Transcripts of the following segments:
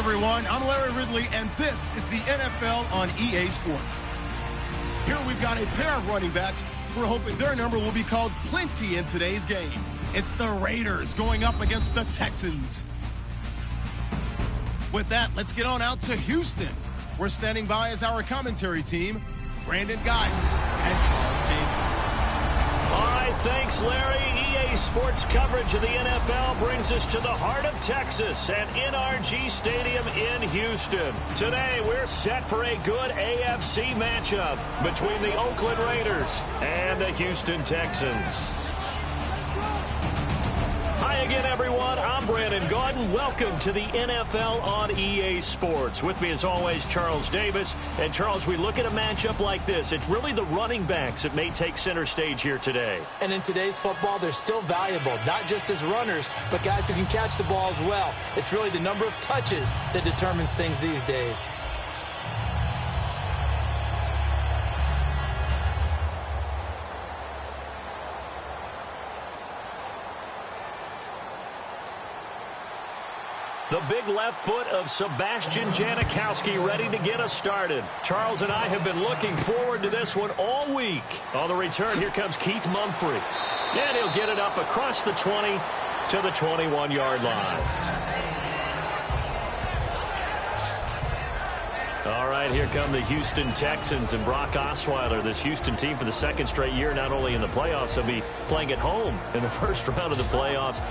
everyone. I'm Larry Ridley, and this is the NFL on EA Sports. Here we've got a pair of running backs. We're hoping their number will be called plenty in today's game. It's the Raiders going up against the Texans. With that, let's get on out to Houston. We're standing by as our commentary team, Brandon Guy and Charles Davis. All right, thanks, Larry. EA Sports coverage of the NFL brings us to the heart of Texas at NRG Stadium in Houston. Today, we're set for a good AFC matchup between the Oakland Raiders and the Houston Texans. Hi again, everyone. I'm Brandon Gordon. Welcome to the NFL on EA Sports. With me, as always, Charles Davis. And, Charles, we look at a matchup like this. It's really the running backs that may take center stage here today. And in today's football, they're still valuable, not just as runners, but guys who can catch the ball as well. It's really the number of touches that determines things these days. The big left foot of Sebastian Janikowski ready to get us started. Charles and I have been looking forward to this one all week. On the return, here comes Keith Mumphrey. And he'll get it up across the 20 to the 21-yard line. All right, here come the Houston Texans and Brock Osweiler. This Houston team for the second straight year, not only in the playoffs, they'll be playing at home in the first round of the playoffs.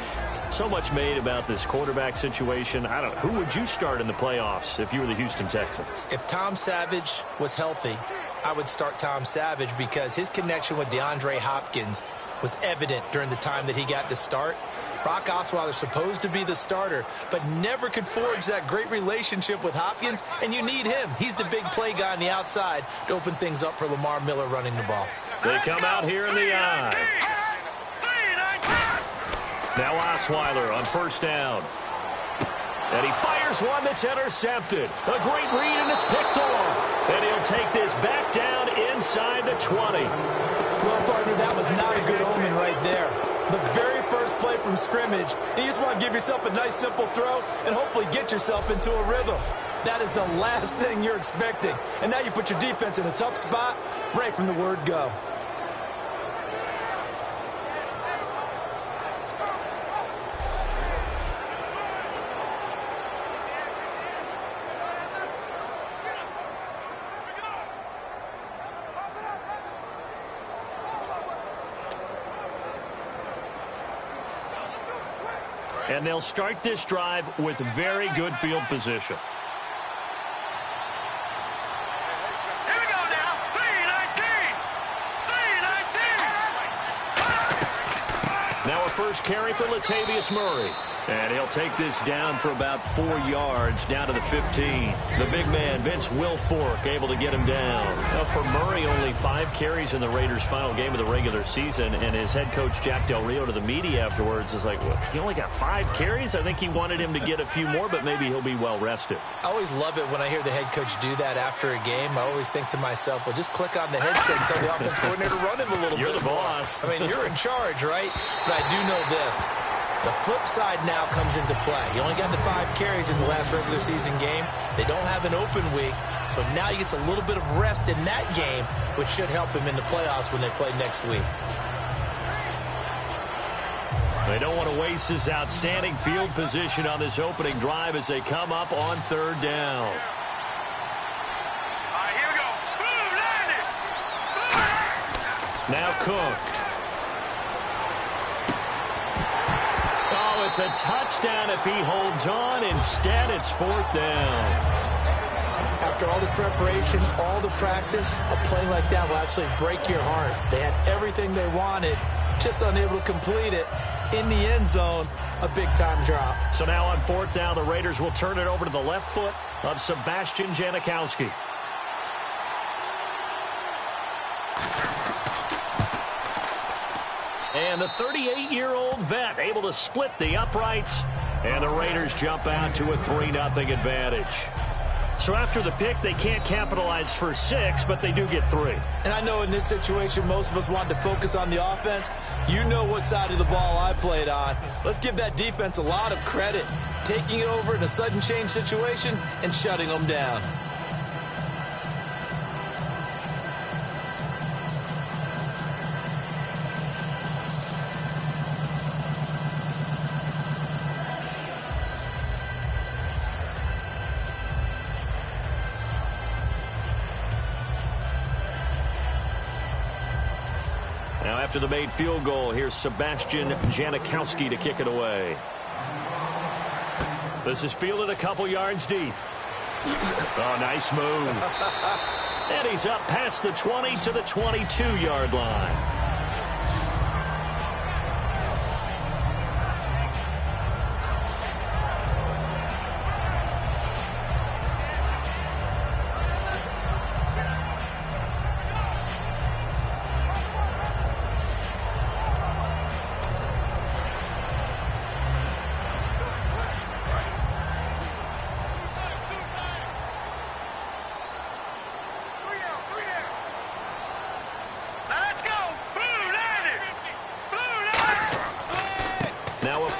So much made about this quarterback situation. I don't know. Who would you start in the playoffs if you were the Houston Texans? If Tom Savage was healthy, I would start Tom Savage because his connection with DeAndre Hopkins was evident during the time that he got to start. Brock Osweiler is supposed to be the starter, but never could forge that great relationship with Hopkins, and you need him. He's the big play guy on the outside to open things up for Lamar Miller running the ball. They come out here in the eye. Now Osweiler on first down. And he fires one that's intercepted. A great read, and it's picked off. And he'll take this back down inside the 20. Well, partner, that was not a good omen right there. The very first play from scrimmage, you just want to give yourself a nice, simple throw and hopefully get yourself into a rhythm. That is the last thing you're expecting. And now you put your defense in a tough spot right from the word go. And they'll start this drive with very good field position. Here we go now. 3-19. Now a first carry for Latavius Murray. And he'll take this down for about 4 yards, down to the 15. The big man, Vince Wilfork, able to get him down. Now for Murray, only 5 carries in the Raiders' final game of the regular season. And his head coach, Jack Del Rio, to the media afterwards is like, well, he only got 5 carries? I think he wanted him to get a few more, but maybe he'll be well rested. I always love it when I hear the head coach do that after a game. I always think to myself, well, just click on the headset and tell the offense coordinator to run him a little bit. You're the boss. I mean, you're in charge, right? But I do know this. The flip side now comes into play. He only got the 5 carries in the last regular season game. They don't have an open week, so now he gets a little bit of rest in that game, which should help him in the playoffs when they play next week. They don't want to waste this outstanding field position on this opening drive as they come up on third down. All right, here we go. Boom, landed. Now Cook. It's a touchdown if he holds on. Instead, it's 4th down. After all the preparation, all the practice, a play like that will absolutely break your heart. They had everything they wanted, just unable to complete it. In the end zone, a big-time drop. So now on 4th down, the Raiders will turn it over to the left foot of Sebastian Janikowski. And the 38-year-old vet able to split the uprights. And the Raiders jump out to a 3-0 advantage. So after the pick, they can't capitalize for 6, but they do get 3. And I know in this situation, most of us want to focus on the offense. You know what side of the ball I played on. Let's give that defense a lot of credit, taking it over in a sudden change situation and shutting them down. Now after the made field goal, here's Sebastian Janikowski to kick it away. This is fielded a couple yards deep. Oh, nice move. And he's up past the 20 to the 22-yard line.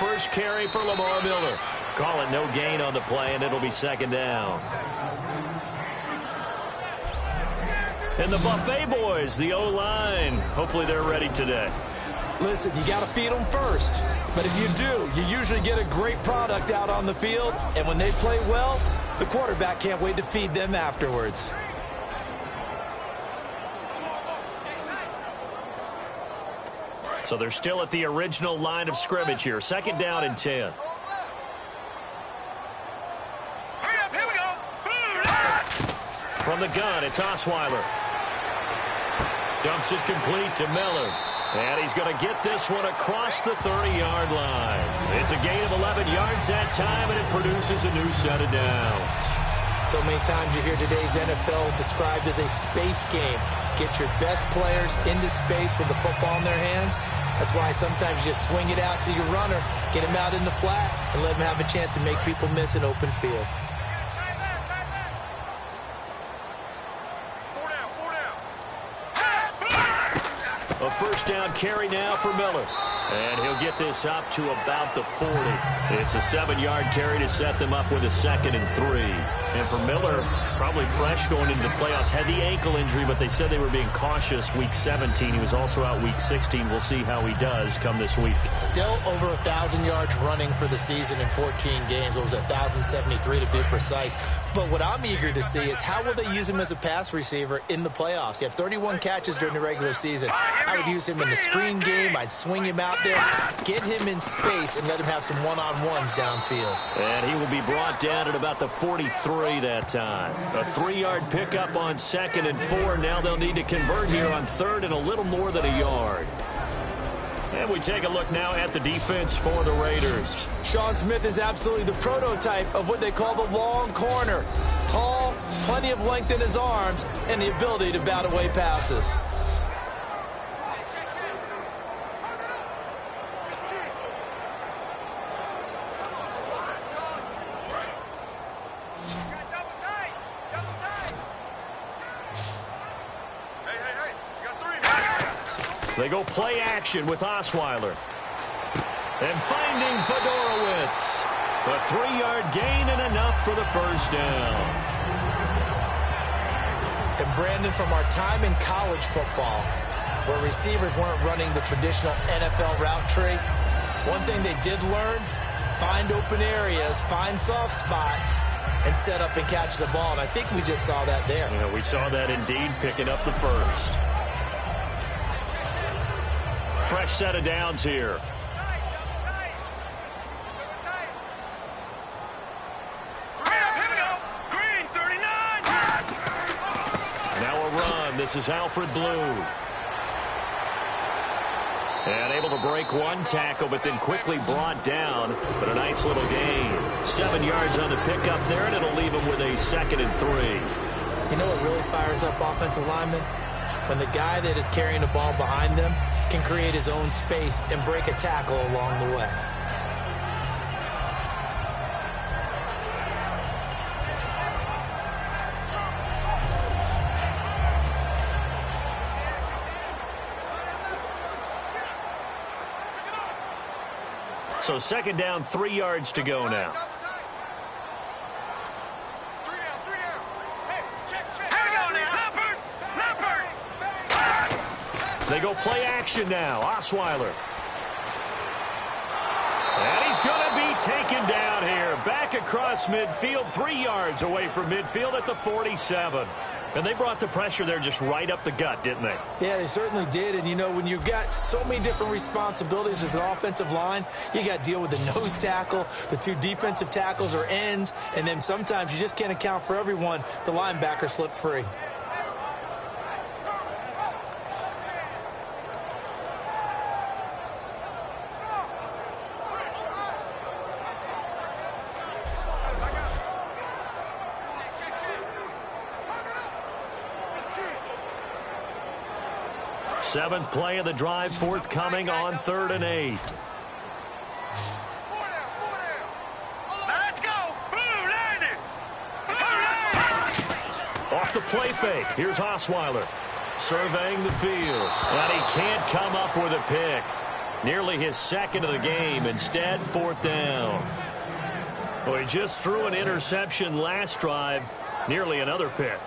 First carry for Lamar Miller. Call it no gain on the play, and it'll be second down. And the Buffet boys, the O-line, hopefully they're ready today. Listen, you got to feed them first. But if you do, you usually get a great product out on the field. And when they play well, the quarterback can't wait to feed them afterwards. So they're still at the original line of scrimmage here. Second down and 10. Here we go. From the gun, it's Osweiler. Dumps it complete to Miller. And he's going to get this one across the 30-yard line. It's a gain of 11 yards that time, and it produces a new set of downs. So many times you hear today's NFL described as a space game. Get your best players into space with the football in their hands. That's why sometimes you just swing it out to your runner, get him out in the flat, and let him have a chance to make people miss an open field. A first down carry now for Miller. And he'll get this up to about the 40. It's a 7-yard carry to set them up with a 2nd and 3. And for Miller, probably fresh going into the playoffs. Had the ankle injury, but they said they were being cautious week 17. He was also out week 16. We'll see how he does come this week. Still over 1,000 yards running for the season in 14 games. What was it, 1,073 to be precise. But what I'm eager to see is how will they use him as a pass receiver in the playoffs? He had 31 catches during the regular season. I would use him in the screen game. I'd swing him out there, get him in space, and let him have some one-on-ones downfield. And he will be brought down at about the 43 that time. A 3-yard pickup on 2nd and 4. Now they'll need to convert here on 3rd and a little more than a yard. And we take a look now at the defense for the Raiders. Sean Smith is absolutely the prototype of what they call the long corner. Tall, plenty of length in his arms, and the ability to bat away passes. They go play action with Osweiler. And finding Fedorowicz. A 3-yard gain and enough for the first down. And Brandon, from our time in college football, where receivers weren't running the traditional NFL route tree, one thing they did learn, find open areas, find soft spots, and set up and catch the ball. And I think we just saw that there. Yeah, we saw that indeed, picking up the first. Fresh set of downs here. Now a run. This is Alfred Blue. And able to break one tackle, but then quickly brought down. But a nice little gain. 7 yards on the pickup there, and it'll leave him with a 2nd and 3. You know what really fires up offensive linemen? When the guy that is carrying the ball behind them can create his own space and break a tackle along the way. So second down, 3 yards to go now. They go play action now. Osweiler. And he's going to be taken down here. Back across midfield, 3 yards away from midfield at the 47. And they brought the pressure there just right up the gut, didn't they? Yeah, they certainly did. And, you know, when you've got so many different responsibilities as an offensive line, you got to deal with the nose tackle, the 2 defensive tackles or ends, and then sometimes you just can't account for everyone. The linebacker slipped free. Seventh play of the drive, forthcoming on 3rd and 8. Let's go. Off the play fake. Here's Osweiler surveying the field. And he can't come up with a pick. Nearly his second of the game. Instead, 4th down. Well, he just threw an interception last drive. Nearly another pick.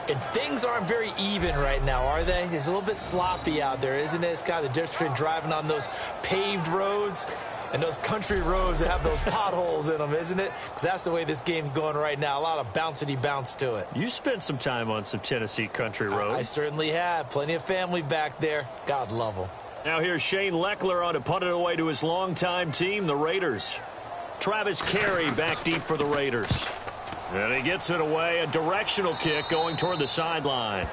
And things aren't very even right now, are they? It's a little bit sloppy out there, isn't it? It's kind of the difference between driving on those paved roads and those country roads that have those potholes in them, isn't it? Because that's the way this game's going right now. A lot of bouncy bounce to it. You spent some time on some Tennessee country roads. I certainly have. Plenty of family back there. God love them. Now here's Shane Leckler on to punt it away to his longtime team, the Raiders. Travis Carey back deep for the Raiders. And he gets it away, a directional kick going toward the sideline.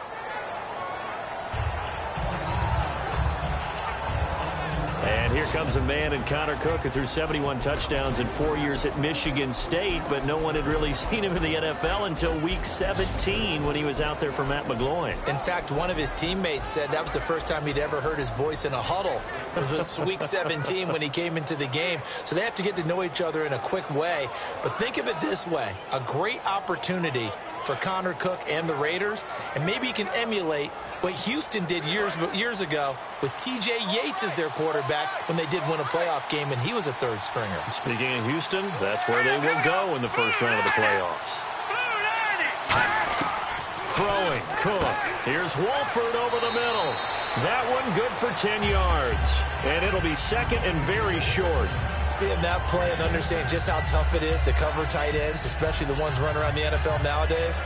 And here comes a man in Connor Cook who threw 71 touchdowns in 4 years at Michigan State, but no one had really seen him in the NFL until week 17 when he was out there for Matt McGloin. In fact, one of his teammates said that was the first time he'd ever heard his voice in a huddle. It was week 17 when he came into the game. So they have to get to know each other in a quick way. But think of it this way, a great opportunity for Connor Cook and the Raiders, and maybe he can emulate what Houston did years ago with T.J. Yates as their quarterback when they did win a playoff game, and he was a third stringer. Speaking of Houston, that's where they will go in the first round of the playoffs. Throwing, Cook. Here's Wolford over the middle. That one good for 10 yards. And it'll be second and very short. Seeing that play and understanding just how tough it is to cover tight ends, especially the ones running around the NFL nowadays,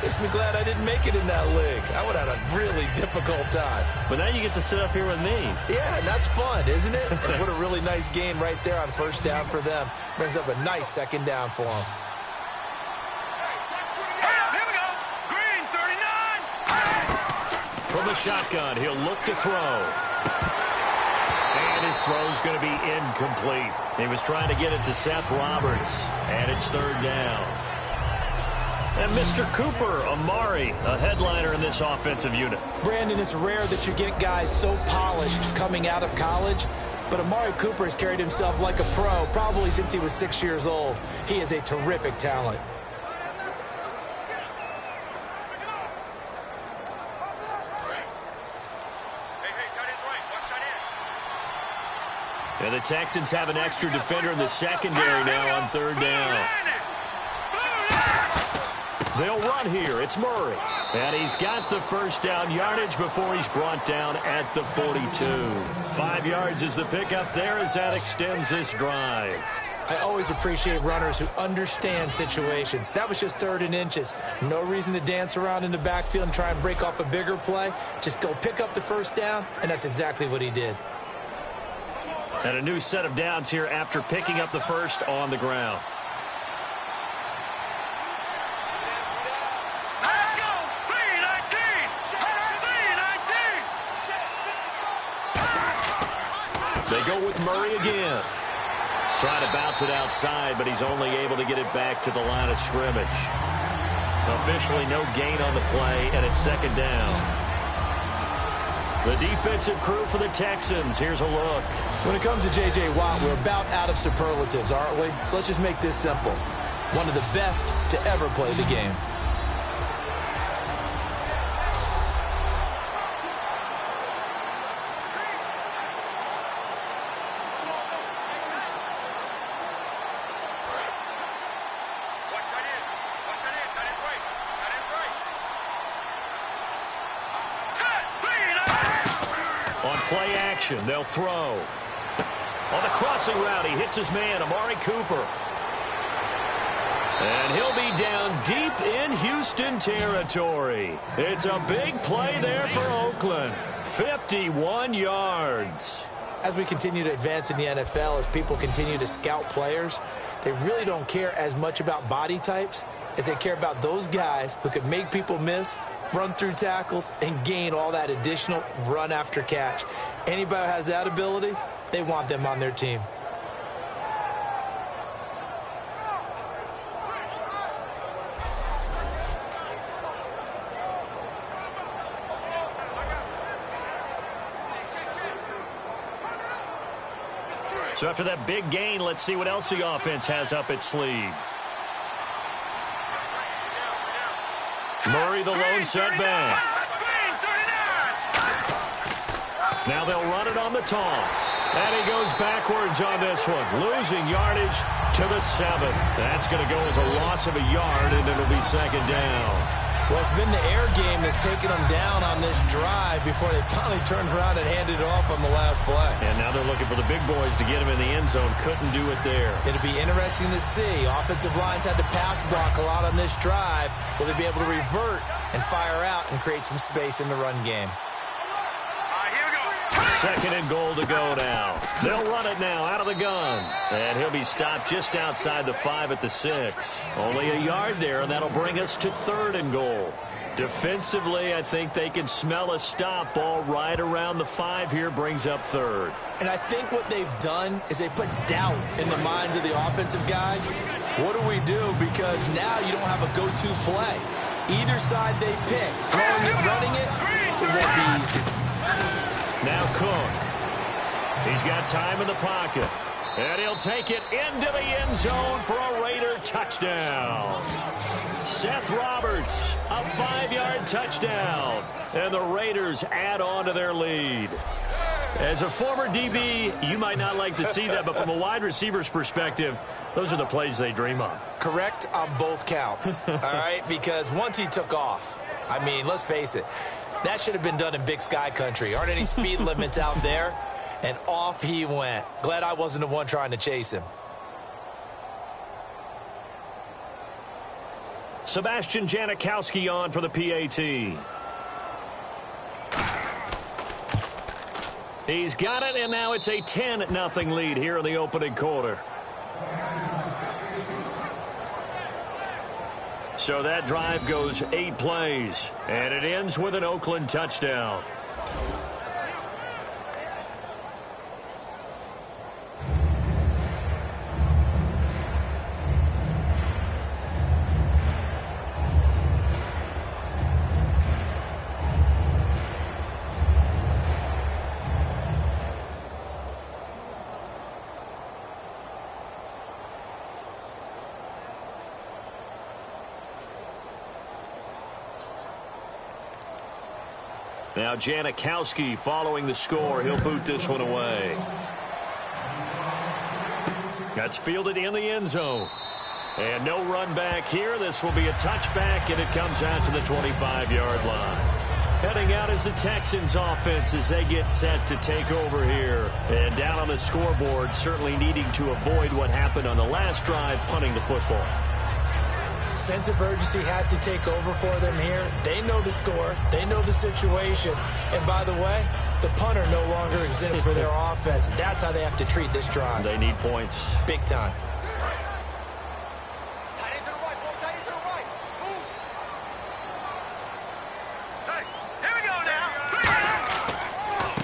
makes me glad I didn't make it in that league. I would have had a really difficult time. But now you get to sit up here with me. Yeah, and that's fun, isn't it? And what a really nice game right there on first down for them. Brings up a nice second down for them. Here we go. Green, 39. From the shotgun, he'll look to throw. And his throw's going to be incomplete. He was trying to get it to Seth Roberts. And it's 3rd down. And Mr. Cooper, Amari, a headliner in this offensive unit. Brandon, it's rare that you get guys so polished coming out of college, but Amari Cooper has carried himself like a pro probably since he was 6 years old. He is a terrific talent. And the Texans have an extra defender in the secondary now on 3rd down. They'll run here. It's Murray. And he's got the first down yardage before he's brought down at the 42. 5 yards is the pickup there as that extends this drive. I always appreciate runners who understand situations. That was just 3rd and inches. No reason to dance around in the backfield and try and break off a bigger play. Just go pick up the first down, and that's exactly what he did. And a new set of downs here after picking up the first on the ground. Let's go. 319. They go with Murray again. Trying to bounce it outside, but he's only able to get it back to the line of scrimmage. Officially no gain on the play, and it's 2nd down. The defensive crew for the Texans. Here's a look. When it comes to J.J. Watt, we're about out of superlatives, aren't we? So let's just make this simple. One of the best to ever play the game. Play action. They'll throw. On the crossing route, he hits his man, Amari Cooper. And he'll be down deep in Houston territory. It's a big play there for Oakland. 51 yards. As we continue to advance in the NFL, as people continue to scout players, they really don't care as much about body types as they care about those guys who can make people miss, run through tackles, and gain all that additional run after catch. Anybody who has that ability, they want them on their team. So after that big gain, let's see what else the offense has up its sleeve. Murray, the lone setback. Now they'll run it on the toss. And he goes backwards on this one, losing yardage to the 7. That's going to go as a loss of a yard, and it'll be second down. Well, it's been the air game that's taken them down on this drive before they finally turned around and handed it off on the last play. And now they're looking for the big boys to get him in the end zone. Couldn't do it there. It'll be interesting to see. Offensive lines had to pass block a lot on this drive. Will they be able to revert and fire out and create some space in the run game? Second and goal to go now. They'll run it now out of the gun. And he'll be stopped just outside the 5 at the 6. Only a yard there, and that'll bring us to third and goal. Defensively, I think they can smell a stop ball right around the 5 here, brings up third. And I think what they've done is they put doubt in the minds of the offensive guys. What do we do? Because now you don't have a go-to play. Either side they pick, throwing it, running it, it won't be easy. Now Cook. He's got time in the pocket. And he'll take it into the end zone for a Raider touchdown. Seth Roberts, a 5-yard touchdown. And the Raiders add on to their lead. As a former DB, you might not like to see that, but from a wide receiver's perspective, those are the plays they dream of. Correct on both counts, all right? Because once he took off, I mean, let's face it, that should have been done in Big Sky country. Aren't any speed limits out there? And off he went. Glad I wasn't the one trying to chase him. Sebastian Janikowski on for the PAT. He's got it, and now it's a 10-0 lead here in the opening quarter. So that drive goes 8 plays, and it ends with an Oakland touchdown. Now Janikowski following the score. He'll boot this one away. That's fielded in the end zone. And no run back here. This will be a touchback, and it comes out to the 25-yard line. Heading out is the Texans offense as they get set to take over here. And down on the scoreboard, certainly needing to avoid what happened on the last drive, punting the football. Sense of urgency has to take over for them here. They know the score. They know the situation. And by the way, the punter no longer exists for their offense. That's how they have to treat this drive. They need points. Big time.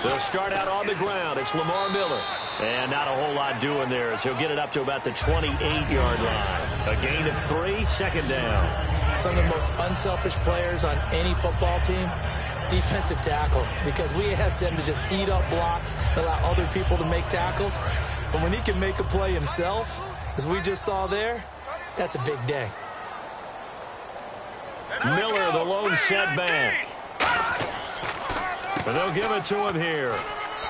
They'll start out on the ground. It's Lamar Miller. And not a whole lot doing there as he'll get it up to about the 28-yard line. A gain of 3, second down. Some of the most unselfish players on any football team, defensive tackles, because we ask them to just eat up blocks and allow other people to make tackles. But when he can make a play himself, as we just saw there, that's a big day. Miller, the lone setback. But they'll give it to him here.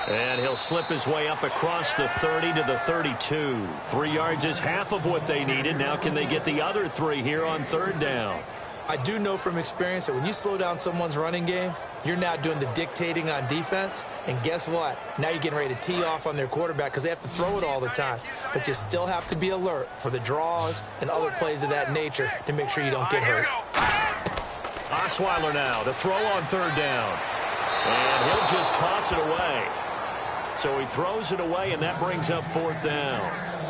And he'll slip his way up across the 30 to the 32. 3 yards is half of what they needed. Now can they get the other 3 here on third down? I do know from experience that when you slow down someone's running game, you're now doing the dictating on defense. And guess what? Now you're getting ready to tee off on their quarterback because they have to throw it all the time. But you still have to be alert for the draws and other plays of that nature to make sure you don't get hurt. Osweiler now, the throw on third down. And he'll just toss it away. So he throws it away, and that brings up fourth down.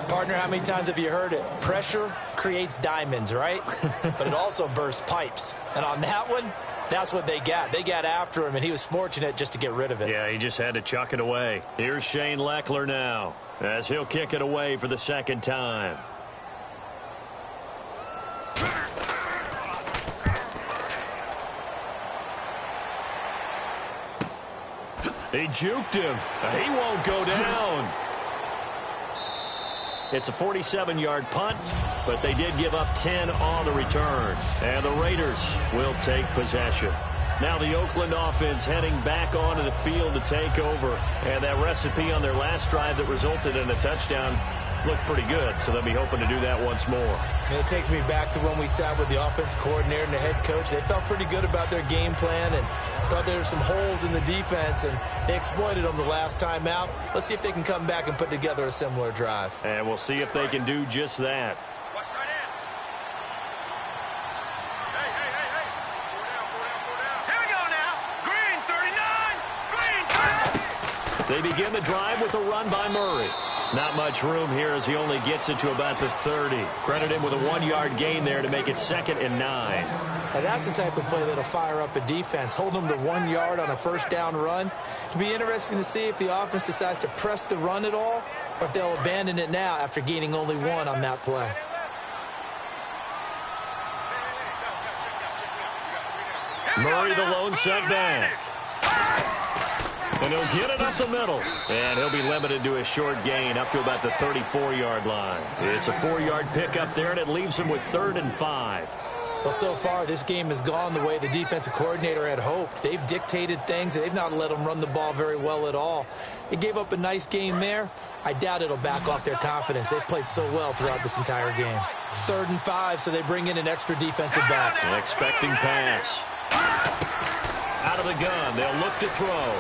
Partner, how many times have you heard it? Pressure creates diamonds, right? But it also bursts pipes. And on that one, that's what they got. They got after him, and he was fortunate just to get rid of it. Yeah, he just had to chuck it away. Here's Shane Leckler now, as he'll kick it away for the second time. He juked him. He won't go down. It's a 47-yard punt, but they did give up 10 on the return. And the Raiders will take possession. Now the Oakland offense heading back onto the field to take over. And that recipe on their last drive that resulted in a touchdown looked pretty good, so they'll be hoping to do that once more. And it takes me back to when we sat with the offense coordinator and the head coach. They felt pretty good about their game plan and thought there were some holes in the defense, and they exploited them the last time out. Let's see if they can come back and put together a similar drive. And we'll see if they can do just that. Here we go now. Green 39. Green 30. They begin the drive with a run by Murray. Not much room here as he only gets it to about the 30. Credit him with a 1-yard gain there to make it 2nd and 9. Now that's the type of play that'll fire up a defense. Hold them to 1 yard on a first down run. It'll be interesting to see if the offense decides to press the run at all or if they'll abandon it now after gaining only 1 on that play. Murray the lone setback. And he'll get it up the middle. And he'll be limited to a short gain up to about the 34-yard line. It's a 4-yard pickup there, and it leaves him with 3rd and 5. Well, so far, this game has gone the way the defensive coordinator had hoped. They've dictated things, and they've not let them run the ball very well at all. They gave up a nice game there. I doubt it'll back off their confidence. They've played so well throughout this entire game. 3rd and 5, so they bring in an extra defensive back. An expecting pass. Out of the gun, they'll look to throw.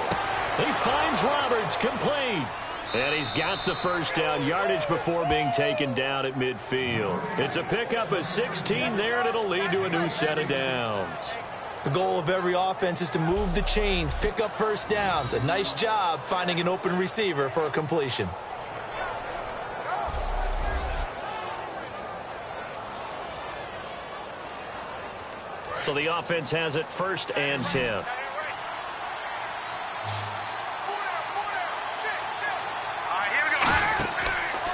He finds Roberts, complete. And he's got the first down yardage before being taken down at midfield. It's a pickup of 16 there, and it'll lead to a new set of downs. The goal of every offense is to move the chains, pick up first downs. A nice job finding an open receiver for a completion. So the offense has it 1st and 10.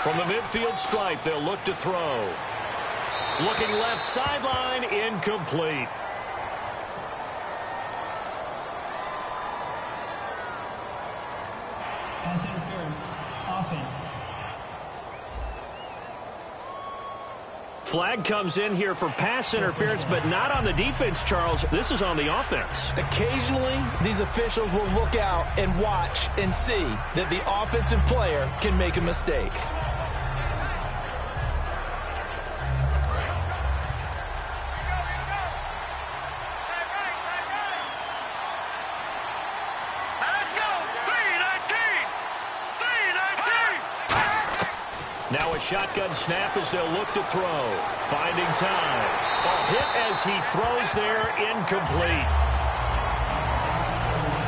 From the midfield stripe, they'll look to throw. Looking left sideline, incomplete. Pass interference, offense. Flag comes in here for pass interference, but not on the defense, Charles. This is on the offense. Occasionally, these officials will look out and watch and see that the offensive player can make a mistake. Now a shotgun snap as they'll look to throw. Finding time. A hit as he throws there, incomplete.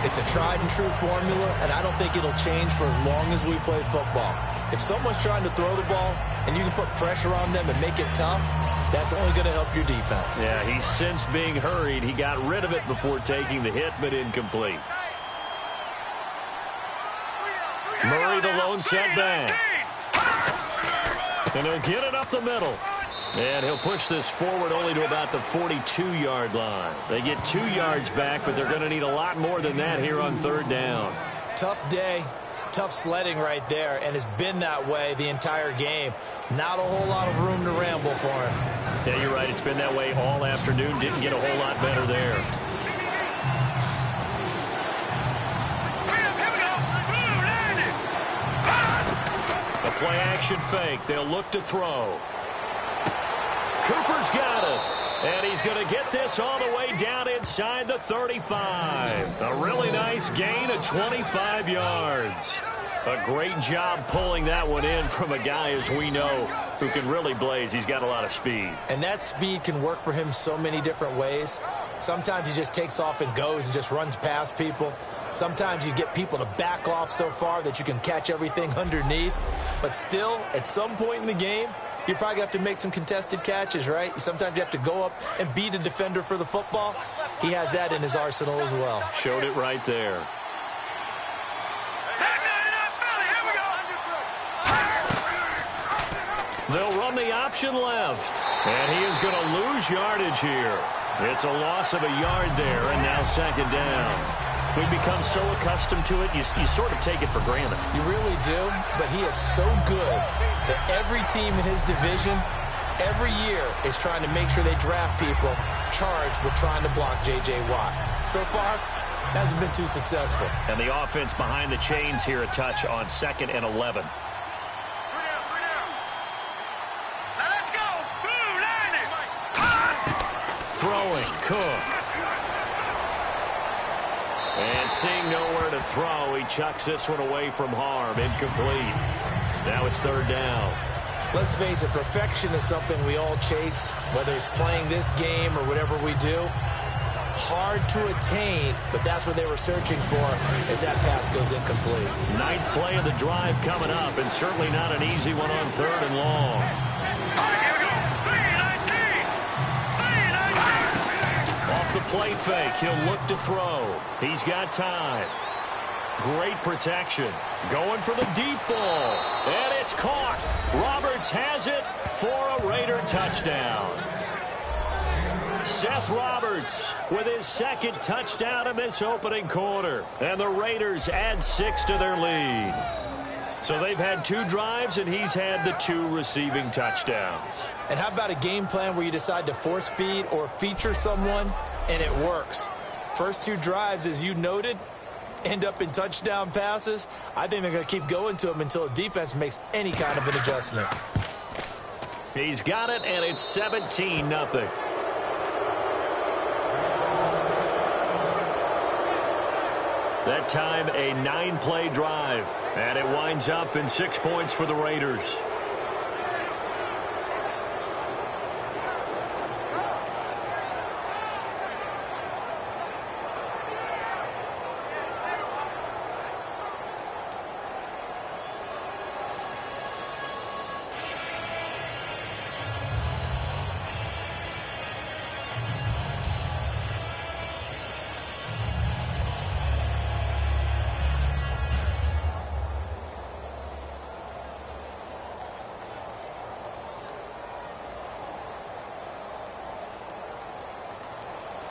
It's a tried and true formula, and I don't think it'll change for as long as we play football. If someone's trying to throw the ball and you can put pressure on them and make it tough, that's only going to help your defense. Yeah, he sensed being hurried. He got rid of it before taking the hit, but incomplete. Murray the lone setback. And he'll get it up the middle. And he'll push this forward only to about the 42-yard line. They get 2 yards back, but they're going to need a lot more than that here on 3rd down. Tough day, tough sledding right there, and it's been that way the entire game. Not a whole lot of room to ramble for him. Yeah, you're right. It's been that way all afternoon. Didn't get a whole lot better there. Play action fake. They'll look to throw. Cooper's got it. And he's going to get this all the way down inside the 35. A really nice gain of 25 yards. A great job pulling that one in from a guy, as we know, who can really blaze. He's got a lot of speed. And that speed can work for him so many different ways. Sometimes he just takes off and goes and just runs past people. Sometimes you get people to back off so far that you can catch everything underneath. But still, at some point in the game, you're probably going to have to make some contested catches, right? Sometimes you have to go up and beat a defender for the football. He has that in his arsenal as well. Showed it right there. They'll run the option left. And he is going to lose yardage here. It's a loss of a yard there, and now second down. We've become so accustomed to it, you sort of take it for granted. You really do, but he is so good that every team in his division, every year, is trying to make sure they draft people charged with trying to block J.J. Watt. So far, hasn't been too successful. And the offense behind the chains here a touch on 2nd and 11. Throwing, Cook. And seeing nowhere to throw, he chucks this one away from harm. Incomplete. Now it's third down. Let's face it, perfection is something we all chase, whether it's playing this game or whatever we do. Hard to attain, but that's what they were searching for as that pass goes incomplete. 9th play of the drive coming up, and certainly not an easy one on 3rd and long. The play fake. He'll look to throw. He's got time. Great protection. Going for the deep ball. And it's caught. Roberts has it for a Raider touchdown. Seth Roberts with his 2nd touchdown in this opening quarter. And the Raiders add 6 to their lead. So they've had 2 drives, and he's had the 2 receiving touchdowns. And how about a game plan where you decide to force feed or feature someone, and it works? First 2 drives, as you noted, end up in touchdown passes. I think they're going to keep going to them until the defense makes any kind of an adjustment. He's got it, and it's 17-0. That time, a 9-play drive. And it winds up in 6 points for the Raiders.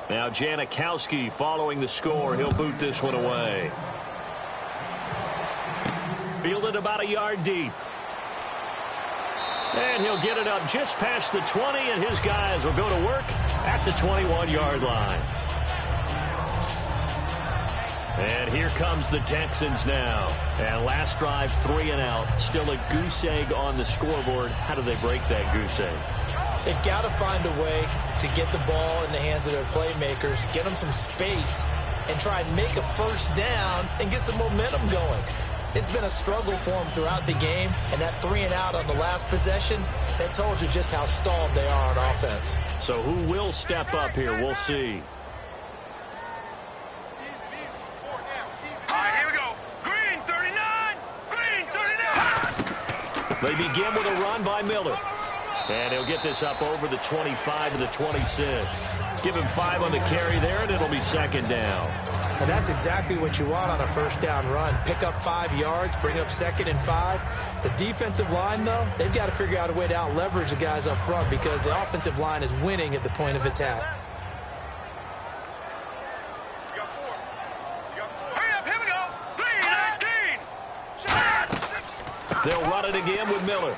Now Janikowski following the score. He'll boot this one away. Fielded about a yard deep. And he'll get it up just past the 20, and his guys will go to work at the 21-yard line. And here comes the Texans now. And last drive, 3 and out. Still a goose egg on the scoreboard. How do they break that goose egg? They've got to find a way to get the ball in the hands of their playmakers, get them some space, and try and make a first down and get some momentum going. It's been a struggle for them throughout the game, and that 3 and out on the last possession, that told you just how stalled they are on offense. So who will step up here? We'll see. All right, here we go. Green 39. Green 39. They begin with a run by Miller. And he'll get this up over the 25 to the 26. Give him 5 on the carry there, and it'll be second down. And that's exactly what you want on a first down run. Pick up 5 yards, bring up 2nd and 5. The defensive line, though, they've got to figure out a way to out-leverage the guys up front because the offensive line is winning at the point of attack. Hurry up, here we go. 3-19. They'll run it again with Miller.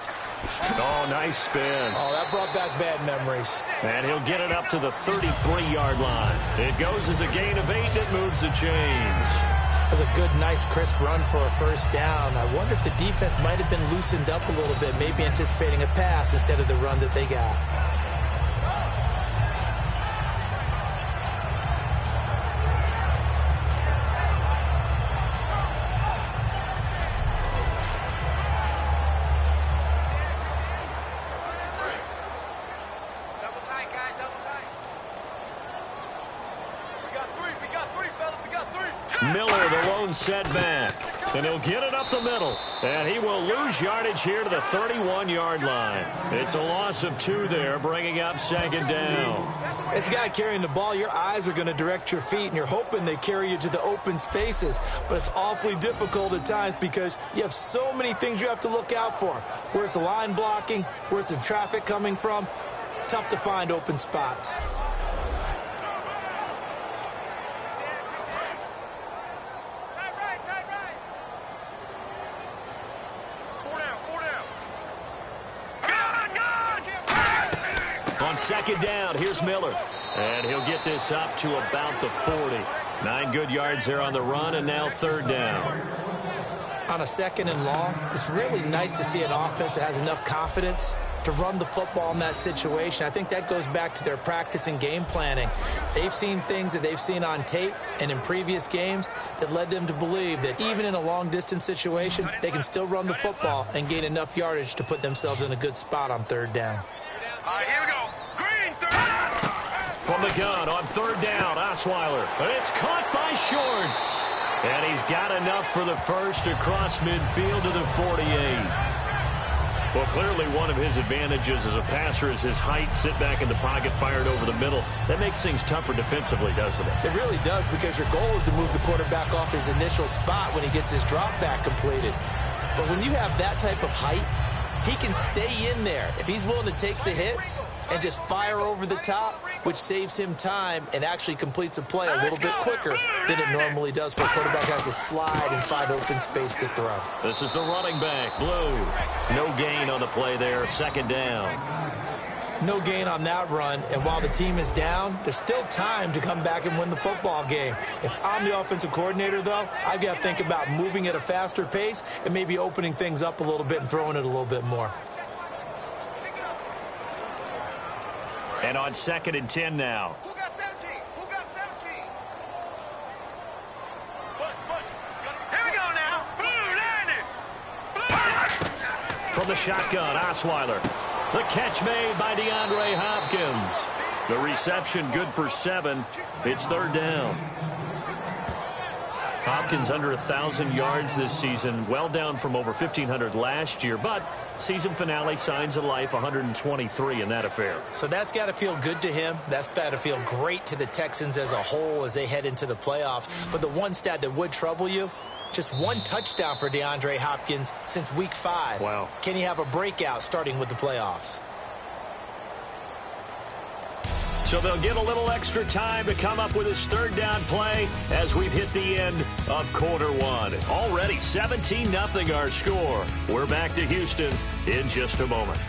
Oh, nice spin. Oh, that brought back bad memories. And he'll get it up to the 33-yard line. It goes as a gain of 8, and it moves the chains. That was a good, nice, crisp run for a first down. I wonder if the defense might have been loosened up a little bit, maybe anticipating a pass instead of the run that they got. Miller, the lone setback. And he'll get it up the middle. And he will lose yardage here to the 31-yard line. It's a loss of 2 there, bringing up second down. As a guy carrying the ball, your eyes are going to direct your feet, and you're hoping they carry you to the open spaces. But it's awfully difficult at times because you have so many things you have to look out for. Where's the line blocking? Where's the traffic coming from? Tough to find open spots. On second down, here's Miller. And he'll get this up to about the 40. 9 good yards there on the run, and now third down. On a second and long, it's really nice to see an offense that has enough confidence to run the football in that situation. I think that goes back to their practice and game planning. They've seen things that they've seen on tape and in previous games that led them to believe that even in a long-distance situation, they can still run the football and gain enough yardage to put themselves in a good spot on third down. All right, here we go. Green, 39. From the gun on third down, Osweiler. And it's caught by Shorts. And he's got enough for the first across midfield to the 48. Well, clearly one of his advantages as a passer is his height. Sit back in the pocket, fired over the middle. That makes things tougher defensively, doesn't it? It really does, because your goal is to move the quarterback off his initial spot when he gets his drop back completed. But when you have that type of height, he can stay in there if he's willing to take the hits and just fire over the top, which saves him time and actually completes a play a little bit quicker than it normally does for a quarterback who has to slide and find open space to throw. This is the running back, Blue. No gain on the play there, second down. No gain on that run, and while the team is down, there's still time to come back and win the football game. If I'm the offensive coordinator, though, I've got to think about moving at a faster pace and maybe opening things up a little bit and throwing it a little bit more. And on second and 10 now. Who got 17? Who got 17? Here we go now. Blue, landed. From the shotgun, Osweiler. The catch made by DeAndre Hopkins. The reception good for 7. It's third down. Hopkins under 1,000 yards this season, well down from over 1,500 last year, but season finale signs of life, 123 in that affair. So that's got to feel good to him. That's got to feel great to the Texans as a whole as they head into the playoffs. But the one stat that would trouble you, just 1 touchdown for DeAndre Hopkins since week 5. Wow. Can he have a breakout starting with the playoffs? So they'll get a little extra time to come up with his third down play as we've hit the end of quarter 1. Already 17-0 our score. We're back to Houston in just a moment.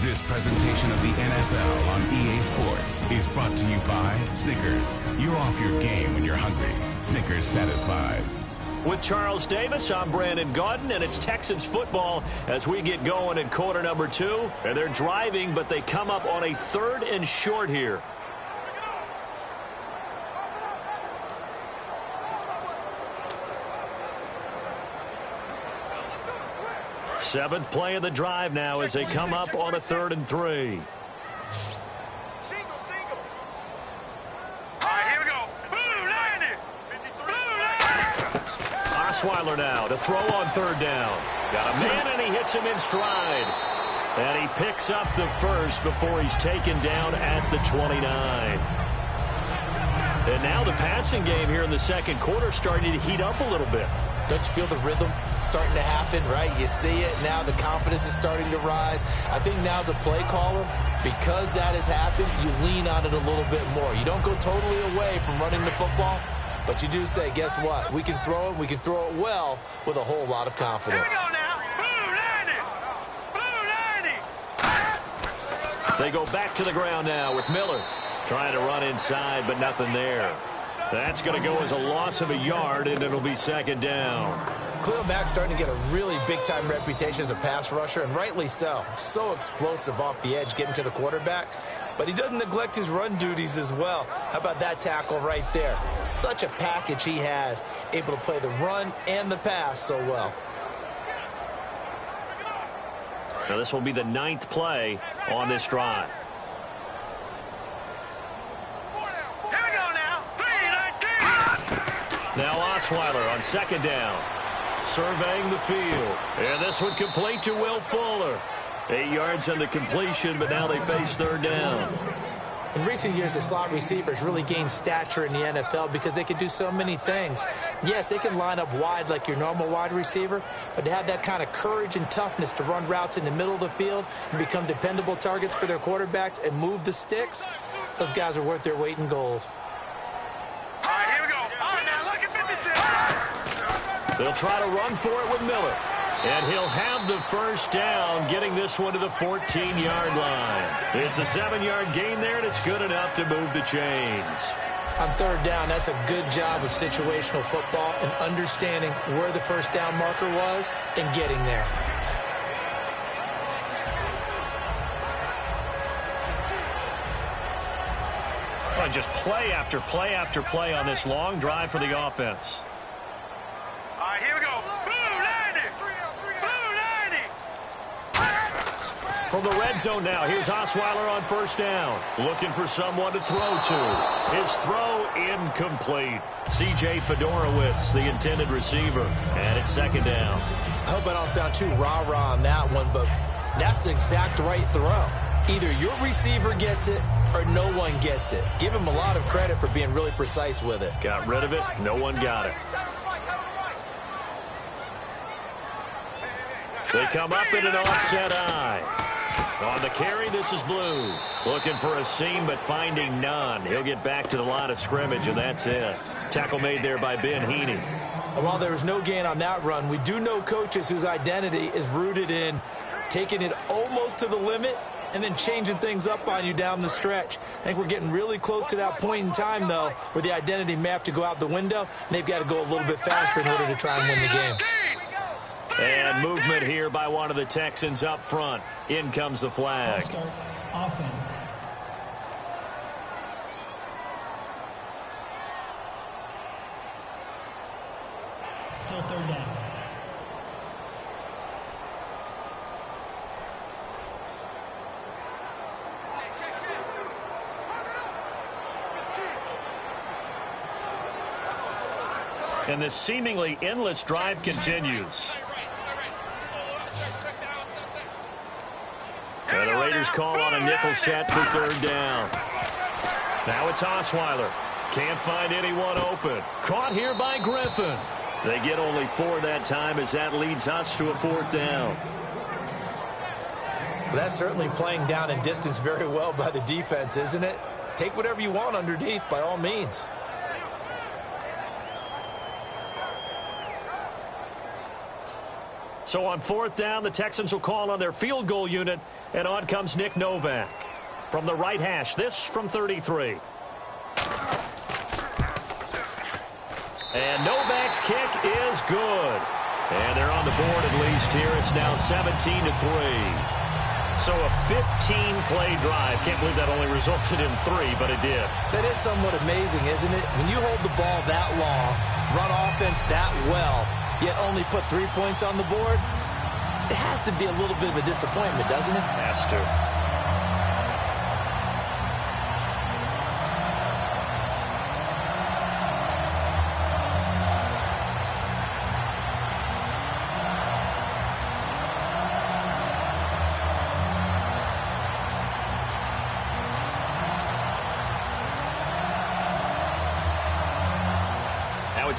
This presentation of the NFL on EA Sports is brought to you by Snickers. You're off your game when you're hungry. Snickers satisfies. With Charles Davis, I'm Brandon Gaudin, and it's Texans football as we get going in quarter number 2. And they're driving, but they come up on a 3rd and short here. Seventh play of the drive now as they come up on a 3rd and 3. Osweiler now to throw on 3rd down. Got a man, and he hits him in stride. And he picks up the first before he's taken down at the 29. And now the passing game here in the second quarter starting to heat up a little bit. Don't you feel the rhythm starting to happen, right? You see it now. The confidence is starting to rise. I think now as a play caller, because that has happened, you lean on it a little bit more. You don't go totally away from running the football. But you do say, guess what? We can throw it. We can throw it well with a whole lot of confidence. Here we go now. Blue landing. They go back to the ground now with Miller. Trying to run inside, but nothing there. That's going to go as a loss of a yard, and it'll be second down. Khalil Mack's starting to get a really big-time reputation as a pass rusher, and rightly so. So explosive off the edge, getting to the quarterback. But he doesn't neglect his run duties as well. How about that tackle right there? Such a package he has, able to play the run and the pass so well. Now this will be the 9th play on this drive. Here we go now. 3-19. Now Osweiler on second down. Surveying the field. And this one complete to Will Fuller. 8 yards on the completion, but now they face third down. In recent years, the slot receivers really gained stature in the NFL because they can do so many things. Yes, they can line up wide like your normal wide receiver, but to have that kind of courage and toughness to run routes in the middle of the field and become dependable targets for their quarterbacks and move the sticks, those guys are worth their weight in gold. All right, here we go. All right, now look at 56. They'll try to run for it with Miller. And he'll have the first down, getting this one to the 14-yard line. It's a 7-yard gain there, and it's good enough to move the chains. On third down, that's a good job of situational football and understanding where the first down marker was and getting there. And just play after play after play on this long drive for the offense. All right, here we go. Blue 90. Blue 90. From the red zone now, here's Osweiler on first down. Looking for someone to throw to. His throw incomplete. C.J. Fedorowicz, the intended receiver. And it's second down. I hope I don't sound too rah-rah on that one, but that's the exact right throw. Either your receiver gets it or no one gets it. Give him a lot of credit for being really precise with it. Got rid of it. No one got it. They come up in an offset eye. On the carry, this is Blue. Looking for a seam, but finding none. He'll get back to the line of scrimmage, and that's it. Tackle made there by Ben Heaney. And while there was no gain on that run, we do know coaches whose identity is rooted in taking it almost to the limit and then changing things up on you down the stretch. I think we're getting really close to that point in time, though, where the identity may have to go out the window, and they've got to go a little bit faster in order to try and win the game. And movement here by one of the Texans up front. In comes the flag. Start offense. Still third down. And this seemingly endless drive continues. And the Raiders call on a nickel set for third down. Now it's Osweiler. Can't find anyone open. Caught here by Griffin. They get only 4 that time as that leads us to a fourth down. Well, that's certainly playing down and distance very well by the defense, isn't it? Take whatever you want underneath by all means. So on fourth down, the Texans will call on their field goal unit, and on comes Nick Novak. From the right hash, this from 33. And Novak's kick is good. And they're on the board at least here. It's now 17-3. So a 15-play drive. Can't believe that only resulted in 3, but it did. That is somewhat amazing, isn't it? When you hold the ball that long, run offense that well, yet only put 3 points on the board, it has to be a little bit of a disappointment, doesn't it? Has to.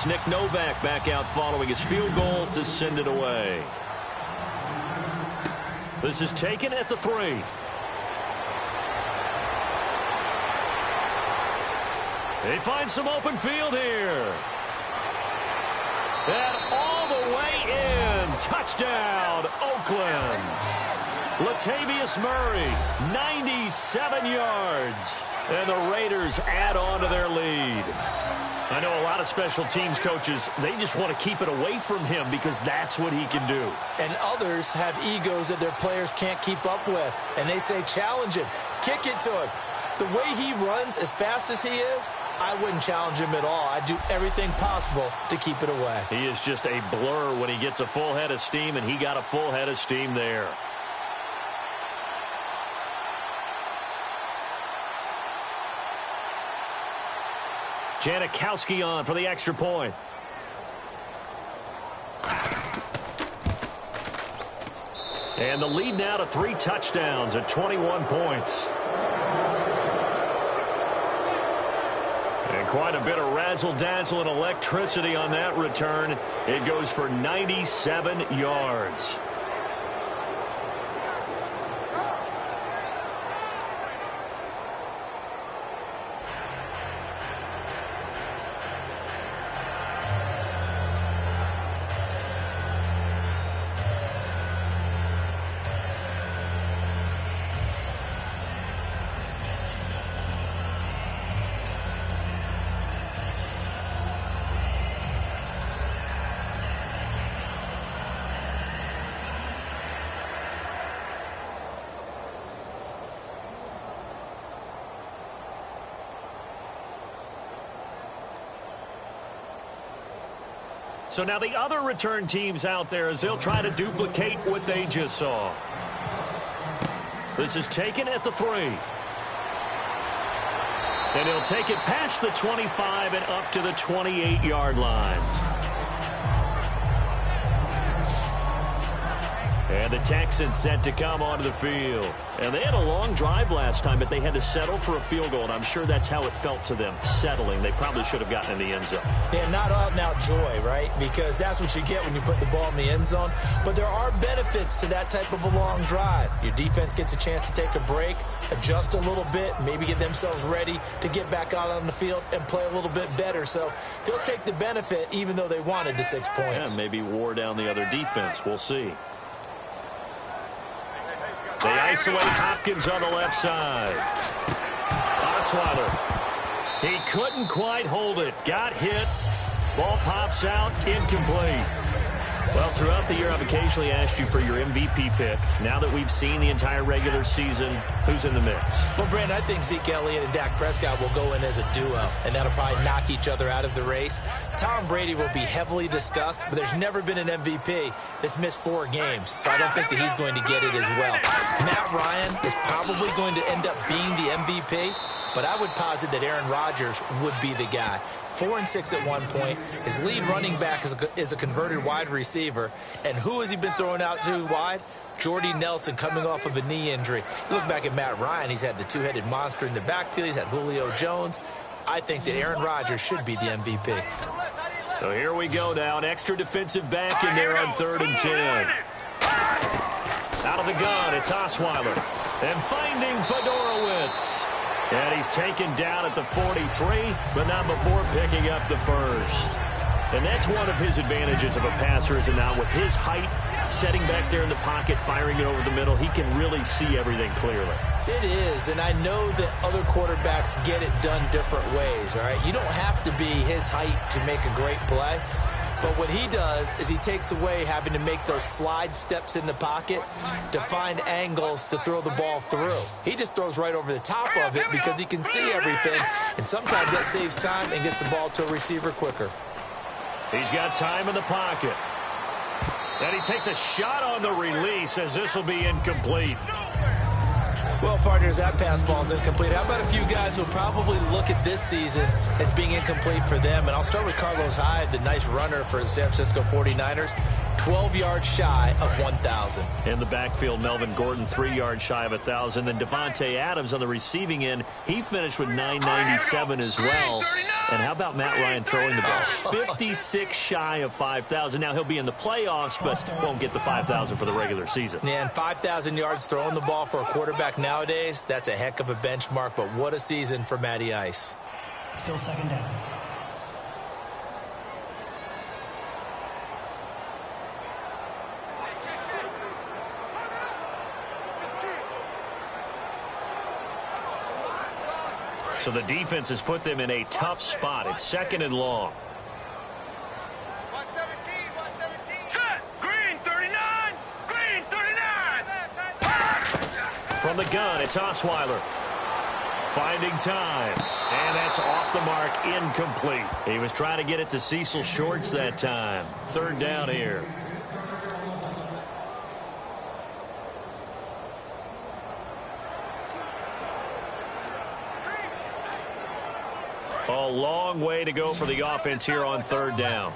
It's Nick Novak back out following his field goal to send it away. This is taken at the 3. They find some open field here. And all the way in. Touchdown, Oakland. Latavius Murray, 97 yards. And the Raiders add on to their lead. I know a lot of special teams coaches, they just want to keep it away from him because that's what he can do. And others have egos that their players can't keep up with. And they say, challenge him, kick it to him. The way he runs as fast as he is, I wouldn't challenge him at all. I'd do everything possible to keep it away. He is just a blur when he gets a full head of steam, and he got a full head of steam there. Janikowski on for the extra point. And the lead now to 3 touchdowns at 21 points. And quite a bit of razzle-dazzle and electricity on that return. It goes for 97 yards. So now the other return teams out there as they'll try to duplicate what they just saw. This is taken at the 3. And he'll take it past the 25 and up to the 28-yard line. And the Texans set to come onto the field. And they had a long drive last time, but they had to settle for a field goal, and I'm sure that's how it felt to them, settling. They probably should have gotten in the end zone. Yeah, not out-and-out joy, right? Because that's what you get when you put the ball in the end zone. But there are benefits to that type of a long drive. Your defense gets a chance to take a break, adjust a little bit, maybe get themselves ready to get back out on the field and play a little bit better. So they'll take the benefit even though they wanted the 6 points. Yeah, maybe wore down the other defense. We'll see. They isolate Hopkins on the left side. Osweiler. He couldn't quite hold it. Got hit. Ball pops out. Incomplete. Well, throughout the year, I've occasionally asked you for your MVP pick. Now that we've seen the entire regular season, who's in the mix? Well, Brandon, I think Zeke Elliott and Dak Prescott will go in as a duo, and that'll probably knock each other out of the race. Tom Brady will be heavily discussed, but there's never been an MVP that's missed 4 games, so I don't think that he's going to get it as well. Matt Ryan is probably going to end up being the MVP, but I would posit that Aaron Rodgers would be the guy. 4-6 at one point. His lead running back is a converted wide receiver. And who has he been throwing out to wide? Jordy Nelson coming off of a knee injury. You look back at Matt Ryan. He's had the two-headed monster in the backfield. He's had Julio Jones. I think that Aaron Rodgers should be the MVP. So here we go now. An extra defensive back in there on 3rd and 10. Out of the gun, it's Osweiler. And finding Fedorowicz. And he's taken down at the 43, but not before picking up the first. And that's one of his advantages of a passer, is it not? With his height, setting back there in the pocket, firing it over the middle, he can really see everything clearly. It is, and I know that other quarterbacks get it done different ways, all right? You don't have to be his height to make a great play. But what he does is he takes away having to make those slide steps in the pocket to find angles to throw the ball through. He just throws right over the top of it because he can see everything, and sometimes that saves time and gets the ball to a receiver quicker. He's got time in the pocket. And he takes a shot on the release as this will be incomplete. Well, partners, that pass ball is incomplete. How about a few guys who will probably look at this season as being incomplete for them? And I'll start with Carlos Hyde, the nice runner for the San Francisco 49ers. 12 yards shy of 1,000. In the backfield, Melvin Gordon 3 yards shy of 1,000. Then Devontae Adams on the receiving end, he finished with 997 as well. And how about Matt Ryan throwing the ball? 56 shy of 5,000. Now he'll be in the playoffs, but won't get the 5,000 for the regular season. Yeah, and 5,000 yards throwing the ball for a quarterback nowadays, that's a heck of a benchmark. But what a season for Matty Ice. Still 2nd down. So the defense has put them in a tough spot. It's 2nd and long. 117. Set. Green 39. Green 39. From the gun, it's Osweiler. Finding time. And that's off the mark, incomplete. He was trying to get it to Cecil Shorts that time. 3rd down here. A long way to go for the offense here on third down.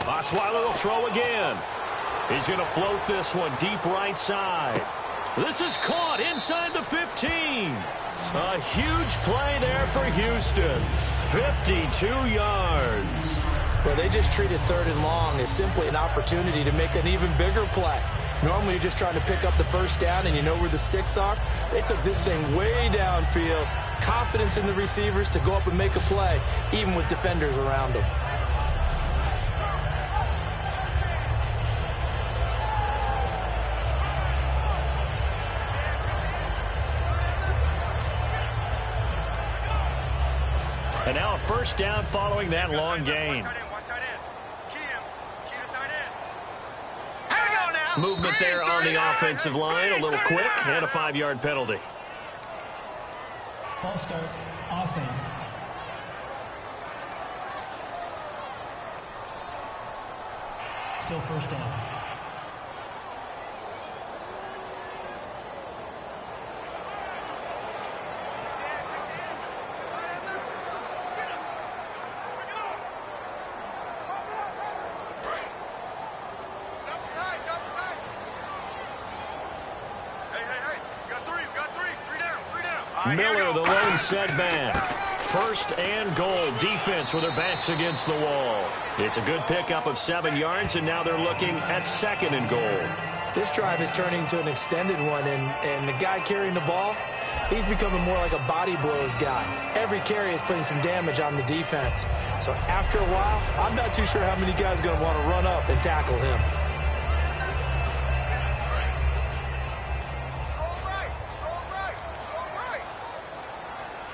Osweiler will throw again. He's going to float this one deep right side. This is caught inside the 15. A huge play there for Houston. 52 yards. Well, they just treated third and long as simply an opportunity to make an even bigger play. Normally, you're just trying to pick up the first down and you know where the sticks are. They took this thing way downfield. Confidence in the receivers to go up and make a play, even with defenders around them. And now a first down following that long gain. Movement there on the offensive line. A little quick and a 5-yard penalty. False start, offense. Still first down. Miller, the lone setback. First and goal. Defense with their backs against the wall. It's a good pickup of 7 yards, and now they're looking at second and goal. This drive is turning into an extended one, and the guy carrying the ball, he's becoming more like a body blows guy. Every carry is putting some damage on the defense. So after a while, I'm not too sure how many guys are going to want to run up and tackle him.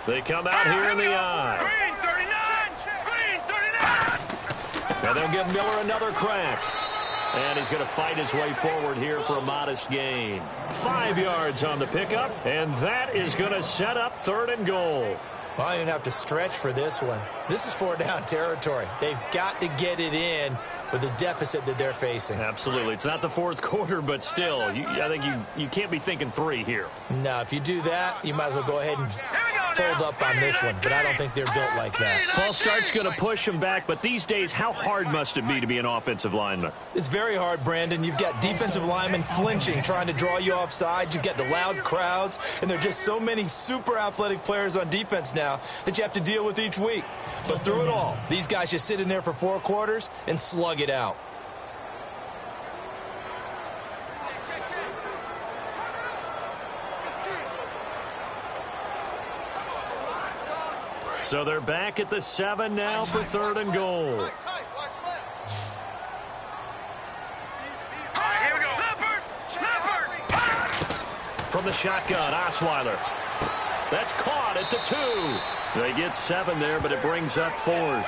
They come out here in the eye. Green 39! Green 39! And they'll give Miller another crack. And he's going to fight his way forward here for a modest gain. 5 yards on the pickup, and that is going to set up third and goal. Well, you don't have to stretch for this one. This is 4-down territory. They've got to get it in with the deficit that they're facing. Absolutely. It's not the fourth quarter, but still, I think you can't be thinking 3 here. No, if you do that, you might as well go ahead and fold up on this one, but I don't think they're built like that. False start's going to push him back, but these days, how hard must it be to be an offensive lineman? It's very hard, Brandon. You've got defensive linemen flinching, trying to draw you off sides. You've got the loud crowds, and there are just so many super athletic players on defense now that you have to deal with each week. But through it all, these guys just sit in there for 4 quarters and slug it out. So they're back at the 7 now for third and goal. Here we go. Leopard! From the shotgun, Osweiler. That's caught at the 2. They get 7 there, but it brings up 4th.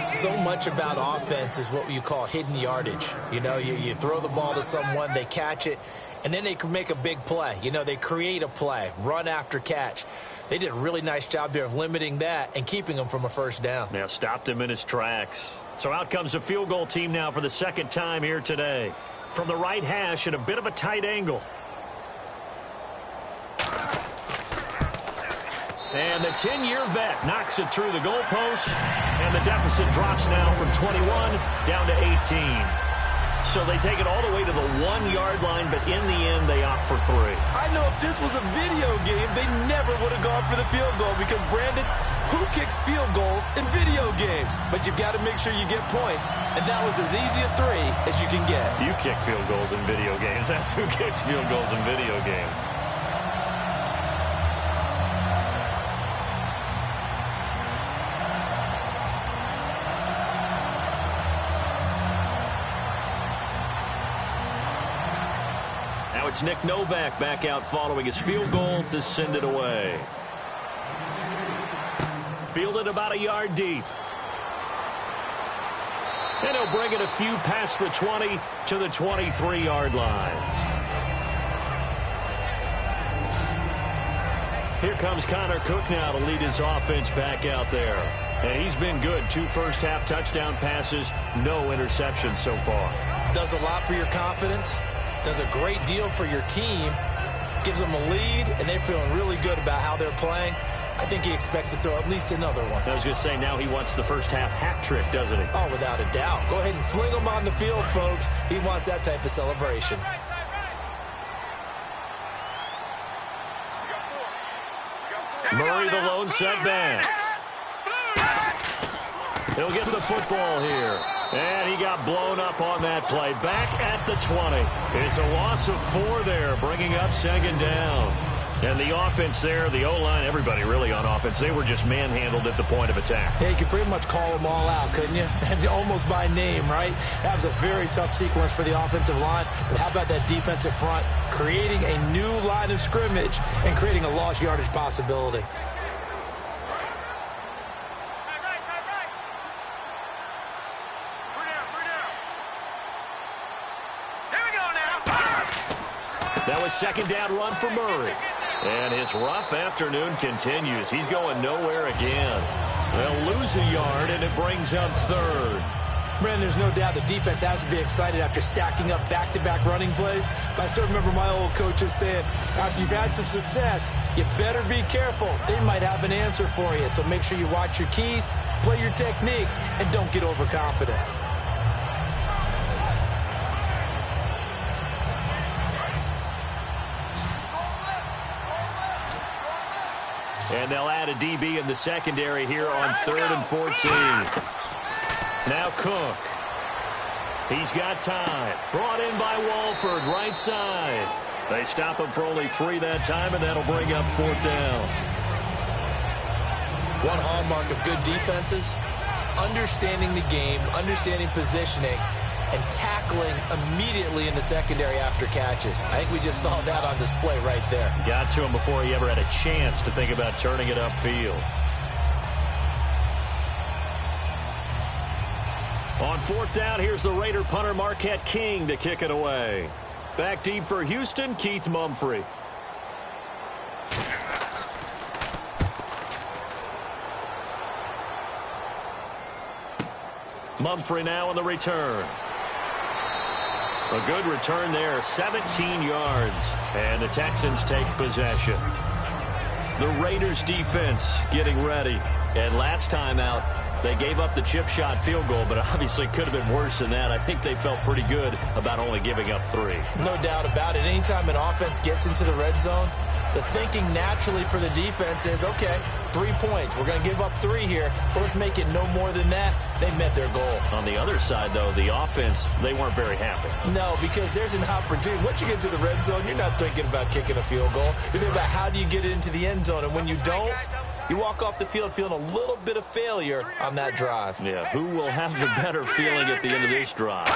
So much about offense is what you call hidden yardage. You know, you throw the ball to someone, they catch it, and then they can make a big play. You know, they create a play, run after catch. They did a really nice job there of limiting that and keeping him from a first down. Now stopped him in his tracks. So out comes the field goal team now for the second time here today. From the right hash at a bit of a tight angle. And the 10-year vet knocks it through the goalpost. And the deficit drops now from 21 down to 18. So they take it all the way to the 1-yard line, but in the end, they opt for 3. I know if this was a video game, they never would have gone for the field goal because, Brandon, who kicks field goals in video games? But you've got to make sure you get points, and that was as easy a 3 as you can get. You kick field goals in video games. That's who kicks field goals in video games. It's Nick Novak back out following his field goal to send it away. Fielded about a yard deep. And he'll bring it a few past the 20 to the 23-yard line. Here comes Connor Cook now to lead his offense back out there. And he's been good. 2 first-half touchdown passes, no interceptions so far. Does a lot for your confidence. does a great deal for your team, gives them a lead, and they're feeling really good about how they're playing. I think he expects to throw at least another one. I was going to say, now he wants the first half hat trick, doesn't he? Oh, without a doubt. Go ahead and fling him on the field, folks. He wants that type of celebration. Murray, the lone setback. He'll get the football here. And he got blown up on that play. Back at the 20. It's a loss of 4 there, bringing up second down. And the offense there, the O-line, everybody really on offense, they were just manhandled at the point of attack. Yeah, you could pretty much call them all out, couldn't you? And almost by name, right? That was a very tough sequence for the offensive line. But how about that defensive front creating a new line of scrimmage and creating a lost yardage possibility? That was second down run for Murray. And his rough afternoon continues. He's going nowhere again. They'll lose a yard, and it brings up third. Brandon, there's no doubt the defense has to be excited after stacking up back-to-back running plays. But I still remember my old coaches saying, after you've had some success, you better be careful. They might have an answer for you. So make sure you watch your keys, play your techniques, and don't get overconfident. And they'll add a DB in the secondary here on 3rd and 14. Now Cook. He's got time. Brought in by Walford, right side. They stop him for only 3 that time, and that'll bring up 4th down. One hallmark of good defenses is understanding the game, understanding positioning, and tackling immediately in the secondary after catches. I think we just saw that on display right there. Got to him before he ever had a chance to think about turning it upfield. On 4th down, here's the Raider punter Marquette King to kick it away. Back deep for Houston, Keith Mumphrey. Mumphrey now on the return. A good return there, 17 yards, and the Texans take possession. The Raiders defense getting ready, and last time out, they gave up the chip shot field goal, but obviously could have been worse than that. I think they felt pretty good about only giving up 3. No doubt about it. Anytime an offense gets into the red zone, the thinking naturally for the defense is, okay, 3 points. We're going to give up 3 here. So let's make it no more than that. They met their goal. On the other side, though, the offense, they weren't very happy. No, because there's an opportunity. Once you get to the red zone, you're not thinking about kicking a field goal. You're thinking about how do you get it into the end zone. And when you don't, you walk off the field feeling a little bit of failure on that drive. Yeah, who will have the better feeling at the end of this drive?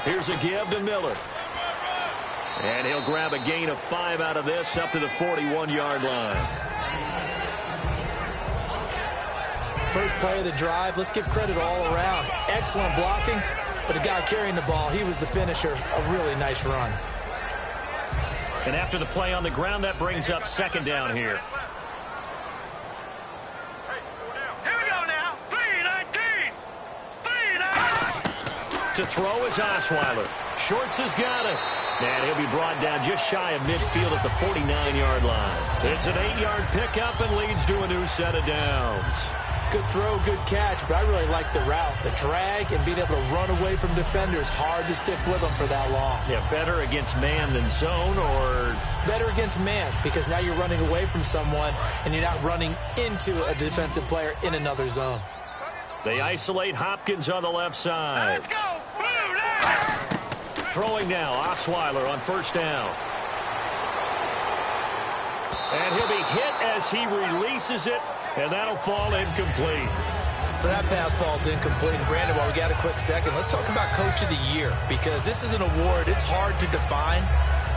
Here's a give to Miller. And he'll grab a gain of 5 out of this up to the 41-yard line. First play of the drive, let's give credit all around. Excellent blocking, but the guy carrying the ball, he was the finisher. A really nice run. And after the play on the ground, that brings up second down here. To throw is Osweiler. Shorts has got it. And he'll be brought down just shy of midfield at the 49-yard line. It's an 8-yard pickup and leads to a new set of downs. Good throw, good catch, but I really like the route. The drag and being able to run away from defenders, hard to stick with them for that long. Yeah, better against man than zone, or? Better against man, because now you're running away from someone and you're not running into a defensive player in another zone. They isolate Hopkins on the left side. Let's go! Blue, left! Throwing now, Osweiler on first down. And he'll be hit as he releases it, and that'll fall incomplete. So that pass falls incomplete. And Brandon, while we got a quick second, let's talk about Coach of the Year, because this is an award. It's hard to define,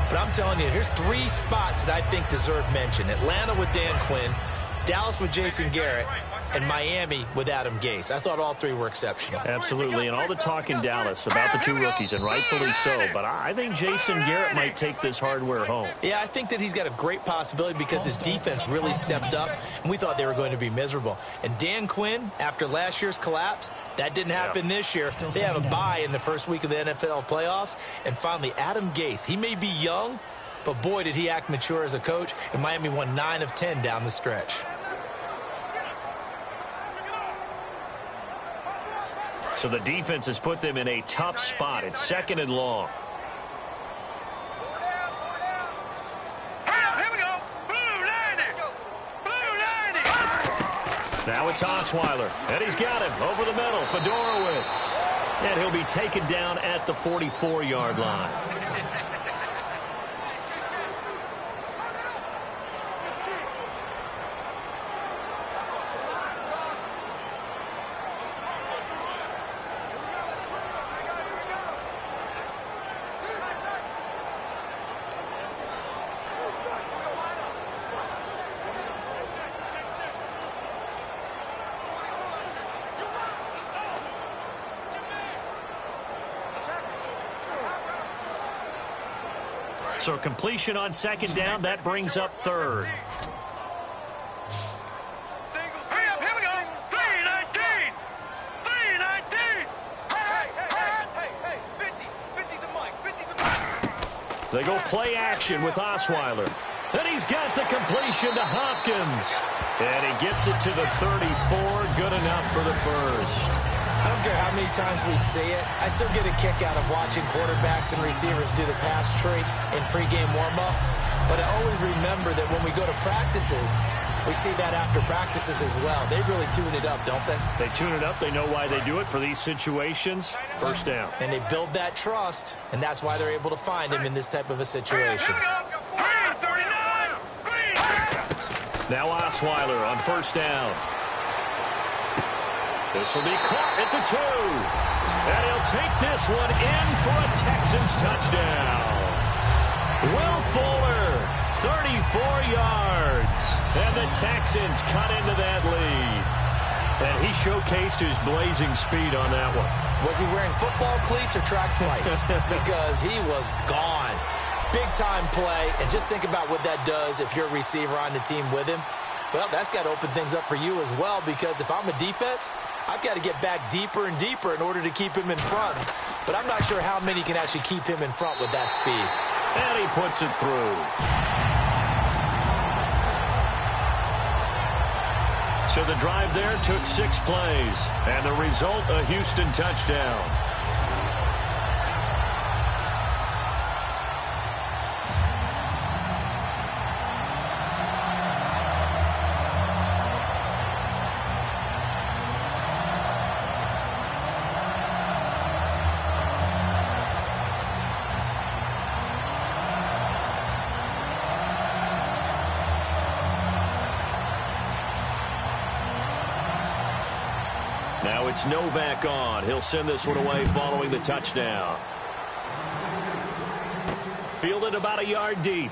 but I'm telling you, here's 3 spots that I think deserve mention. Atlanta with Dan Quinn, Dallas with Jason Garrett, and Miami with Adam Gase. I thought all three were exceptional. Absolutely, and all the talk in Dallas about the two rookies, and rightfully so, but I think Jason Garrett might take this hardware home. Yeah, I think that he's got a great possibility because his defense really stepped up, and we thought they were going to be miserable. And Dan Quinn, after last year's collapse, that didn't happen this year. They have a bye in the first week of the NFL playoffs. And finally, Adam Gase. He may be young, but boy, did he act mature as a coach, and Miami won 9 of 10 down the stretch. So the defense has put them in a tough spot. It's 2nd and long. Now it's Osweiler, and he's got him over the middle. Fedorowicz. And he'll be taken down at the 44-yard line. So completion on 2nd down, that brings up 3rd. They go play action with Osweiler. And he's got the completion to Hopkins. And he gets it to the 34. Good enough for the first. I don't care how many times we see it. I still get a kick out of watching quarterbacks and receivers do the pass tree in pregame warm-up. But I always remember that when we go to practices, we see that after practices as well. They really tune it up, don't they? They tune it up. They know why they do it for these situations. First down. And they build that trust, and that's why they're able to find him in this type of a situation. Now Osweiler on 1st down. This will be caught at the 2. And he'll take this one in for a Texans touchdown. Will Fuller, 34 yards. And the Texans cut into that lead. And he showcased his blazing speed on that one. Was he wearing football cleats or track spikes? Because he was gone. Big-time play. And just think about what that does if you're a receiver on the team with him. Well, that's got to open things up for you as well, because if I'm a defense, I've got to get back deeper and deeper in order to keep him in front. But I'm not sure how many can actually keep him in front with that speed. And he puts it through. So the drive there took 6 plays. And the result, a Houston touchdown. Now it's Novak on. He'll send this one away following the touchdown. Fielded about a yard deep.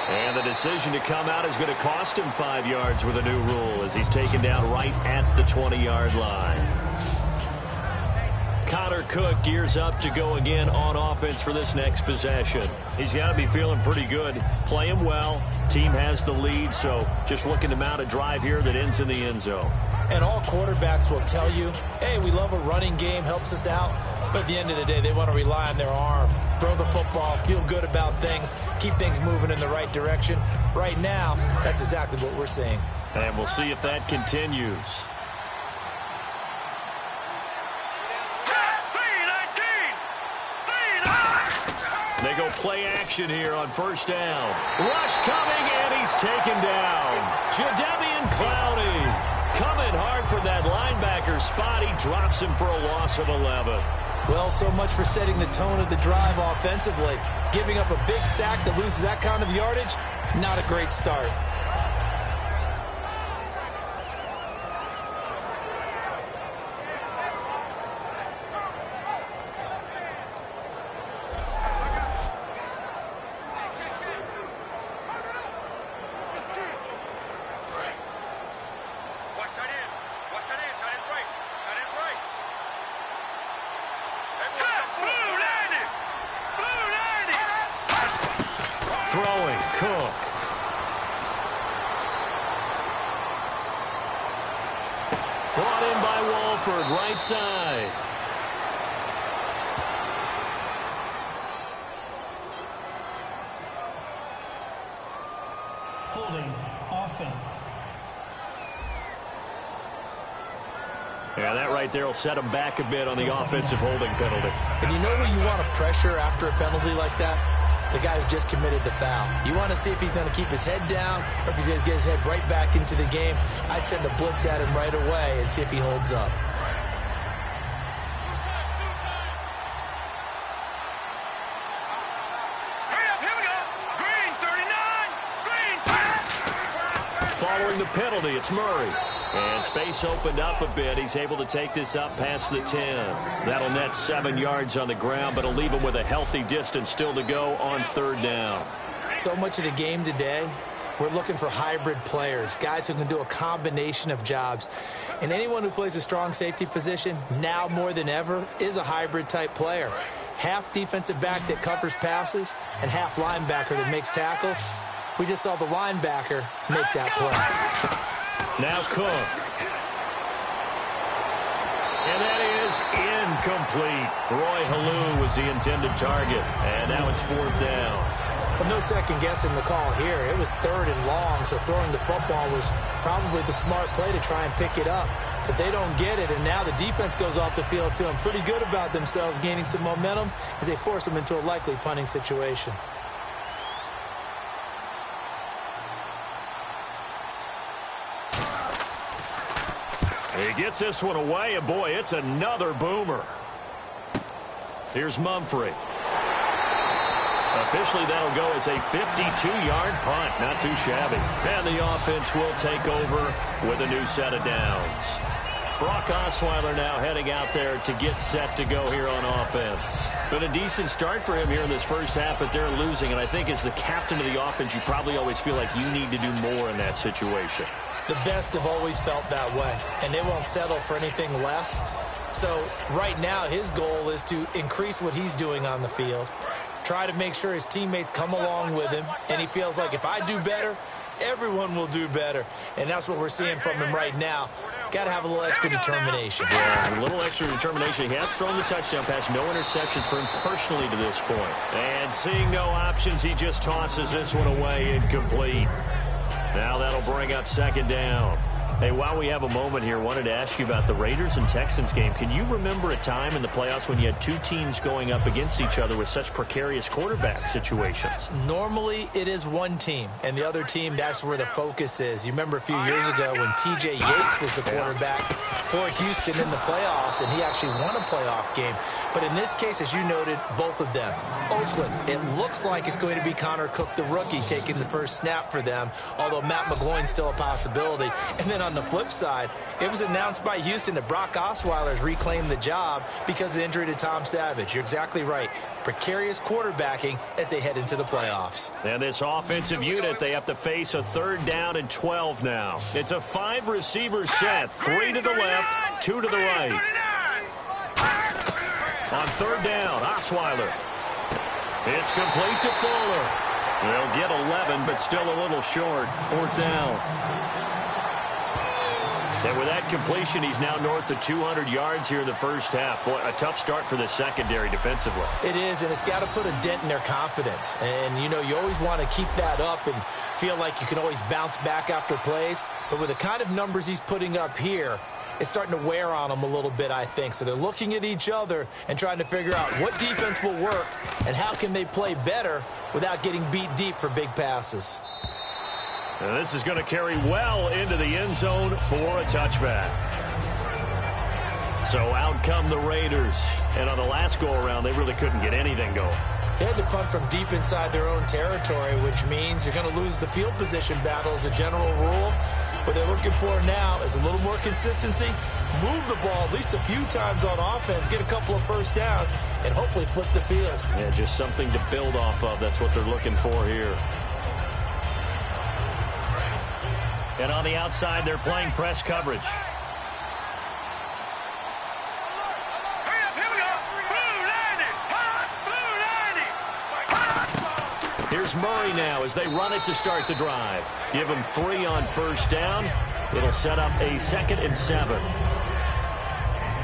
And the decision to come out is going to cost him 5 yards with a new rule as he's taken down right at the 20-yard line. Connor Cook gears up to go again on offense for this next possession. He's got to be feeling pretty good. Playing well. Team has the lead, so just looking to mount a drive here that ends in the end zone. And all quarterbacks will tell you, hey, we love a running game, helps us out. But at the end of the day, they want to rely on their arm. Throw the football, feel good about things, keep things moving in the right direction. Right now, that's exactly what we're seeing. And we'll see if that continues. They go play action here on 1st down. Rush coming, and he's taken down. Jadeveon Clowney coming hard for that linebacker spot. He drops him for a loss of 11. Well, so much for setting the tone of the drive offensively. Giving up a big sack that loses that kind of yardage, not a great start. Brought in by Walford, right side. Holding, offense. Yeah, that right there will set him back a bit on the offensive holding penalty. And you know who you want to pressure after a penalty like that? The guy who just committed the foul. You want to see if he's going to keep his head down or if he's going to get his head right back into the game. I'd send a blitz at him right away and see if he holds up. Following the penalty, it's Murray. And space opened up a bit. He's able to take this up past the 10. That'll net 7 yards on the ground, but it'll leave him with a healthy distance still to go on 3rd down. So much of the game today, we're looking for hybrid players, guys who can do a combination of jobs. And anyone who plays a strong safety position, now more than ever, is a hybrid type player. Half defensive back that covers passes and half linebacker that makes tackles. We just saw the linebacker make that play. Now Cook. And that is incomplete. Roy Halou was the intended target. And now it's 4th down. But no second guessing the call here. It was 3rd and long, so throwing the football was probably the smart play to try and pick it up. But they don't get it, and now the defense goes off the field feeling pretty good about themselves, gaining some momentum as they force them into a likely punting situation. He gets this one away, and boy, it's another boomer. Here's Mumphrey. Officially, that'll go as a 52-yard punt. Not too shabby. And the offense will take over with a new set of downs. Brock Osweiler now heading out there to get set to go here on offense. Been a decent start for him here in this first half, but they're losing. And I think as the captain of the offense, you probably always feel like you need to do more in that situation. The best have always felt that way, and they won't settle for anything less. So right now his goal is to increase what he's doing on the field, try to make sure his teammates come along with him, and he feels like if I do better, everyone will do better. And that's what we're seeing from him right now. Got to have a little extra determination. Yeah, a little extra determination. He has thrown the touchdown pass, no interceptions for him personally to this point. And seeing no options, he just tosses this one away incomplete. Now that'll bring up 2nd down. Hey, while we have a moment here, wanted to ask you about the Raiders and Texans game. Can you remember a time in the playoffs when you had two teams going up against each other with such precarious quarterback situations? Normally, it is one team, and the other team, that's where the focus is. You remember a few years ago when T.J. Yates was the quarterback for Houston in the playoffs, and he actually won a playoff game. But in this case, as you noted, both of them. Oakland, it looks like it's going to be Connor Cook, the rookie, taking the first snap for them, although Matt McGloin's still a possibility. And then on the flip side, it was announced by Houston that Brock Osweiler has reclaimed the job because of the injury to Tom Savage. You're exactly right. Precarious quarterbacking as they head into the playoffs. And this offensive unit, they have to face a 3rd down and 12 now. It's a 5-receiver set, 3 to the left, 2 to the right. On 3rd down, Osweiler. It's complete to Fuller. They'll get 11, but still a little short. 4th down. And with that completion, he's now north of 200 yards here in the first half. Boy, a tough start for the secondary defensively. It is, and it's got to put a dent in their confidence. And, you know, you always want to keep that up and feel like you can always bounce back after plays. But with the kind of numbers he's putting up here, it's starting to wear on them a little bit, I think. So they're looking at each other and trying to figure out what defense will work and how can they play better without getting beat deep for big passes. And this is going to carry well into the end zone for a touchback. So out come the Raiders. And on the last go-around, they really couldn't get anything going. They had to punt from deep inside their own territory, which means you're going to lose the field position battle as a general rule. What they're looking for now is a little more consistency, move the ball at least a few times on offense, get a couple of first downs, and hopefully flip the field. Yeah, just something to build off of. That's what they're looking for here. And on the outside, they're playing press coverage. Here's Murray now as they run it to start the drive. Give him 3 on 1st down. It'll set up a 2nd and 7.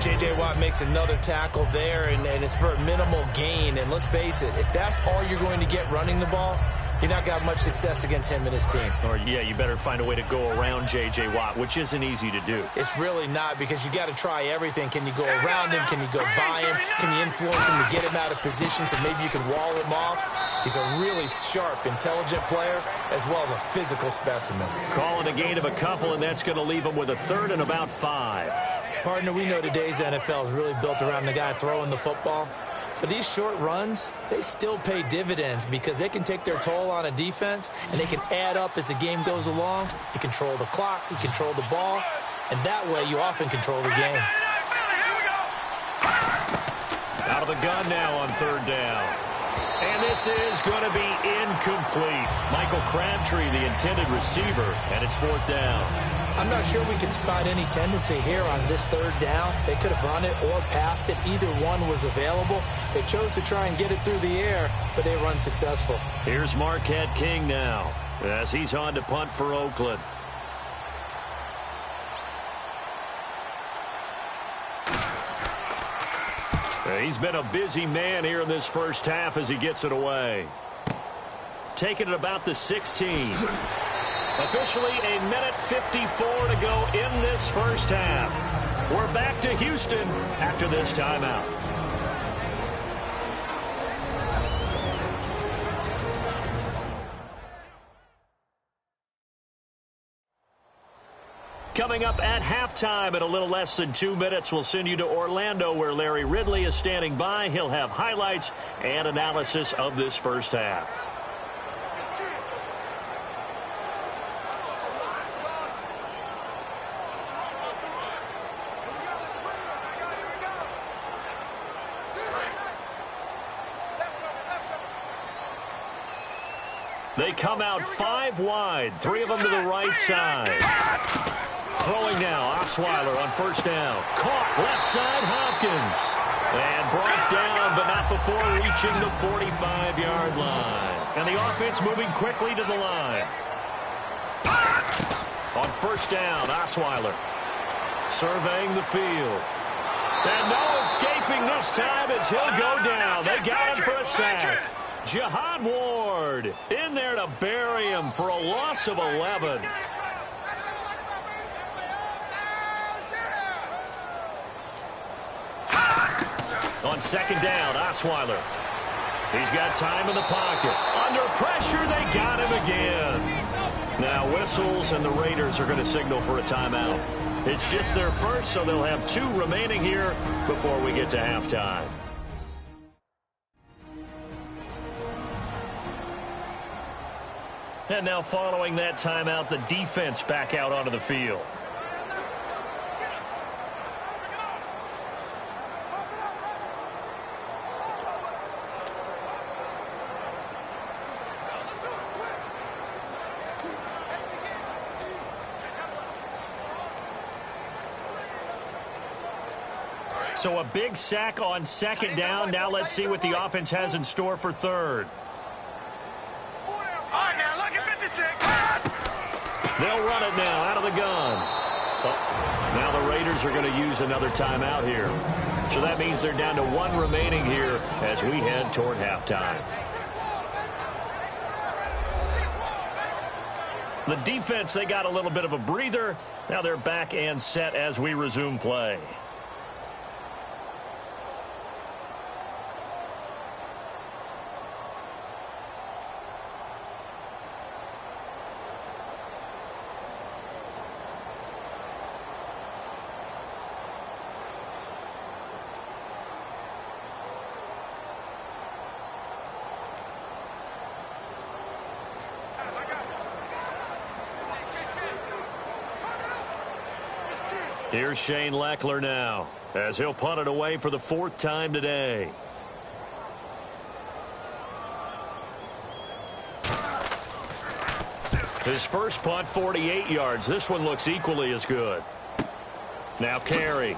J.J. Watt makes another tackle there, and it's for a minimal gain. And let's face it, if that's all you're going to get running the ball, you're not got much success against him and his team. Or, yeah, you better find a way to go around J.J. Watt, which isn't easy to do. It's really not, because you got to try everything. Can you go around him? Can you go by him? Can you influence him to get him out of position so maybe you can wall him off? He's a really sharp, intelligent player, as well as a physical specimen. Calling a gain of a couple, and that's going to leave him with a 3rd and about 5. Partner, we know today's NFL is really built around the guy throwing the football. But these short runs, they still pay dividends because they can take their toll on a defense, and they can add up as the game goes along. You control the clock, you control the ball, and that way you often control the game. Out of the gun now on 3rd down. And this is going to be incomplete. Michael Crabtree, the intended receiver, and it's 4th down. I'm not sure we could spot any tendency here on this 3rd down. They could have run it or passed it. Either one was available. They chose to try and get it through the air, but they were unsuccessful. Here's Marquette King now as he's on to punt for Oakland. He's been a busy man here in this first half as he gets it away. Taking it about the 16. Officially a minute 54 to go in this first half. We're back to Houston after this timeout. Coming up at halftime in a little less than 2 minutes, we'll send you to Orlando where Larry Ridley is standing by. He'll have highlights and analysis of this first half. They come out 5 wide, 3 of them to the right side. Throwing now, Osweiler on 1st down. Caught left side, Hopkins. And brought down, but not before reaching the 45-yard line. And the offense moving quickly to the line. On 1st down, Osweiler surveying the field. And no escaping this time as he'll go down. They got him for a sack. Jihad Ward in there to bury him for a loss of 11. On 2nd down, Osweiler. He's got time in the pocket. Under pressure, they got him again. Now whistles, and the Raiders are going to signal for a timeout. It's just their first, so they'll have 2 remaining here before we get to halftime. And now following that timeout, the defense back out onto the field. So a big sack on 2nd down. Now let's see what the offense has in store for 3rd. They'll run it now out of the gun. Oh, now the Raiders are going to use another timeout here. So that means they're down to 1 remaining here as we head toward halftime. The defense, they got a little bit of a breather. Now they're back and set as we resume play. Here's Shane Leckler now as he'll punt it away for the 4th time today. His first punt, 48 yards. This one looks equally as good. Now Carey.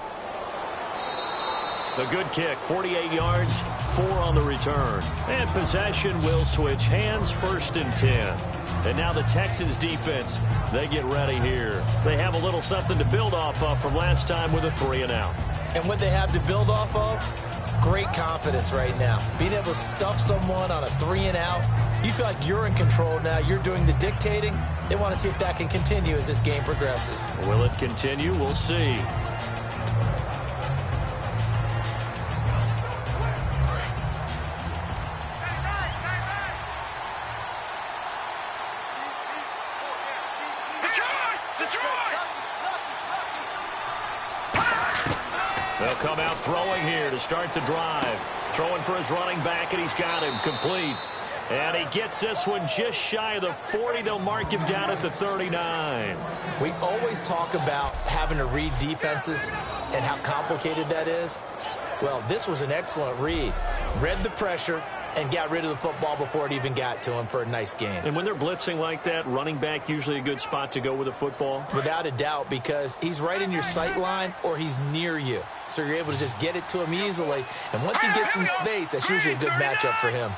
A good kick, 48 yards, 4 on the return. And possession will switch hands, 1st and 10. And now the Texans defense, they get ready here. They have a little something to build off of from last time with a 3-and-out. And what they have to build off of, great confidence right now. Being able to stuff someone on a 3-and-out, you feel like you're in control now. You're doing the dictating. They want to see if that can continue as this game progresses. Will it continue? We'll see. They'll come out throwing here to start the drive. Throwing for his running back, and he's got him complete. And he gets this one just shy of the 40. They'll mark him down at the 39. We always talk about having to read defenses and how complicated that is. Well, this was an excellent read. Read the pressure and got rid of the football before it even got to him for a nice gain. And when they're blitzing like that, running back usually a good spot to go with the football? Without a doubt, because he's right in your sight line or he's near you. So you're able to just get it to him easily. And once he gets in space, that's usually a good matchup for him.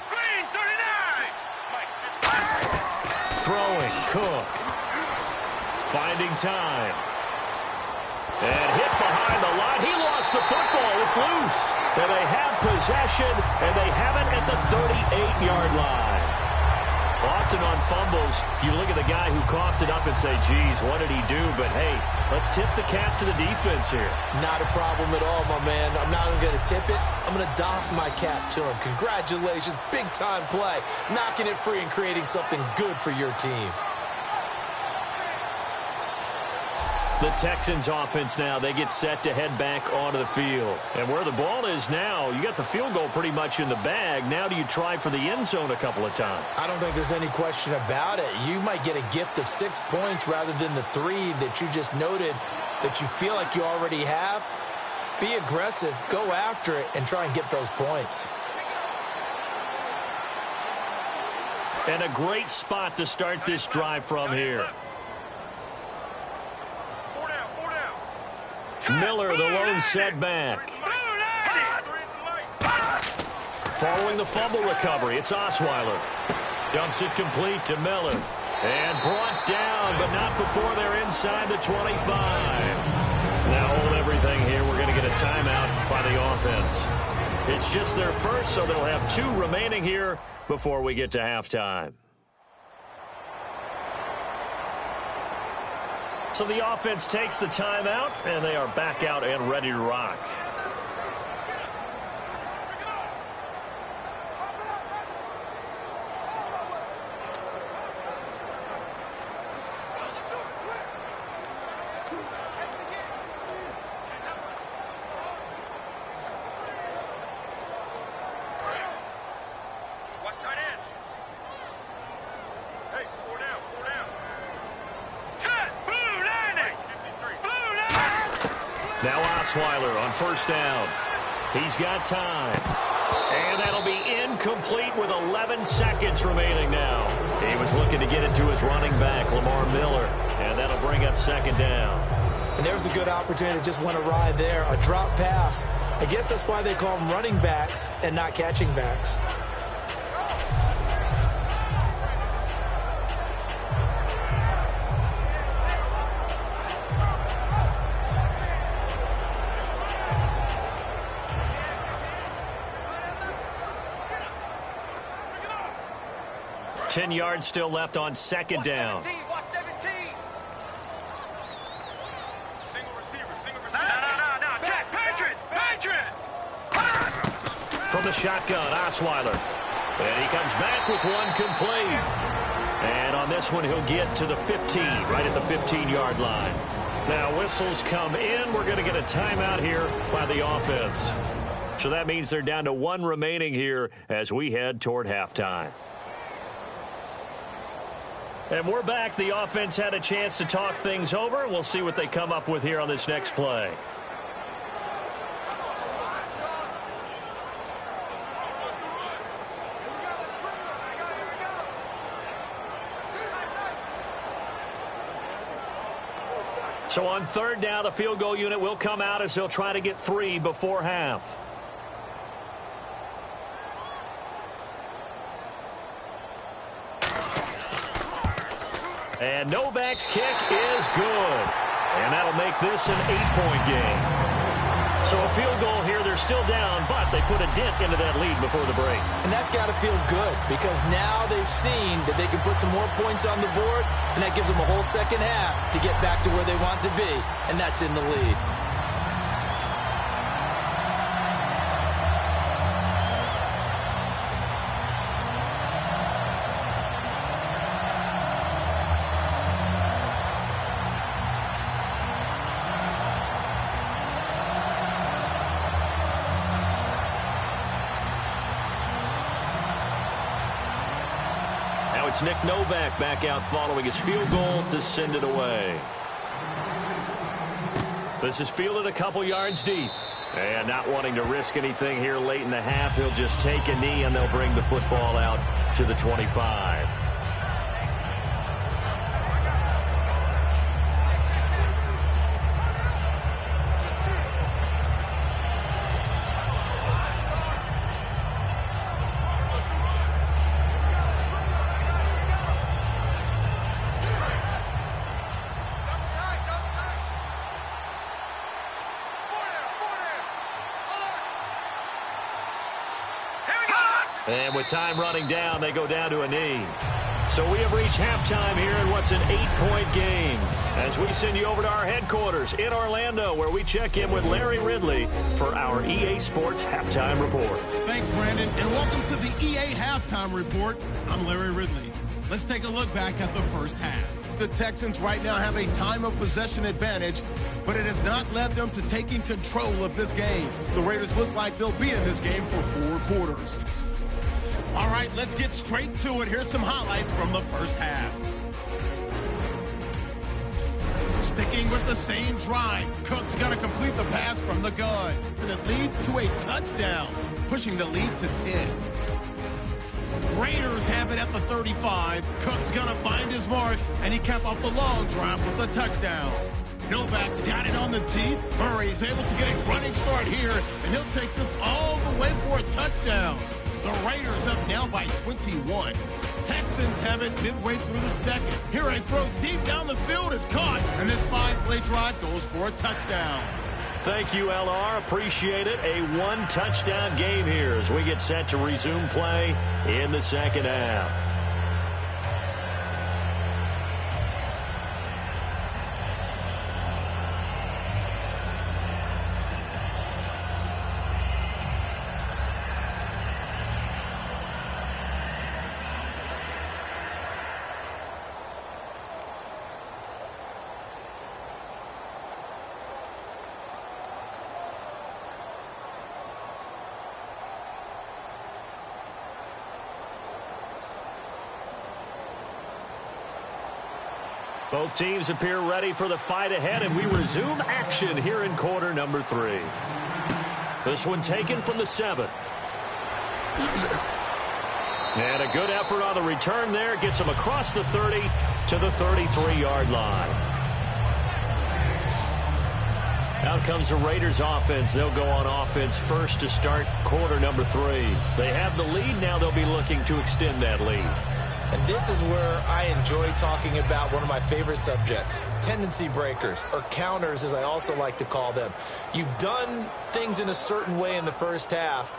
Throwing, Cook. Finding time. And hit behind the line. He lost the football. It's loose. And they have possession, and they have it at the 38-yard line. Often on fumbles, you look at the guy who coughed it up and say, geez, what did he do? But, hey, let's tip the cap to the defense here. Not a problem at all, my man. I'm not even going to tip it. I'm going to doff my cap to him. Congratulations. Big-time play. Knocking it free and creating something good for your team. The Texans offense now, they get set to head back onto the field. And where the ball is now, you got the field goal pretty much in the bag. Now do you try for the end zone a couple of times? I don't think there's any question about it. You might get a gift of 6 points rather than the 3 that you just noted that you feel like you already have. Be aggressive, go after it, and try and get those points. And a great spot to start this drive from here. Miller, the lone setback. Following the fumble recovery, it's Osweiler. Dumps it complete to Miller. And brought down, but not before they're inside the 25. Now hold everything here. We're going to get a timeout by the offense. It's just their first, so they'll have 2 remaining here before we get to halftime. So the offense takes the timeout, and they are back out and ready to rock. Now Osweiler on first down. He's got time. And that'll be incomplete with 11 seconds remaining now. He was looking to get it to his running back, Lamar Miller. And that'll bring up second down. And there's a good opportunity to just want to ride there. A drop pass. I guess that's why they call them running backs and not catching backs. Ten yards still left on second down. Watch 17. Single receiver. No. Jack, Patriot. From the shotgun, Osweiler. And he comes back with one complete. And on this one, he'll get to the 15, right at the 15-yard line. Now, whistles come in. We're going to get a timeout here by the offense. So that means they're down to 1 remaining here as we head toward halftime. And we're back. The offense had a chance to talk things over. We'll see what they come up with here on this next play. So on third down, the field goal unit will come out as they'll try to get 3 before half. And Novak's kick is good. And that'll make this an 8-point game. So a field goal here, they're still down, but they put a dent into that lead before the break. And that's got to feel good because now they've seen that they can put some more points on the board, and that gives them a whole second half to get back to where they want to be, and that's in the lead. It's Nick Novak back out following his field goal to send it away. This is fielded a couple yards deep. And not wanting to risk anything here late in the half, he'll just take a knee and they'll bring the football out to the 25. And with time running down, they go down to a knee. So we have reached halftime here in what's an 8-point game. As we send you over to our headquarters in Orlando, where we check in with Larry Ridley for our EA Sports Halftime Report. Thanks, Brandon, and welcome to the EA Halftime Report. I'm Larry Ridley. Let's take a look back at the first half. The Texans right now have a time of possession advantage, but it has not led them to taking control of this game. The Raiders look like they'll be in this game for 4 quarters. All right, let's get straight to it. Here's some highlights from the first half. Sticking with the same drive, Cook's going to complete the pass from the gun, and it leads to a touchdown, pushing the lead to 10. Raiders have it at the 35. Cook's going to find his mark, and he capped off the long drive with a touchdown. Novak's got it on the teeth. Murray's able to get a running start here, and he'll take this all the way for a touchdown. The Raiders up now by 21. Texans have it midway through the second. Here a throw deep down the field is caught, and this 5-play drive goes for a touchdown. Thank you, LR. Appreciate it. A 1-touchdown game here as we get set to resume play in the second half. Both teams appear ready for the fight ahead, and we resume action here in quarter number 3. This one taken from the 7. And a good effort on the return there. Gets him across the 30 to the 33-yard line. Out comes the Raiders offense. They'll go on offense first to start quarter number 3. They have the lead. Now they'll be looking to extend that lead. And this is where I enjoy talking about one of my favorite subjects, tendency breakers, or counters as I also like to call them. You've done things in a certain way in the first half,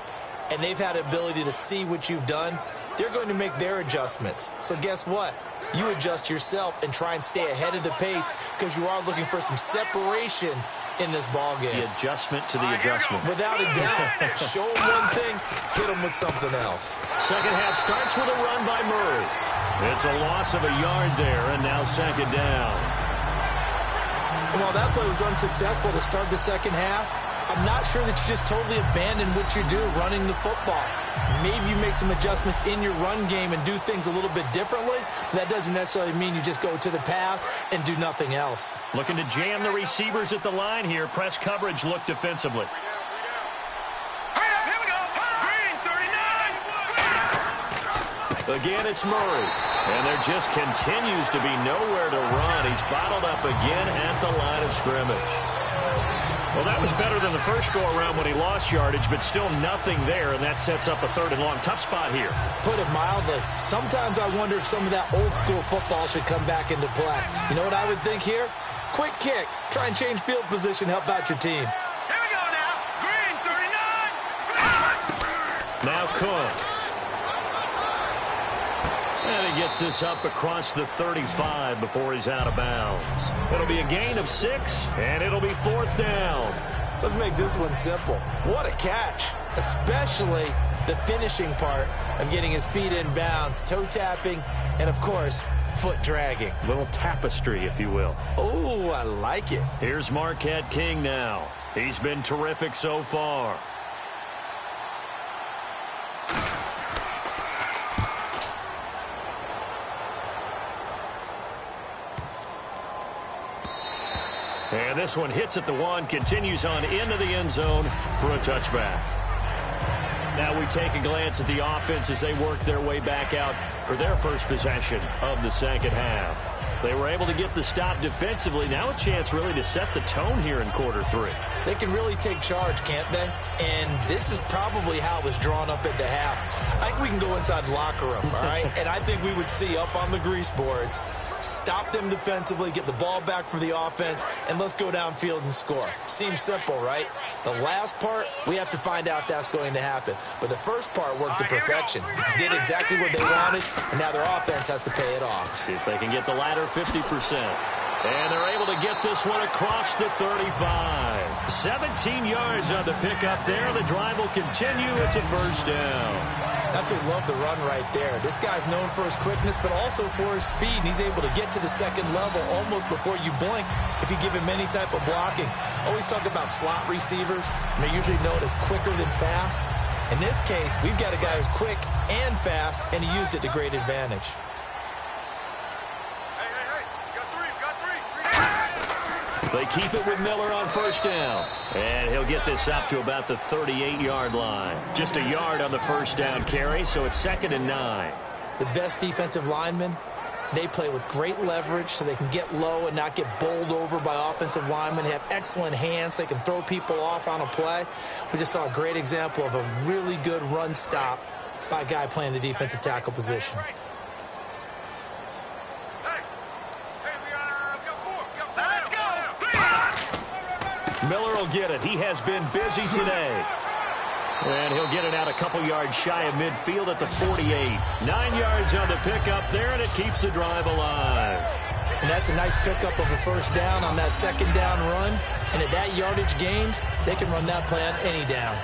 and they've had the ability to see what you've done. They're going to make their adjustments. So guess what? You adjust yourself and try and stay ahead of the pace because you are looking for some separation in this ball game. The adjustment to the adjustment. Without a doubt. Show them one thing, hit them with something else. Second half starts with a run by Murray. It's a loss of a yard there, and now second down. And while that play was unsuccessful to start the second half, I'm not sure that you just totally abandon what you do running the football. Maybe you make some adjustments in your run game and do things a little bit differently. But that doesn't necessarily mean you just go to the pass and do nothing else. Looking to jam the receivers at the line here. Press coverage look defensively. Here we go. Green, 39. Again, it's Murray. And there just continues to be nowhere to run. He's bottled up again at the line of scrimmage. Well, that was better than the first go-around when he lost yardage, but still nothing there, and that sets up a 3rd and long. Tough spot here. Put it mildly, sometimes I wonder if some of that old-school football should come back into play. You know what I would think here? Quick kick. Try and change field position, help out your team. Here we go now. Green, 39. Now Cook. And he gets this up across the 35 before he's out of bounds. It'll be a gain of 6, and it'll be 4th down. Let's make this one simple. What a catch, especially the finishing part of getting his feet in bounds, toe tapping, and, of course, foot dragging. Little tapestry, if you will. Oh, I like it. Here's Marquette King now. He's been terrific so far. And this one hits at the 1, continues on into the end zone for a touchback. Now we take a glance at the offense as they work their way back out for their first possession of the second half. They were able to get the stop defensively. Now a chance really to set the tone here in quarter 3. They can really take charge, can't they? And this is probably how it was drawn up at the half. I think we can go inside the locker room, all right? And I think we would see up on the grease boards, stop them defensively, get the ball back for the offense, and let's go downfield and score. Seems simple, right? The last part, we have to find out that's going to happen. But the first part worked to perfection. Did exactly what they wanted, and now their offense has to pay it off. See if they can get the latter 50%. And they're able to get this one across the 35. 17 yards on the pickup there. The drive will continue. It's a first down. Absolutely love the run right there. This guy's known for his quickness, but also for his speed. He's able to get to the second level almost before you blink if you give him any type of blocking. Always talk about slot receivers. They're usually known as quicker than fast. In this case, we've got a guy who's quick and fast, and he used it to great advantage. They keep it with Miller on first down. And he'll get this up to about the 38-yard line. Just a yard on the first down carry, so it's 2nd and 9. The best defensive linemen, they play with great leverage so they can get low and not get bowled over by offensive linemen. They have excellent hands. They can throw people off on a play. We just saw a great example of a really good run stop by a guy playing the defensive tackle position. Miller will get it. He has been busy today. And he'll get it out a couple yards shy of midfield at the 48. 9 yards on the pickup there, and it keeps the drive alive. And that's a nice pickup of a first down on that second down run. And at that yardage gained, they can run that play on any down.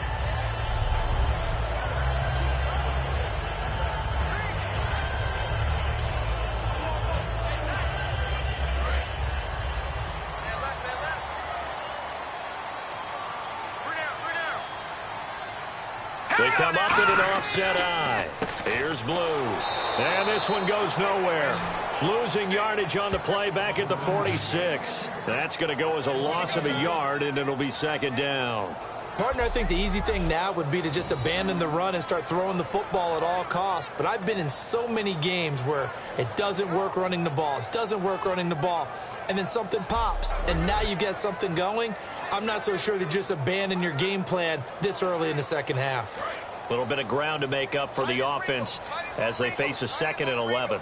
They come up in an offset eye. Here's Blue. And this one goes nowhere. Losing yardage on the play back at the 46. That's going to go as a loss of a yard, and it'll be 2nd down. Partner, I think the easy thing now would be to just abandon the run and start throwing the football at all costs. But I've been in so many games where it doesn't work running the ball. It doesn't work running the ball. And then something pops, and now you get something going. I'm not so sure to just abandon your game plan this early in the second half. A little bit of ground to make up for the offense as they face a 2nd and 11.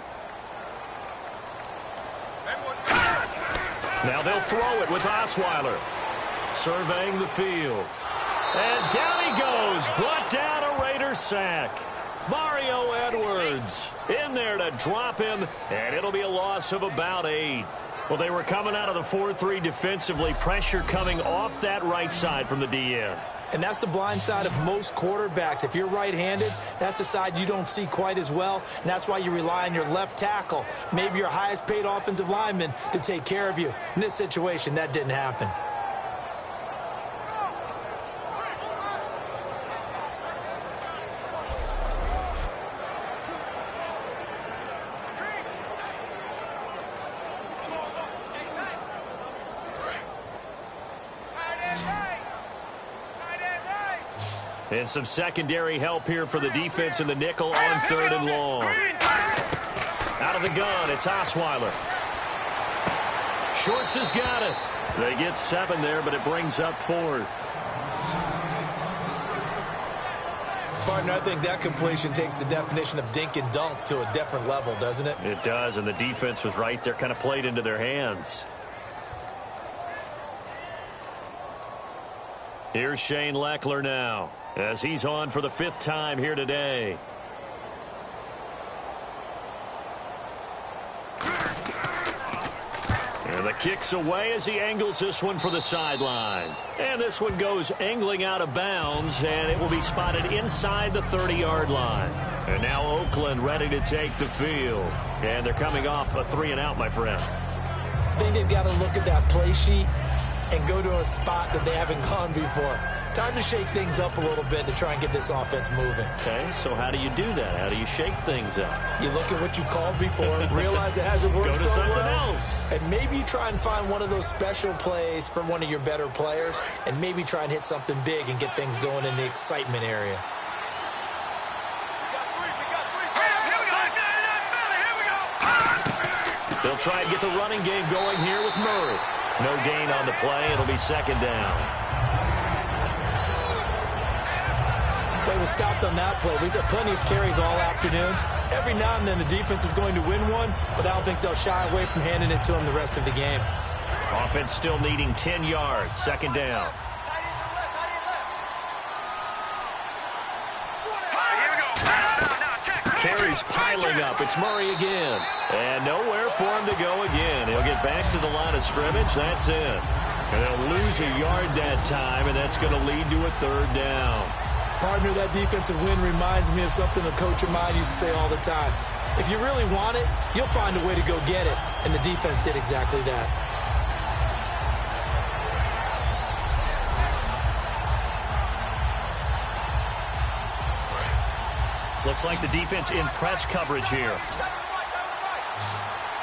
Now they'll throw it with Osweiler. Surveying the field. And down he goes. Brought down a Raider sack. Mario Edwards in there to drop him, and it'll be a loss of about 8. Well, they were coming out of the 4-3 defensively. Pressure coming off that right side from the DN. And that's the blind side of most quarterbacks. If you're right-handed, that's the side you don't see quite as well. And that's why you rely on your left tackle, maybe your highest-paid offensive lineman, to take care of you. In this situation, that didn't happen. And some secondary help here for the defense in the nickel on 3rd and long. Out of the gun, it's Osweiler. Shorts has got it. They get 7 there, but it brings up 4th. Partner, I think that completion takes the definition of dink and dunk to a different level, doesn't it? It does, and the defense was right there, kind of played into their hands. Here's Shane Leckler now, as he's on for the 5th time here today. And the kick's away as he angles this one for the sideline. And this one goes angling out of bounds, and it will be spotted inside the 30-yard line. And now Oakland ready to take the field. And they're coming off a 3-and-out, my friend. I think they've got to look at that play sheet and go to a spot that they haven't gone before. Time to shake things up a little bit to try and get this offense moving. Okay, so how do you do that? How do you shake things up? You look at what you've called before, realize it hasn't worked so well. Go to something else. And maybe you try and find one of those special plays from one of your better players, and maybe try and hit something big and get things going in the excitement area. They'll try and get the running game going here with Murray. No gain on the play. It'll be 2nd down. They were stopped on that play. He's had plenty of carries all afternoon. Every now and then the defense is going to win one, but I don't think they'll shy away from handing it to him the rest of the game. Offense still needing 10 yards. 2nd down. Carries piling up. It's Murray again. And nowhere for him to go again. He'll get back to the line of scrimmage. That's it. And they'll lose a yard that time, and that's going to lead to a 3rd down. Partner, that defensive win reminds me of something a coach of mine used to say all the time. If you really want it, you'll find a way to go get it. And the defense did exactly that. Looks like the defense in press coverage here.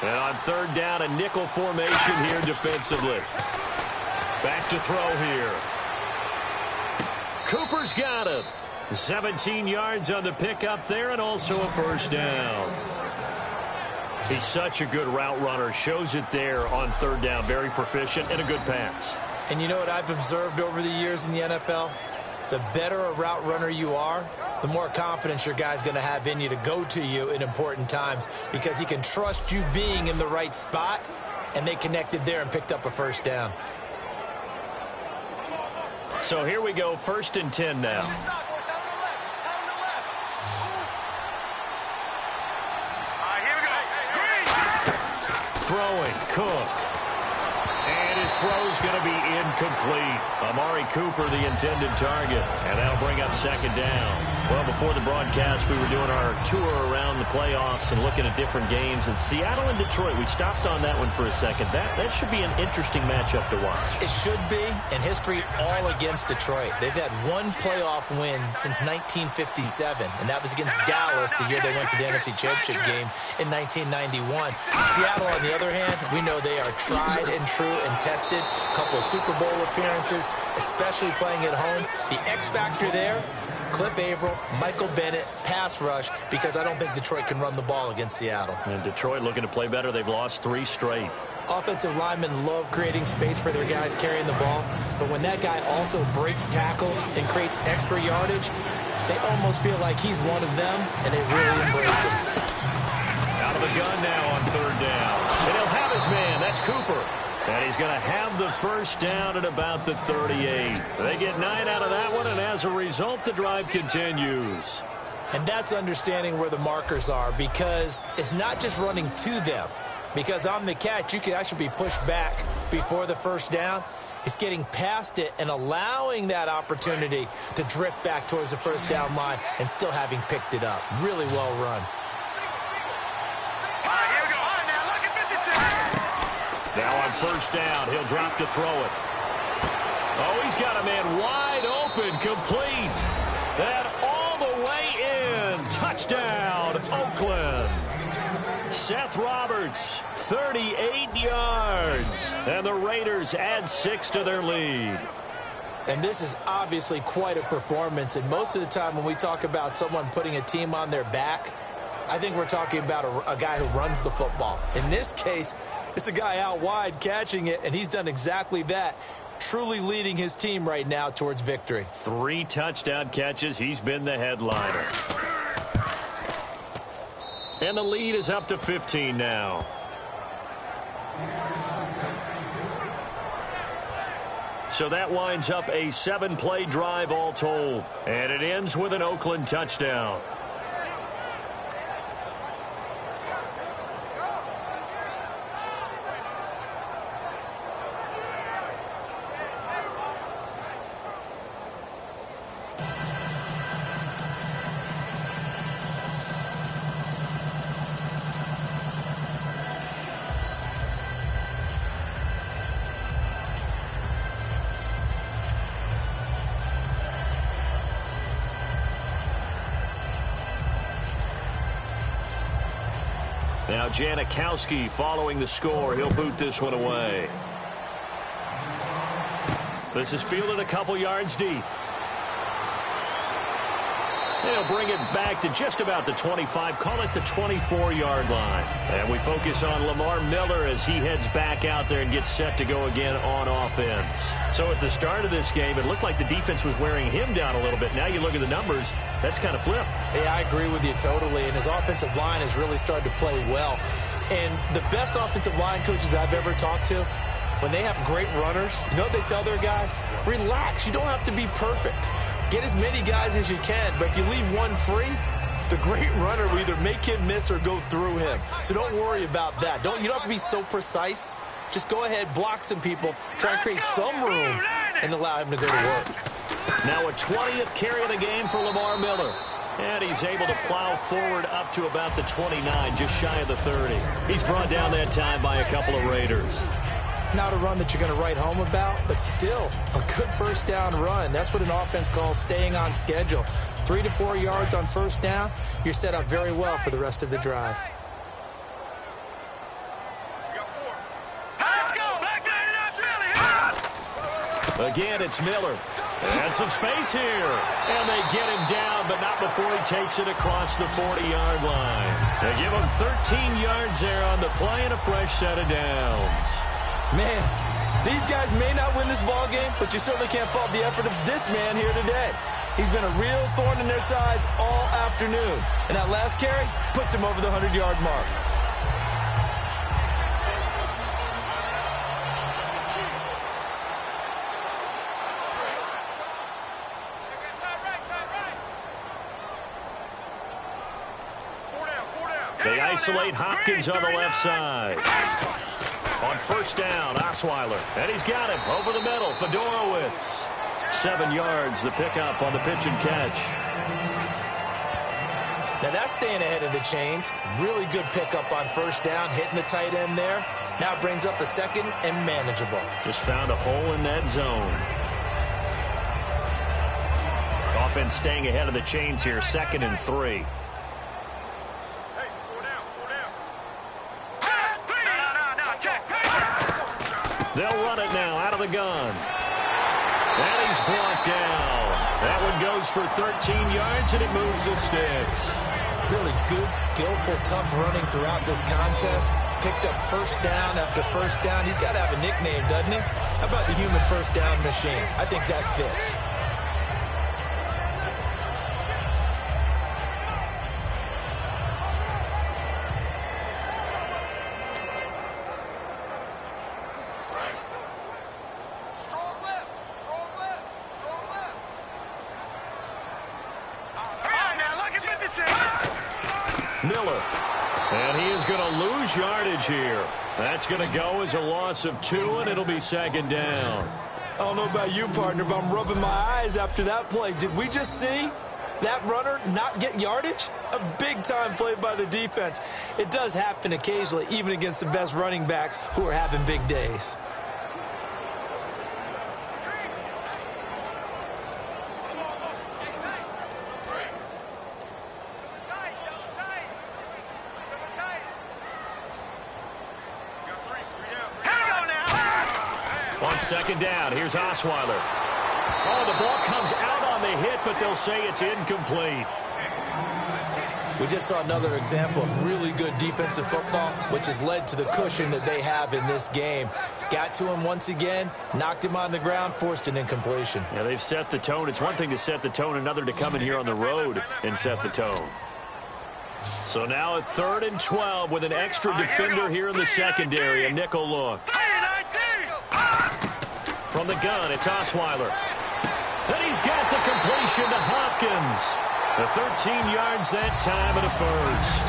And on 3rd down, a nickel formation here defensively. Back to throw here. Cooper's got him. 17 yards on the pickup there, and also a 1st down. He's such a good route runner. Shows it there on 3rd down. Very proficient and a good pass. And you know what I've observed over the years in the NFL? The better a route runner you are, the more confidence your guy's going to have in you to go to you in important times, because he can trust you being in the right spot, and they connected there and picked up a 1st down. So here we go, 1st and 10 now. Throwing, Cook. And his throw's going to be incomplete. Amari Cooper, the intended target. And that'll bring up 2nd down. Well, before the broadcast, we were doing our tour around the playoffs and looking at different games. And Seattle and Detroit, we stopped on that one for a second. That should be an interesting matchup to watch. It should be, and history all against Detroit. They've had one playoff win since 1957, and that was against Dallas the year they went to the NFC Championship game in 1991. Seattle, on the other hand, we know they are tried and true and tested. A couple of Super Bowl appearances, especially playing at home. The X factor there, Cliff Averill, Michael Bennett, pass rush, because I don't think Detroit can run the ball against Seattle. And Detroit looking to play better. They've lost 3 straight. Offensive linemen love creating space for their guys carrying the ball, but when that guy also breaks tackles and creates extra yardage, they almost feel like he's one of them, and they really embrace him. Out of the gun now on 3rd down. And he'll have his man. That's Cooper. And he's going to have the 1st down at about the 38. They get 9 out of that one, and as a result, the drive continues. And that's understanding where the markers are, because it's not just running to them. Because on the catch, you could actually be pushed back before the 1st down. It's getting past it and allowing that opportunity to drift back towards the 1st down line and still having picked it up. Really well run. Now on 1st down, he'll drop to throw it. Oh, he's got a man wide open, complete. That all the way in. Touchdown, Oakland. Seth Roberts, 38 yards. And the Raiders add 6 to their lead. And this is obviously quite a performance. And most of the time when we talk about someone putting a team on their back, I think we're talking about a guy who runs the football. In this case, It's a guy out wide catching it, and he's done exactly that, truly leading his team right now towards victory. 3 touchdown catches. He's been the headliner. And the lead is up to 15 now. So that winds up a 7-play drive all told. And it ends with an Oakland touchdown. Now Janikowski following the score. He'll boot this one away. This is fielded a couple yards deep. They'll bring it back to just about the 25, call it the 24-yard line. And we focus on Lamar Miller as he heads back out there and gets set to go again on offense. So at the start of this game, it looked like the defense was wearing him down a little bit. Now you look at the numbers, that's kind of flipped. Yeah, I agree with you totally. And his offensive line has really started to play well. And the best offensive line coaches that I've ever talked to, when they have great runners, you know what they tell their guys? Relax. You don't have to be perfect. Get as many guys as you can, but if you leave one free, the great runner will either make him miss or go through him. So don't worry about that. You don't have to be so precise. Just go ahead, block some people, try and create some room, and allow him to go to work. Now a 20th carry of the game for Lamar Miller. And he's able to plow forward up to about the 29, just shy of the 30. He's brought down that time by a couple of Raiders. Not a run that you're going to write home about, but still a good first down run. That's what an offense calls staying on schedule. 3 to 4 yards on first down, you're set up very well for the rest of the drive. Let's go. Back there, Again, it's Miller. And some space here. And they get him down, but not before he takes it across the 40-yard line. They give him 13 yards there on the play and a fresh set of downs. Man, these guys may not win this ball game, but you certainly can't fault the effort of this man here today. He's been a real thorn in their sides all afternoon. And that last carry puts him over the 100-yard mark. They isolate Hopkins on the left side. On first down, Osweiler. And he's got him over the middle. Fedorowicz. 7 yards, the pickup on the pitch and catch. Now that's staying ahead of the chains. Really good pickup on first down, hitting the tight end there. Now it brings up a second and manageable. Just found a hole in that zone. Offense staying ahead of the chains here, 2nd and 3. They'll run it now out of the gun. And he's brought down. That one goes for 13 yards, and it moves the sticks. Really good, skillful, tough running throughout this contest. Picked up first down after first down. He's got to have a nickname, doesn't he? How about the human first down machine? I think that fits. Miller. And he is going to lose yardage here. That's going to go as a loss of 2, and it'll be 2nd down. I don't know about you, partner, but I'm rubbing my eyes after that play. Did we just see that runner not get yardage? A big-time play by the defense. It does happen occasionally, even against the best running backs who are having big days. On 2nd down, here's Osweiler. Oh, the ball comes out on the hit, but they'll say it's incomplete. We just saw another example of really good defensive football, which has led to the cushion that they have in this game. Got to him once again, knocked him on the ground, forced an incompletion. Yeah, they've set the tone. It's one thing to set the tone, another to come in here on the road and set the tone. So now a 3rd and 12 with an extra defender here in the secondary, a nickel look. From the gun, it's Osweiler. And he's got the completion to Hopkins. The 13 yards that time and a first.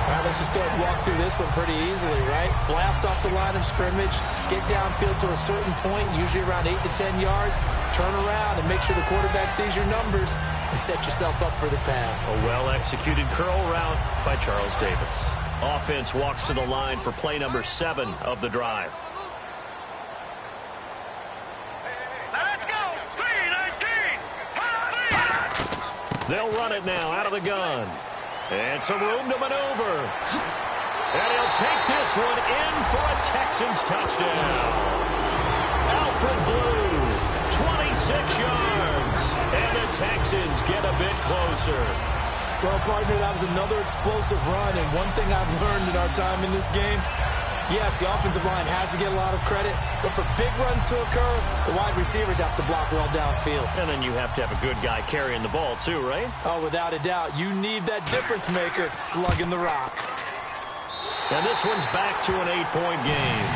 All right, let's just go ahead and walk through this one pretty easily, right? Blast off the line of scrimmage, get downfield to a certain point, usually around 8 to 10 yards, turn around and make sure the quarterback sees your numbers and set yourself up for the pass. A well-executed curl route by Charles Davis. Offense walks to the line for play number 7 of the drive. Let's go! 3-19! They'll run it now out of the gun. And some room to maneuver. And he'll take this one in for a Texans touchdown. Alfred Blue, 26 yards. And the Texans get a bit closer. Well, partner, that was another explosive run. And one thing I've learned in our time in this game, yes, the offensive line has to get a lot of credit, but for big runs to occur, the wide receivers have to block well downfield. And then you have to have a good guy carrying the ball too, right? Oh, without a doubt. You need that difference maker lugging the rock. And this one's back to an 8-point game.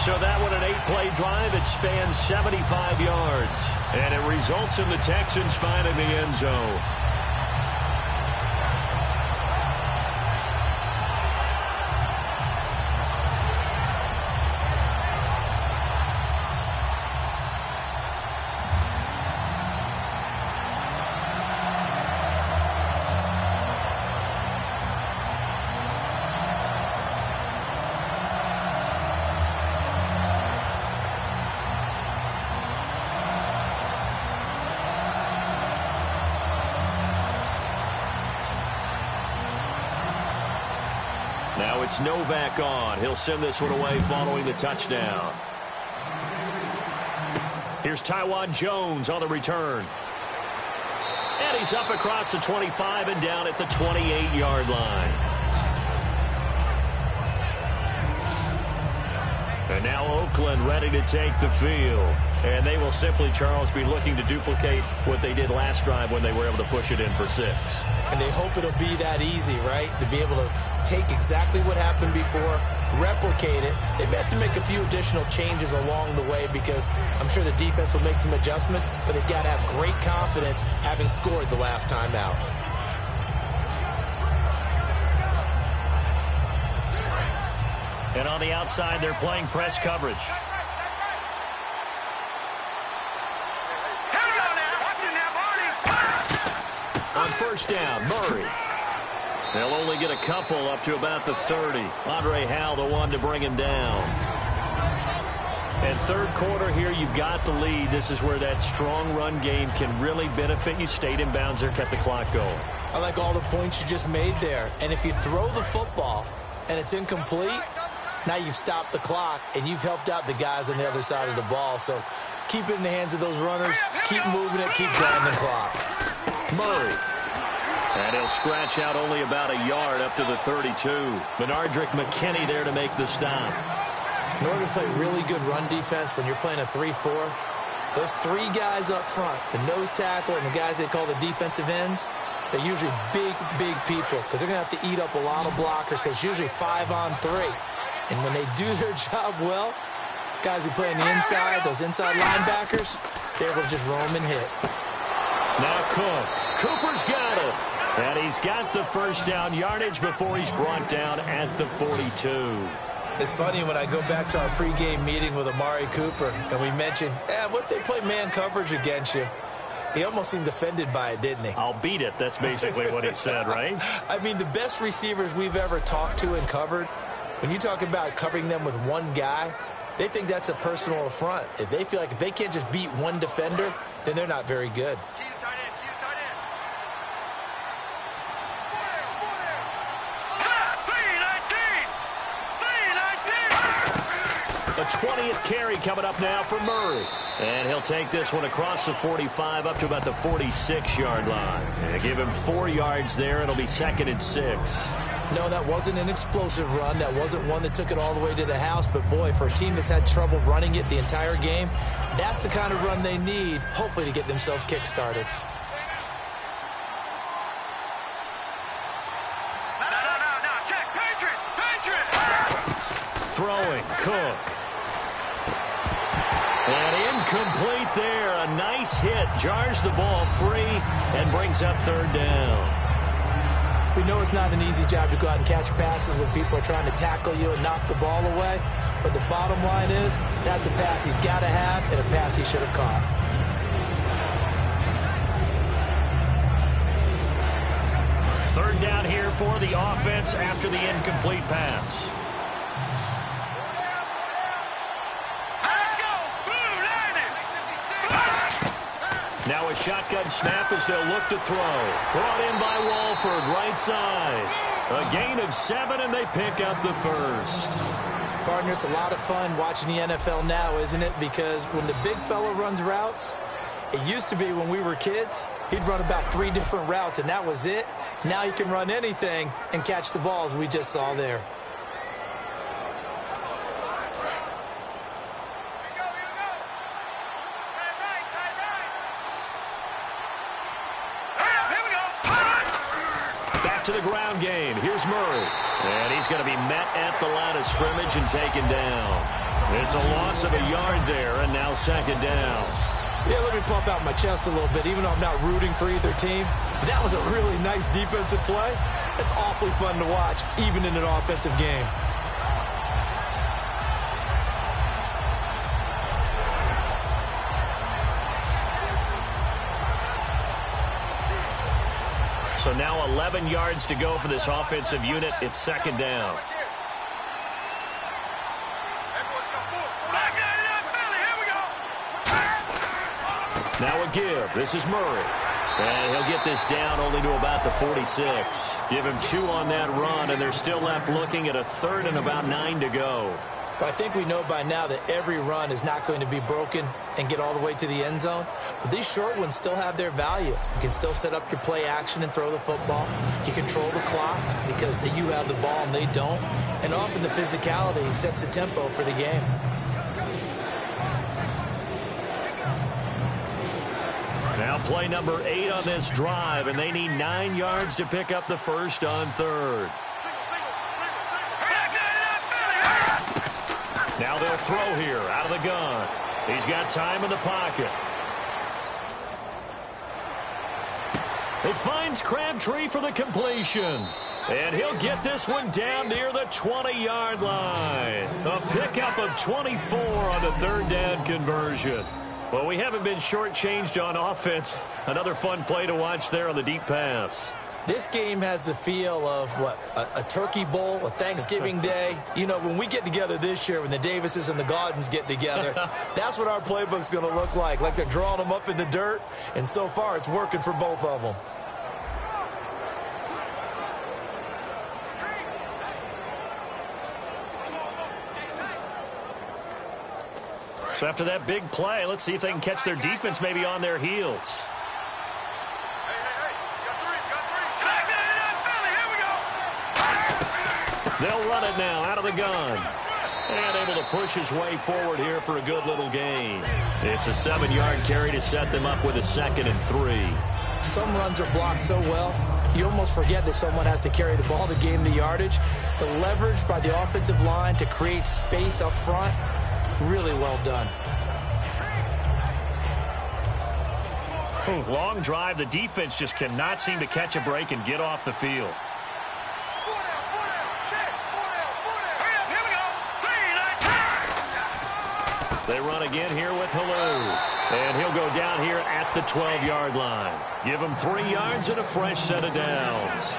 So that one, an 8-play drive. It spans 75 yards. And it results in the Texans finding the end zone. Now it's Novak on. He'll send this one away following the touchdown. Here's Taiwan Jones on the return. And he's up across the 25 and down at the 28-yard line. And now Oakland ready to take the field. And they will simply, Charles, be looking to duplicate what they did last drive when they were able to push it in for 6. And they hope it'll be that easy, right? To be able to take exactly what happened before, replicate it. They may have to make a few additional changes along the way because I'm sure the defense will make some adjustments, but they've got to have great confidence having scored the last time out. And on the outside, they're playing press coverage. On first down, Murray. They'll only get a couple up to about the 30. Andre Hal, the one to bring him down. And third quarter here, you've got the lead. This is where that strong run game can really benefit you. Stayed in bounds there, kept the clock going. I like all the points you just made there. And if you throw the football and it's incomplete, now you've stopped the clock and you've helped out the guys on the other side of the ball. So keep it in the hands of those runners. Keep moving it. Keep grinding the clock. Murray. And he'll scratch out only about a yard up to the 32. Benardrick McKinney there to make the stop. In order to play really good run defense when you're playing a 3-4, those 3 guys up front, the nose tackle and the guys they call the defensive ends, they're usually big, big people because they're going to have to eat up a lot of blockers because it's usually 5-on-3. And when they do their job well, guys who play on the inside, those inside linebackers, they're able to just roam and hit. Now Cook. Cooper's got it. And he's got the first down yardage before he's brought down at the 42. It's funny when I go back to our pregame meeting with Amari Cooper and we mentioned, what if they play man coverage against you? He almost seemed offended by it, didn't he? I'll beat it. That's basically what he said, right? I mean, the best receivers we've ever talked to and covered, when you talk about covering them with one guy, they think that's a personal affront. If they feel like if they can't just beat one defender, then they're not very good. A 20th carry coming up now for Murray. And he'll take this one across the 45 up to about the 46-yard line. And give him 4 yards there. It'll be 2nd and 6. No, that wasn't an explosive run. That wasn't one that took it all the way to the house. But, boy, for a team that's had trouble running it the entire game, that's the kind of run they need, hopefully, to get themselves kick-started. Check. Patriot. Throwing, Cook. And incomplete there. A nice hit. Jars the ball free and brings up 3rd down. We know it's not an easy job to go out and catch passes when people are trying to tackle you and knock the ball away. But the bottom line is that's a pass he's got to have and a pass he should have caught. Third down here for the offense after the incomplete pass. Now a shotgun snap as they'll look to throw. Brought in by Walford, right side. A gain of 7, and they pick up the first. Partner, it's a lot of fun watching the NFL now, isn't it? Because when the big fella runs routes, it used to be when we were kids, he'd run about 3 different routes, and that was it. Now he can run anything and catch the ball, as we just saw there. To the ground game. Here's Murray. And he's going to be met at the line of scrimmage and taken down. It's a loss of a yard there, and now 2nd down. Yeah, let me pump out my chest a little bit, even though I'm not rooting for either team. That was a really nice defensive play. It's awfully fun to watch, even in an offensive game. So now 11 yards to go for this offensive unit. It's 2nd down. Now a give. This is Murray. And he'll get this down only to about the 46. Give him 2 on that run, and they're still left looking at a 3rd and about 9 to go. I think we know by now that every run is not going to be broken and get all the way to the end zone. But these short ones still have their value. You can still set up your play action and throw the football. You control the clock because you have the ball and they don't. And often the physicality sets the tempo for the game. Now play number 8 on this drive, and they need 9 yards to pick up the first on 3rd. Now they'll throw here out of the gun. He's got time in the pocket. He finds Crabtree for the completion. And he'll get this one down near the 20-yard line. A pickup of 24 on the 3rd down conversion. Well, we haven't been shortchanged on offense. Another fun play to watch there on the deep pass. This game has the feel of, a turkey bowl, a Thanksgiving day. You know, when we get together this year, when the Davises and the Gaudens get together, that's what our playbook's going to look like they're drawing them up in the dirt, and so far it's working for both of them. So after that big play, let's see if they can catch their defense maybe on their heels. They'll run it now out of the gun. And able to push his way forward here for a good little gain. It's a 7-yard carry to set them up with a 2nd and 3. Some runs are blocked so well, you almost forget that someone has to carry the ball to gain the yardage. The leverage by the offensive line to create space up front, really well done. Long drive. The defense just cannot seem to catch a break and get off the field. They run again here with Hallou. And he'll go down here at the 12-yard line. Give him 3 yards and a fresh set of downs.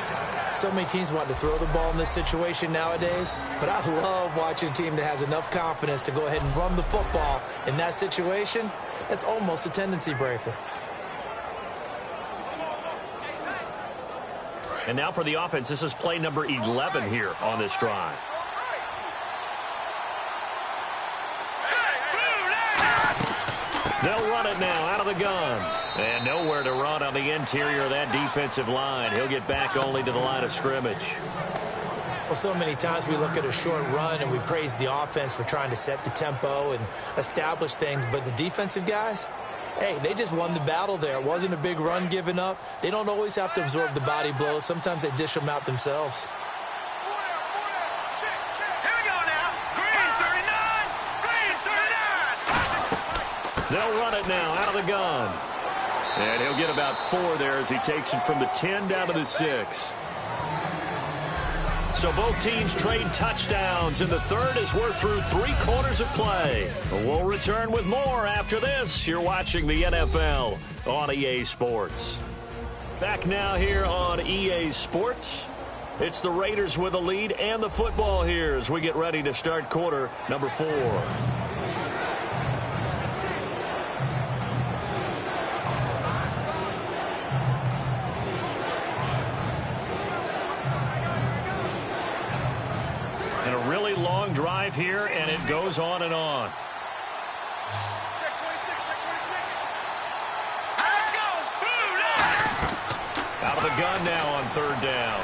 So many teams want to throw the ball in this situation nowadays, but I love watching a team that has enough confidence to go ahead and run the football in that situation. That's almost a tendency breaker. And now for the offense, this is play number 11 here on this drive. They'll run it now out of the gun. And nowhere to run on the interior of that defensive line. He'll get back only to the line of scrimmage. Well, so many times we look at a short run and we praise the offense for trying to set the tempo and establish things. But the defensive guys, hey, they just won the battle there. It wasn't a big run given up. They don't always have to absorb the body blows. Sometimes they dish them out themselves. They'll run it now out of the gun. And he'll get about 4 there as he takes it from the 10 down to the 6. So both teams trade touchdowns in the third as we're through 3 quarters of play. We'll return with more after this. You're watching the NFL on EA Sports. Back now here on EA Sports. It's the Raiders with the lead and the football here as we get ready to start quarter number 4. Drive here, and it goes on and on. Let's go! Out of the gun now on 3rd down.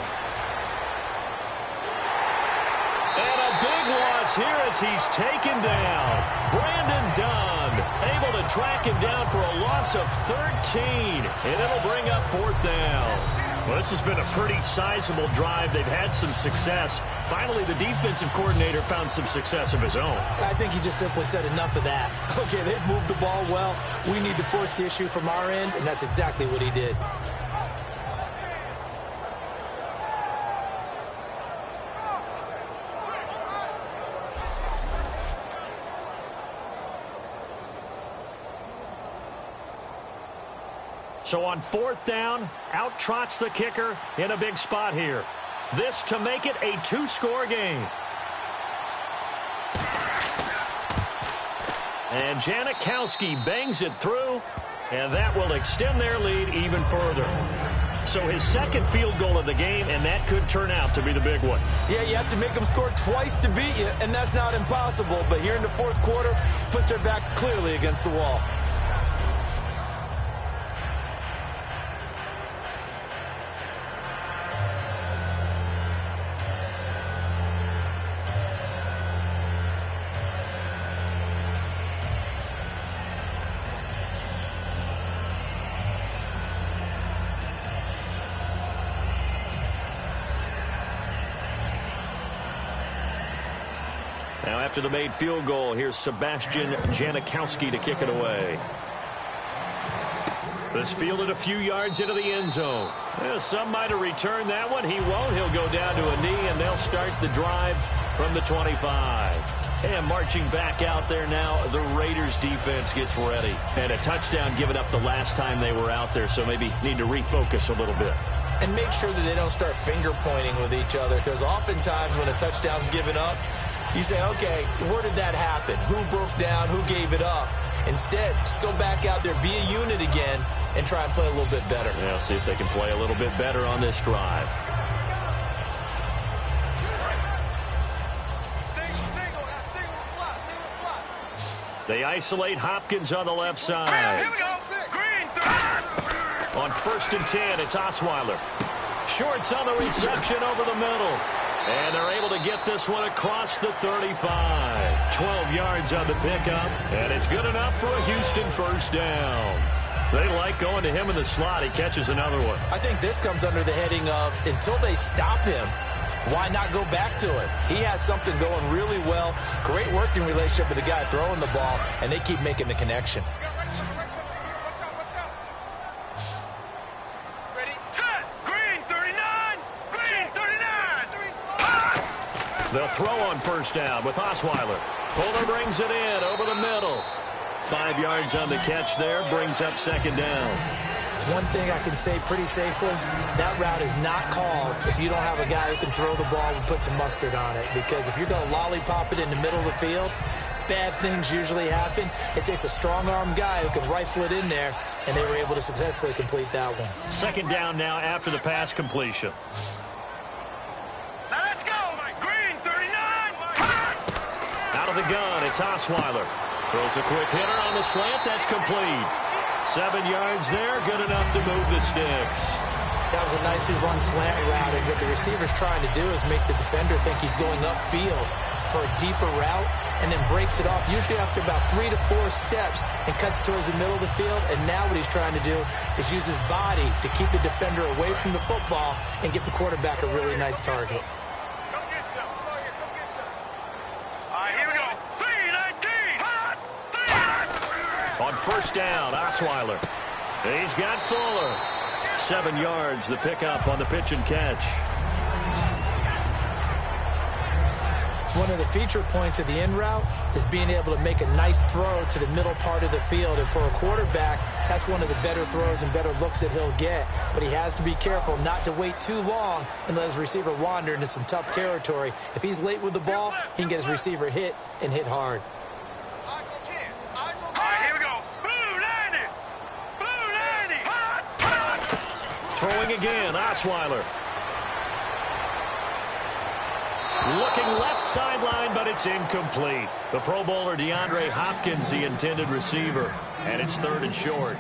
And a big loss here as he's taken down. Brandon Dunn able to track him down for a loss of 13, and it'll bring up 4th down. Well, this has been a pretty sizable drive. They've had some success. Finally, the defensive coordinator found some success of his own. I think he just simply said enough of that. Okay, they've moved the ball well. We need to force the issue from our end, and that's exactly what he did. So on 4th down, out trots the kicker in a big spot here. This to make it a 2-score game. And Janikowski bangs it through, and that will extend their lead even further. So his 2nd field goal of the game, and that could turn out to be the big one. Yeah, you have to make them score twice to beat you, and that's not impossible. But here in the 4th quarter, puts their backs clearly against the wall. Now after the made field goal, here's Sebastian Janikowski to kick it away. This fielded a few yards into the end zone. Some might have returned that one. He won't. He'll go down to a knee, and they'll start the drive from the 25. And marching back out there now, the Raiders defense gets ready. And a touchdown given up the last time they were out there, so maybe need to refocus a little bit. And make sure that they don't start finger pointing with each other, because oftentimes when a touchdown's given up, you say, okay, where did that happen? Who broke down? Who gave it up? Instead, just go back out there, be a unit again, and try and play a little bit better. Yeah, see if they can play a little bit better on this drive. They isolate Hopkins on the left side. Here we go. Green, 3. On 1st and 10, it's Osweiler. Shorts on the reception over the middle. And they're able to get this one across the 35. 12 yards on the pickup, and it's good enough for a Houston 1st down. They like going to him in the slot. He catches another one. I think this comes under the heading of until they stop him, why not go back to it? He has something going really well. Great working relationship with the guy throwing the ball, and they keep making the connection. They'll throw on 1st down with Osweiler. Fuller brings it in over the middle. 5 yards on the catch there, brings up 2nd down. One thing I can say pretty safely, that route is not called if you don't have a guy who can throw the ball and put some mustard on it. Because if you're going to lollipop it in the middle of the field, bad things usually happen. It takes a strong-arm guy who can rifle it in there, and they were able to successfully complete that one. 2nd down now after the pass completion. Now let's go. Green, 39. Out of the gun, it's Osweiler. Throws a quick hitter on the slant. That's complete. 7 yards there. Good enough to move the sticks. That was a nicely run slant route, and what the receiver's trying to do is make the defender think he's going upfield for a deeper route, and then breaks it off, usually after about 3 to 4 steps, and cuts towards the middle of the field. And now what he's trying to do is use his body to keep the defender away from the football and get the quarterback a really nice target. On first down, Osweiler. He's got Fuller. 7 yards, the pickup on the pitch and catch. One of the feature points of the in route is being able to make a nice throw to the middle part of the field. And for a quarterback, that's one of the better throws and better looks that he'll get. But he has to be careful not to wait too long and let his receiver wander into some tough territory. If he's late with the ball, he can get his receiver hit and hit hard. Throwing again, Osweiler. Looking left sideline, but it's incomplete. The Pro Bowler DeAndre Hopkins, the intended receiver, and it's 3rd and short.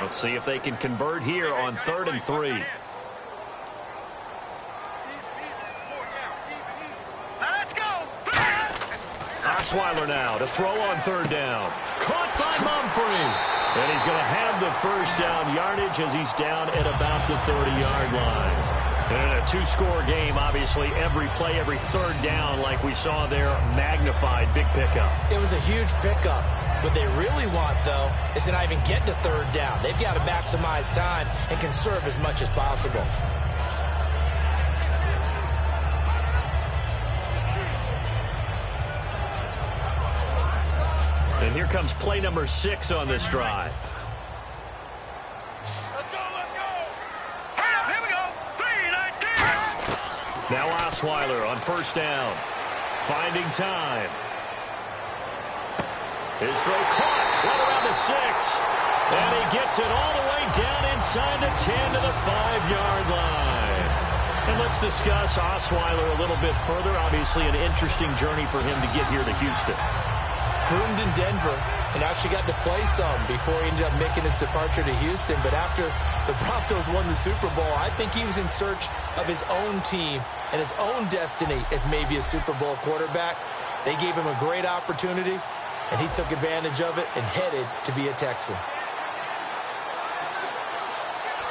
Let's see if they can convert here on 3rd and 3. Osweiler now to throw on 3rd down. Caught by Mumphrey. And he's going to have the first down yardage as he's down at about the 30-yard line. And in a 2-score game, obviously, every play, every 3rd down, like we saw there, magnified. Big pickup. It was a huge pickup. What they really want, though, is to not even get to 3rd down. They've got to maximize time and conserve as much as possible. And here comes play number 6 on this drive. Let's go, let's go. Here we go. 3-19. Now Osweiler on first down. Finding time. His throw caught right around the 6. And he gets it all the way down inside the 10 to the 5-yard line. And let's discuss Osweiler a little bit further. Obviously an interesting journey for him to get here to Houston. Groomed in Denver and actually got to play some before he ended up making his departure to Houston. But after the Broncos won the Super Bowl, I think he was in search of his own team and his own destiny as maybe a Super Bowl quarterback. They gave him a great opportunity, and he took advantage of it and headed to be a Texan.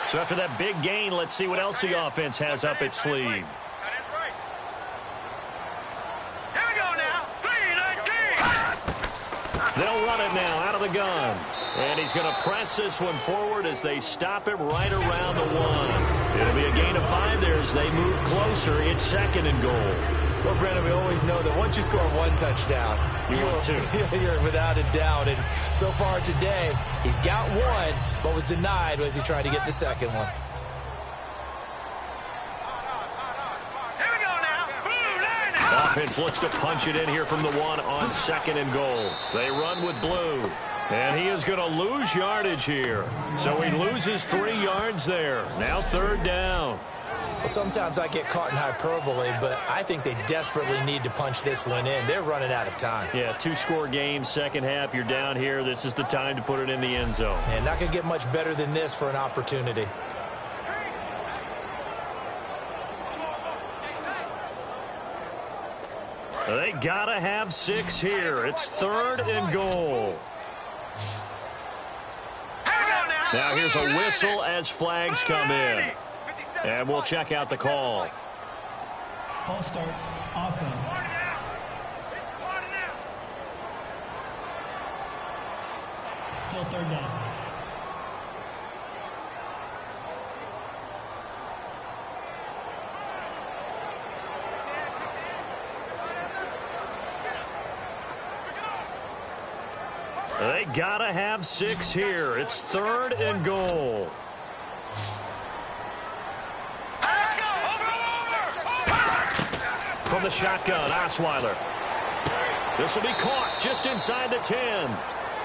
So after that big gain, let's see what else the offense has up its sleeve. They'll run it now out of the gun. And he's going to press this one forward as they stop it right around the 1. It'll be a gain of 5 there as they move closer. It's 2nd and goal. Well, Brandon, we always know that once you score 1 touchdown, you're without a doubt. And so far today, he's got 1, but was denied as he tried to get the 2nd one. Offense looks to punch it in here from the 1 on 2nd and goal. They run with blue. And he is going to lose yardage here. So he loses 3 yards there. Now 3rd down. Well, sometimes I get caught in hyperbole, but I think they desperately need to punch this one in. They're running out of time. Yeah, 2-score game, second half. You're down here. This is the time to put it in the end zone. And not going to get much better than this for an opportunity. They got to have 6 here. It's 3rd and goal. Now here's a whistle as flags come in. And we'll check out the call. False start, offense. Still 3rd down. They gotta have 6 here. It's 3rd and goal. From the shotgun, Osweiler. This will be caught just inside the 10.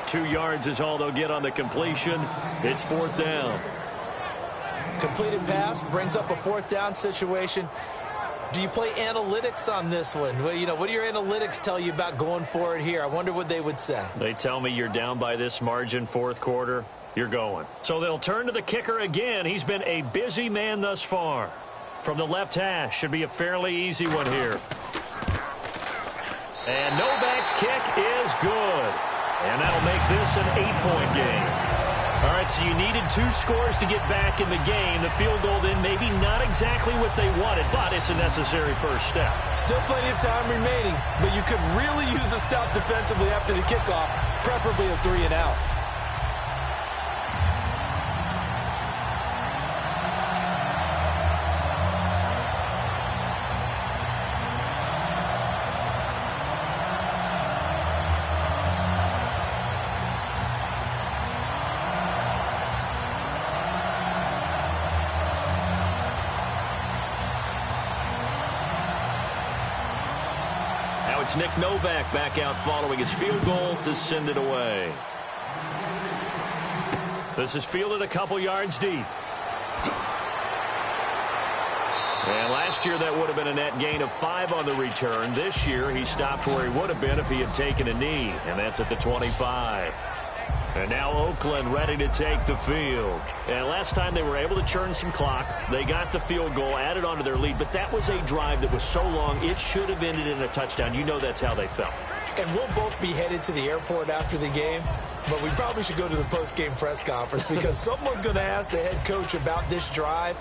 2 yards is all they'll get on the completion. It's 4th down. Completed pass brings up a 4th down situation. Do you play analytics on this one? Well, what do your analytics tell you about going for it here? I wonder what they would say. They tell me you're down by this margin 4th quarter, you're going. So they'll turn to the kicker again. He's been a busy man thus far. From the left hash, should be a fairly easy one here. And Novak's kick is good. And that'll make this an 8-point game. All right, so you needed 2 scores to get back in the game. The field goal then maybe not exactly what they wanted, but it's a necessary first step. Still plenty of time remaining, but you could really use a stop defensively after the kickoff, preferably a 3-and-out. It's Nick Novak back out following his field goal to send it away. This is fielded a couple yards deep. And last year that would have been a net gain of 5 on the return. This year he stopped where he would have been if he had taken a knee, and that's at the 25. And now Oakland ready to take the field. And last time they were able to churn some clock. They got the field goal, added on to their lead. But that was a drive that was so long, it should have ended in a touchdown. You know that's how they felt. And we'll both be headed to the airport after the game. But we probably should go to the post-game press conference because someone's going to ask the head coach about this drive.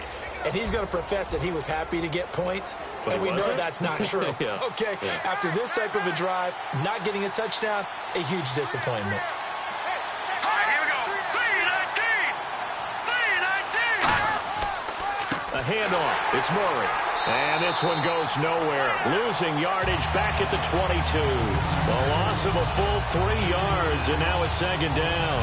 And he's going to profess that he was happy to get points. But and we know that's not true. Yeah. Okay, yeah. After this type of a drive, not getting a touchdown, a huge disappointment. A handoff. It's Murray. And this one goes nowhere. Losing yardage back at the 22. A loss of a full 3 yards, and now it's 2nd down.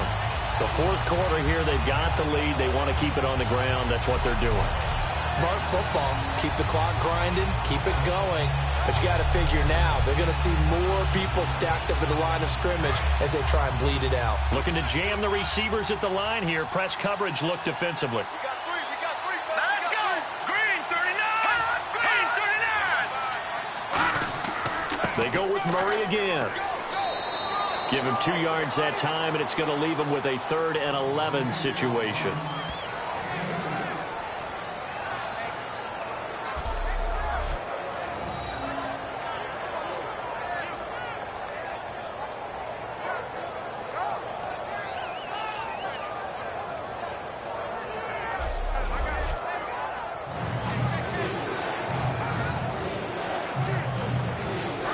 The 4th quarter here, they've got the lead. They want to keep it on the ground. That's what they're doing. Smart football. Keep the clock grinding. Keep it going. But you got to figure now, they're going to see more people stacked up at the line of scrimmage as they try and bleed it out. Looking to jam the receivers at the line here. Press coverage look defensively. They go with Murray again. Give him 2 yards that time, and it's going to leave him with a 3rd and 11 situation.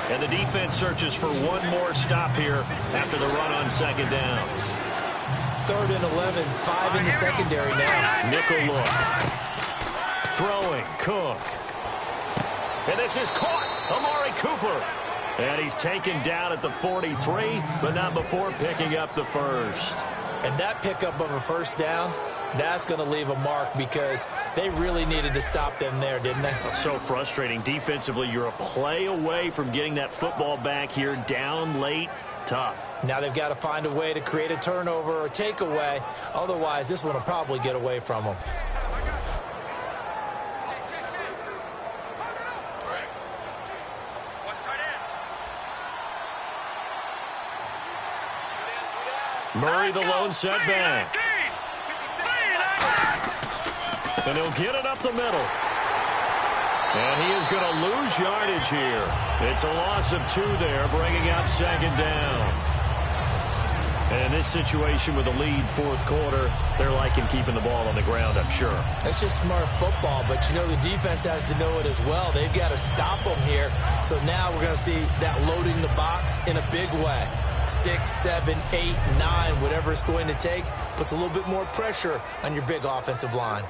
And the defense searches for one more stop here after the run on 2nd down. 3rd and 11, 5 in the secondary now. Nickel look. Throwing, Cook. And this is caught. Amari Cooper. And he's taken down at the 43, but not before picking up the 1st. And that pickup of a 1st down, that's going to leave a mark because they really needed to stop them there, didn't they? So frustrating. Defensively, you're a play away from getting that football back here down late. Tough. Now they've got to find a way to create a turnover or takeaway. Otherwise, this one will probably get away from them. Murray, the lone setback. And he'll get it up the middle. And he is going to lose yardage here. It's a loss of 2 there, bringing up 2nd down. And in this situation with a lead 4th quarter, they're liking keeping the ball on the ground, I'm sure. That's just smart football, but you know the defense has to know it as well. They've got to stop them here. So now we're going to see that loading the box in a big way. 6, 7, 8, 9, whatever it's going to take, puts a little bit more pressure on your big offensive line.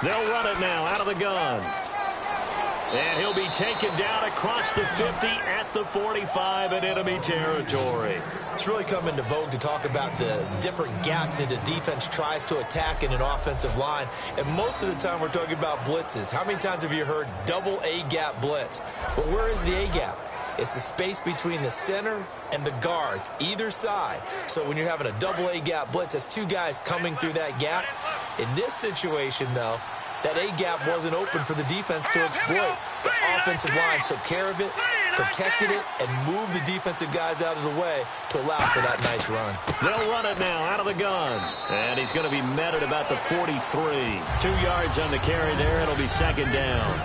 They'll run it now out of the gun. And he'll be taken down across the 50 at the 45 in enemy territory. It's really come into vogue to talk about the different gaps that the defense tries to attack in an offensive line. And most of the time we're talking about blitzes. How many times have you heard double A-gap blitz? Well, where is the A-gap? It's the space between the center and the guards, either side. So when you're having a double-A gap blitz, that's two guys coming through that gap. In this situation, though, that A gap wasn't open for the defense to exploit. The offensive line took care of it, protected it, and moved the defensive guys out of the way to allow for that nice run. They'll run it now out of the gun. And he's going to be met at about the 43. 2 yards on the carry there. It'll be second down.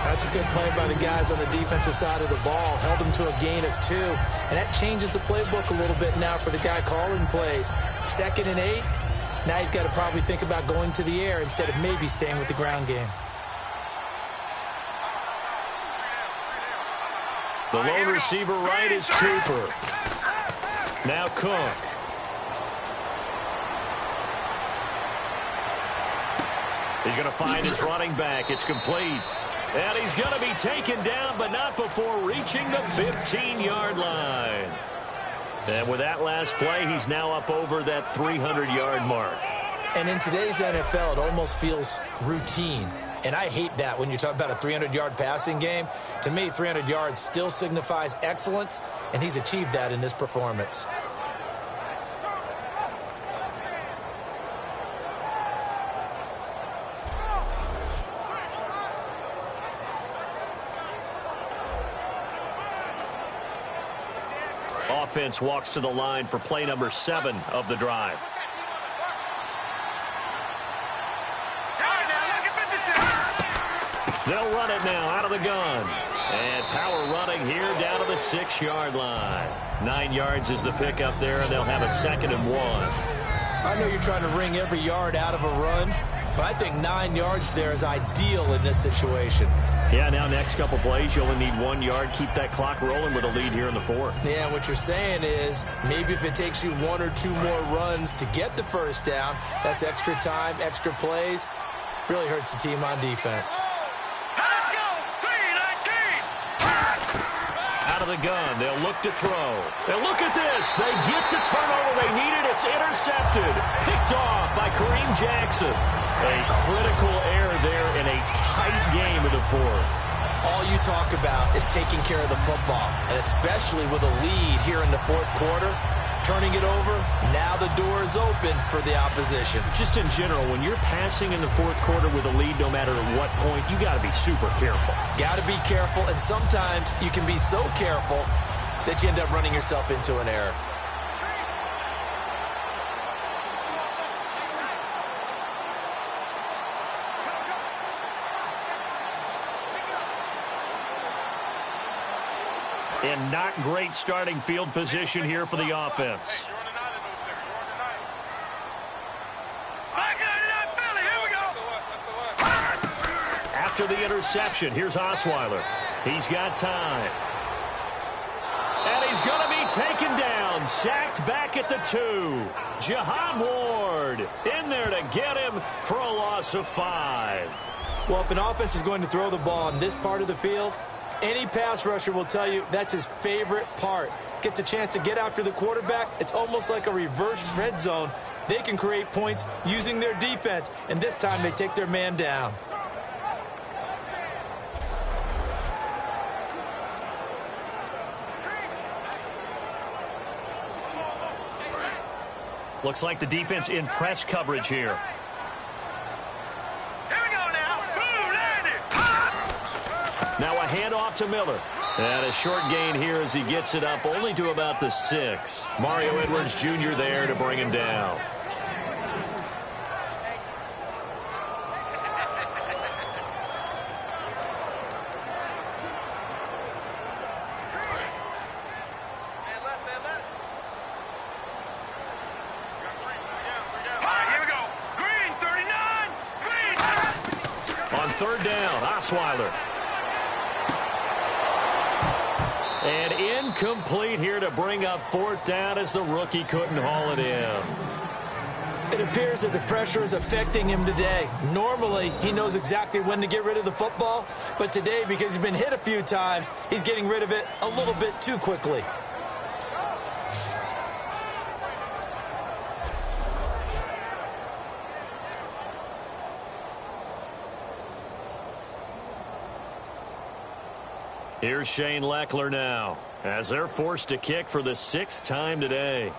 That's a good play by the guys on the defensive side of the ball. Held them to a gain of 2. And that changes the playbook a little bit now for the guy calling plays. 2nd and 8. Now he's got to probably think about going to the air instead of maybe staying with the ground game. The lone receiver right is Cooper. Now Cook. He's going to find his running back. It's complete. And he's going to be taken down, but not before reaching the 15-yard line. And with that last play, he's now up over that 300-yard mark. And in today's NFL, it almost feels routine. And I hate that when you talk about a 300-yard passing game. To me, 300 yards still signifies excellence, and he's achieved that in this performance. Offense walks to the line for play number 7 of the drive. They'll run it now out of the gun. And power running here down to the 6-yard line. 9 yards is the pickup there, and they'll have a 2nd and 1. I know you're trying to wring every yard out of a run, but I think 9 yards there is ideal in this situation. Yeah, now next couple plays, you only need 1 yard. Keep that clock rolling with a lead here in the 4th. Yeah, what you're saying is maybe if it takes you 1 or 2 more runs to get the first down, that's extra time, extra plays. Really hurts the team on defense. Let's go! 3-19! Out of the gun, they'll look to throw. And look at this. They get the turnover they needed. It's intercepted. Picked off by Kareem Jackson. A critical error there in a tight game in the 4th. All you talk about is taking care of the football, and especially with a lead here in the 4th quarter, turning it over, now the door is open for the opposition. Just in general, when you're passing in the 4th quarter with a lead, no matter at what point, you got to be super careful. Got to be careful, and sometimes you can be so careful that you end up running yourself into an error. And not great starting field position here for the offense. After the interception, here's Osweiler. He's got time. And he's going to be taken down, sacked back at the 2. Jahan Ward in there to get him for a loss of 5. Well, if an offense is going to throw the ball in this part of the field, any pass rusher will tell you that's his favorite part. Gets a chance to get after the quarterback. It's almost like a reverse red zone. They can create points using their defense, and this time they take their man down. Looks like the defense in press coverage here. Now a handoff to Miller. And a short gain here as he gets it up only to about the 6. Mario Edwards Jr. there to bring him down. On 3rd down, Osweiler. And incomplete here to bring up 4th down as the rookie couldn't haul it in. It appears that the pressure is affecting him today. Normally, he knows exactly when to get rid of the football, but today, because he's been hit a few times, he's getting rid of it a little bit too quickly. Here's Shane Leckler now, as they're forced to kick for the 6th time today.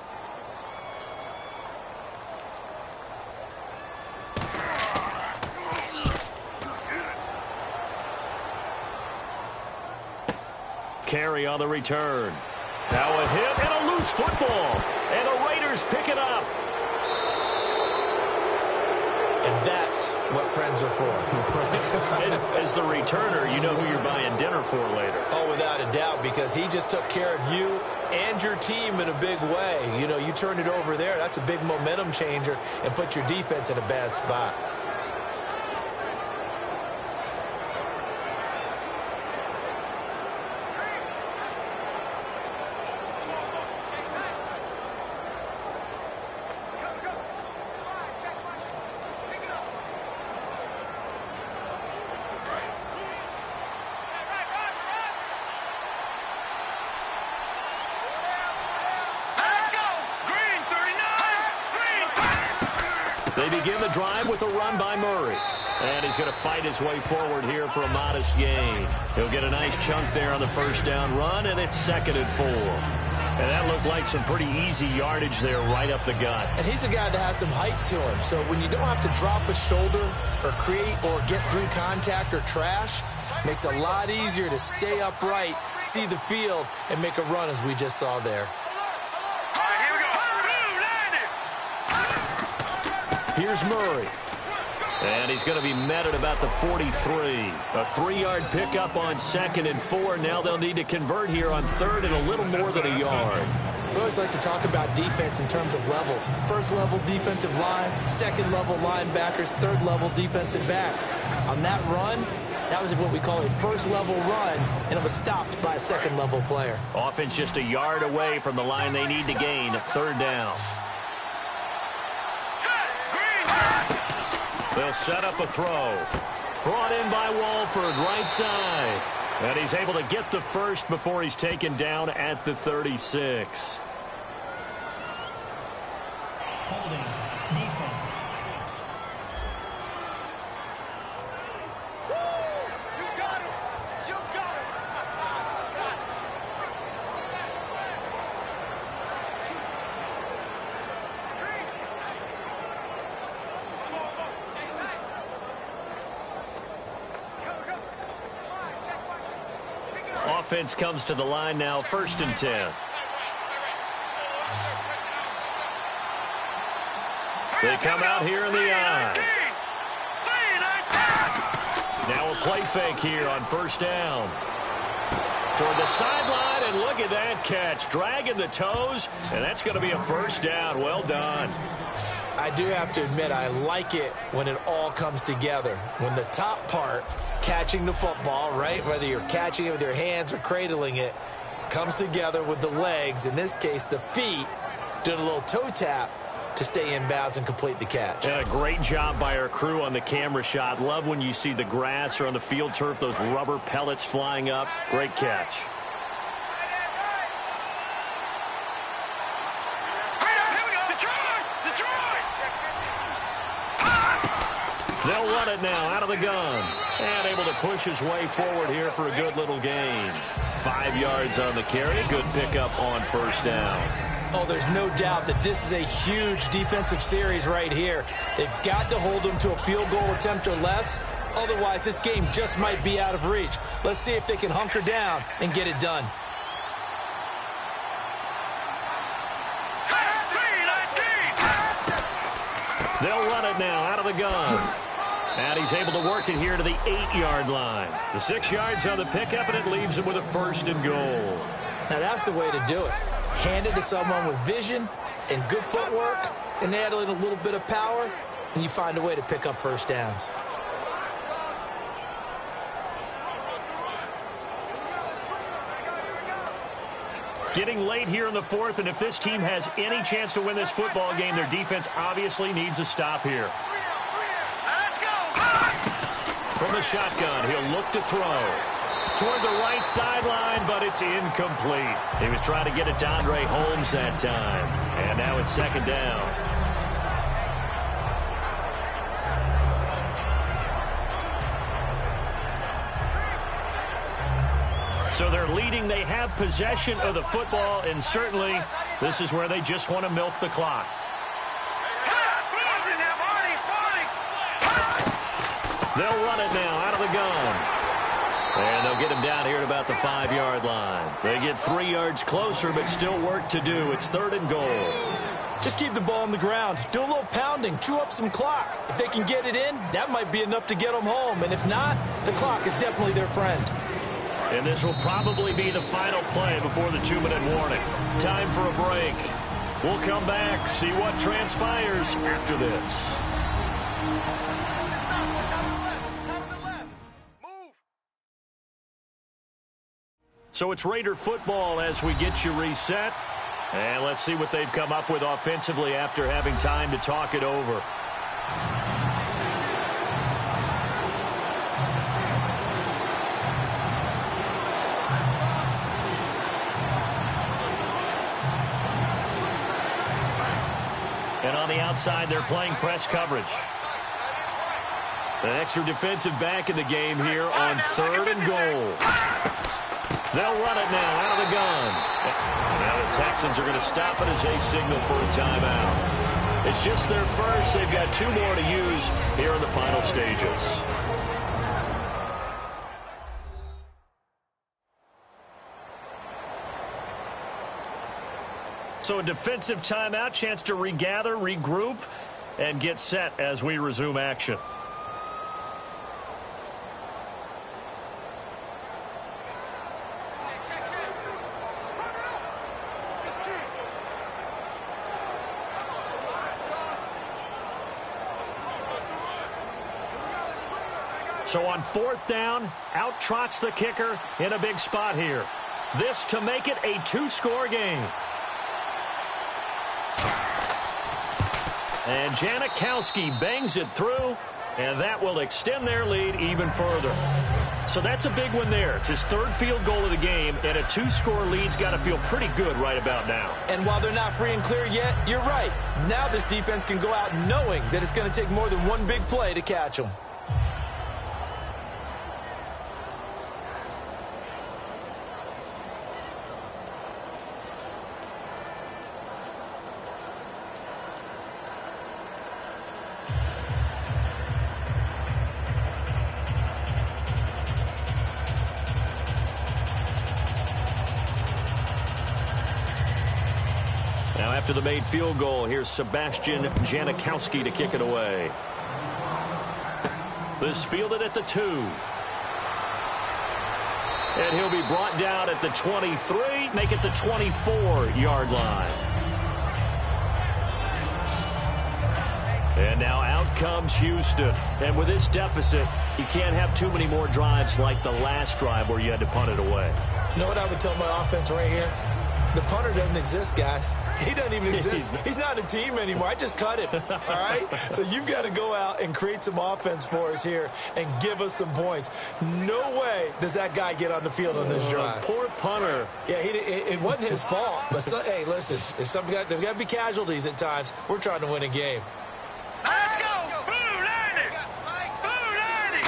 Carry on the return. Now a hit and a loose football. And the Raiders pick it up. And that's what friends are for. And as the returner, you know who you're buying dinner for later. Oh, without a doubt, because he just took care of you and your team in a big way. You know, you turned it over there. That's a big momentum changer and put your defense in a bad spot. They begin the drive with a run by Murray. And he's going to fight his way forward here for a modest gain. He'll get a nice chunk there on the first down run, and it's 2nd and 4. And that looked like some pretty easy yardage there right up the gut. And he's a guy that has some height to him. So when you don't have to drop a shoulder or create or get through contact or trash, makes it a lot easier to stay upright, see the field, and make a run as we just saw there. Here's Murray. And he's going to be met at about the 43. A 3-yard pickup on 2nd and 4. Now they'll need to convert here on 3rd and a little more than a yard. We always like to talk about defense in terms of levels. 1st level defensive line, 2nd level linebackers, 3rd level defensive backs. On that run, that was what we call a 1st level run, and it was stopped by a 2nd level player. Offense just a yard away from the line they need to gain at 3rd down. They'll set up a throw. Brought in by Walford, right side. And he's able to get the first before he's taken down at the 36. Holding. Defense. You got him! You got him! Offense comes to the line now, 1st and 10. They come out here in the eye. Now a play fake here on 1st down. Toward the sideline, and look at that catch. Dragging the toes, and that's going to be a 1st down. Well done. I do have to admit, I like it when it all comes together. When the top part, catching the football, right, whether you're catching it with your hands or cradling it, comes together with the legs, in this case the feet, doing a little toe tap to stay in bounds and complete the catch. And a great job by our crew on the camera shot. Love when you see the grass or on the field turf, those rubber pellets flying up. Great catch. They'll run it now out of the gun. And able to push his way forward here for a good little gain. 5 yards on the carry. Good pickup on 1st down. Oh, there's no doubt that this is a huge defensive series right here. They've got to hold them to a field goal attempt or less. Otherwise, this game just might be out of reach. Let's see if they can hunker down and get it done. They'll run it now out of the gun. And he's able to work it here to the 8-yard line. The 6 yards on the pickup, and it leaves him with a 1st and goal. Now, that's the way to do it. Hand it to someone with vision and good footwork, and add in a little bit of power, and you find a way to pick up 1st downs. Getting late here in the 4th, and if this team has any chance to win this football game, their defense obviously needs a stop here. From the shotgun, he'll look to throw. Toward the right sideline, but it's incomplete. He was trying to get it to Andre Holmes that time. And now it's 2nd down. So they're leading. They have possession of the football, and certainly this is where they just want to milk the clock. They'll run it now out of the gun. And they'll get him down here at about the 5-yard line. They get 3 yards closer, but still work to do. It's 3rd and goal. Just keep the ball on the ground. Do a little pounding. Chew up some clock. If they can get it in, that might be enough to get them home. And if not, the clock is definitely their friend. And this will probably be the final play before the 2-minute warning. Time for a break. We'll come back, see what transpires after this. So it's Raider football as we get you reset. And let's see what they've come up with offensively after having time to talk it over. And on the outside, they're playing press coverage. An extra defensive back in the game here on 3rd and goal. They'll run it now out of the gun. Now the Texans are going to stop it as they signal for a timeout. It's just their first. They've got 2 more to use here in the final stages. So a defensive timeout, chance to regather, regroup, and get set as we resume action. So on 4th down, out trots the kicker in a big spot here. This to make it a 2-score game. And Janikowski bangs it through, and that will extend their lead even further. So that's a big one there. It's his 3rd field goal of the game, and a 2-score lead's got to feel pretty good right about now. And while they're not free and clear yet, you're right. Now this defense can go out knowing that it's going to take more than one big play to catch them. After the made field goal, here's Sebastian Janikowski to kick it away. This fielded at the 2. And he'll be brought down at the 23, make it the 24-yard line. And now out comes Houston. And with this deficit, you can't have too many more drives like the last drive where you had to punt it away. You know what I would tell my offense right here? The punter doesn't exist, guys. He doesn't even exist. He's not a team anymore. I just cut him, all right? So you've got to go out and create some offense for us here and give us some points. No way does that guy get on the field on this drive. Poor punter. Yeah, it wasn't his fault. But, hey, listen, there's got to be casualties at times. We're trying to win a game. Let's go! Blue landing! Blue landing!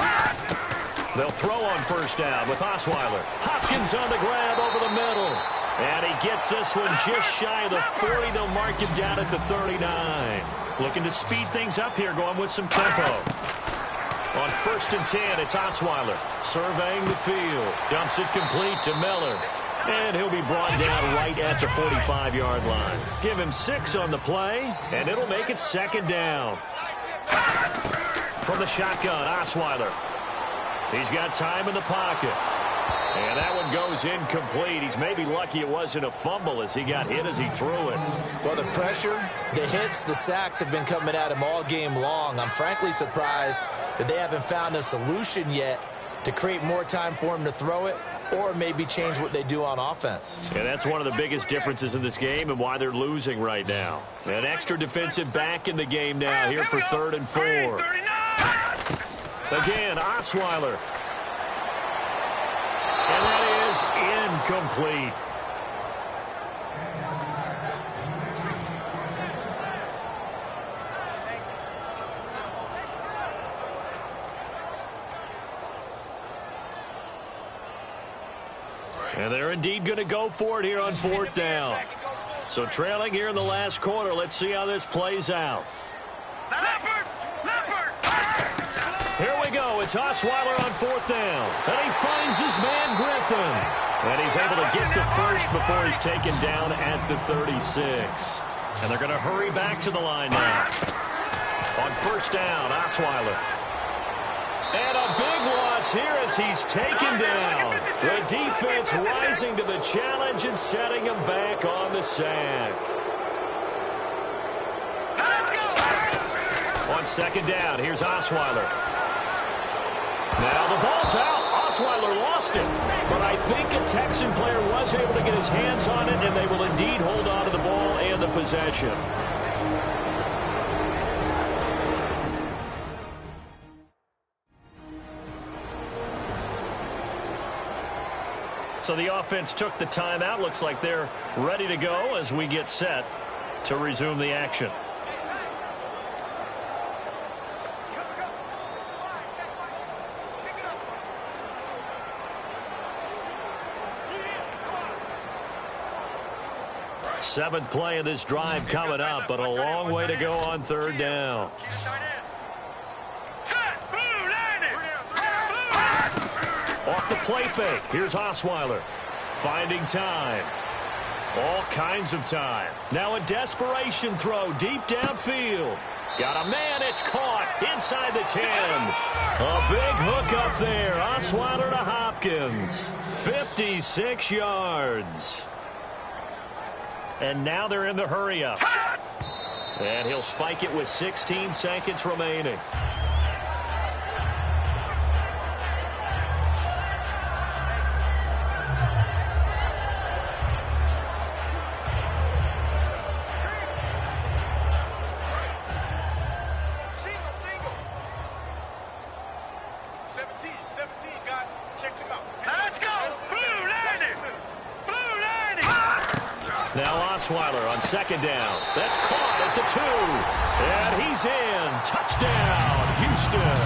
They'll throw on 1st down with Osweiler. Hopkins on the grab over the middle. And he gets this one just shy of the 40. They'll mark him down at the 39. Looking to speed things up here, going with some tempo. On 1st and 10, it's Osweiler surveying the field. Dumps it complete to Miller. And he'll be brought down right at the 45-yard line. Give him 6 on the play, and it'll make it 2nd down. From the shotgun, Osweiler. He's got time in the pocket. And that one goes incomplete. He's maybe lucky it wasn't a fumble as he got hit as he threw it. Well, the pressure, the hits, the sacks have been coming at him all game long. I'm frankly surprised that they haven't found a solution yet to create more time for him to throw it or maybe change what they do on offense. And that's one of the biggest differences in this game and why they're losing right now. An extra defensive back in the game now here for 3rd and 4. Again, Osweiler. And that is incomplete. And they're indeed going to go for it here on 4th down. So trailing here in the last quarter. Let's see how this plays out. Here we go. It's Osweiler on 4th down. And he finds his man Griffin. And he's able to get the first before he's taken down at the 36. And they're going to hurry back to the line now. On 1st down, Osweiler. And a big loss here as he's taken down. The defense rising to the challenge and setting him back on the sack. On 2nd down, here's Osweiler. Now the ball's out. Osweiler lost it. But I think a Texan player was able to get his hands on it, and they will indeed hold on to the ball and the possession. So the offense took the timeout. Looks like they're ready to go as we get set to resume the action. Seventh play of this drive coming up, but a long way to go on 3rd down. Off the play fake. Here's Osweiler. Finding time. All kinds of time. Now a desperation throw deep downfield. Got a man. It's caught inside the 10. A big hook up there. Osweiler to Hopkins. 56 yards. And now they're in the hurry up. And he'll spike it with 16 seconds remaining. Osweiler on 2nd down. That's caught at the 2. And he's in. Touchdown, Houston.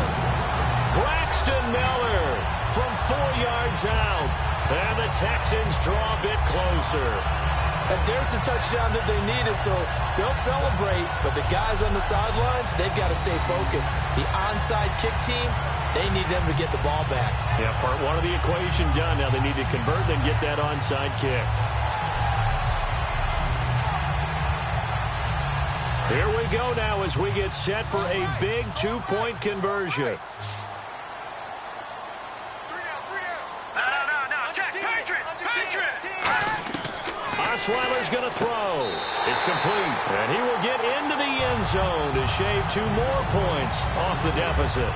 Braxton Miller from 4 yards out. And the Texans draw a bit closer. And there's the touchdown that they needed, so they'll celebrate. But the guys on the sidelines, they've got to stay focused. The onside kick team, they need them to get the ball back. Yeah, part 1 of the equation done. Now they need to convert and get that onside kick. Here we go now as we get set for a big 2-point conversion. Osweiler's going to throw. It's complete. And he will get into the end zone to shave 2 more points off the deficit.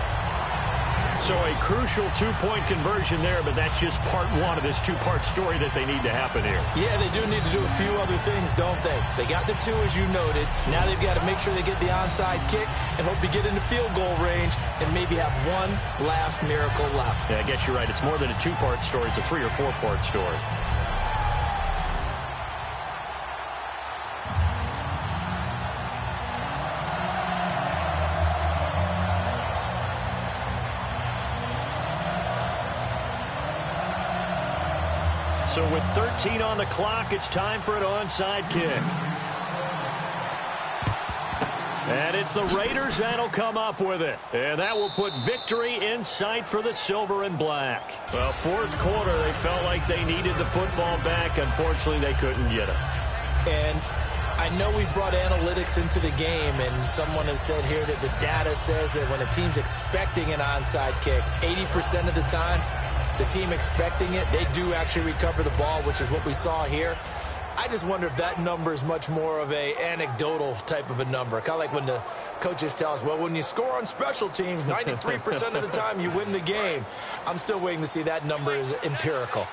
So a crucial 2-point conversion there, but that's just part 1 of this 2-part story that they need to happen here. Yeah, they do need to do a few other things, don't they? They got the 2, as you noted. Now they've got to make sure they get the onside kick and hope to get into field goal range and maybe have one last miracle left. Yeah, I guess you're right. It's more than a 2-part story. It's a 3- or 4-part story. So with 13 on the clock, it's time for an onside kick. And it's the Raiders that'll come up with it. And that will put victory in sight for the silver and black. Well, 4th quarter, they felt like they needed the football back. Unfortunately, they couldn't get it. And I know we brought analytics into the game, and someone has said here that the data says that when a team's expecting an onside kick, 80% of the time, the team expecting it, they do actually recover the ball, which is what we saw here. I just wonder if that number is much more of a anecdotal type of a number. Kind of like when the coaches tell us, well, when you score on special teams, 93% of the time you win the game. I'm still waiting to see that number is empirical.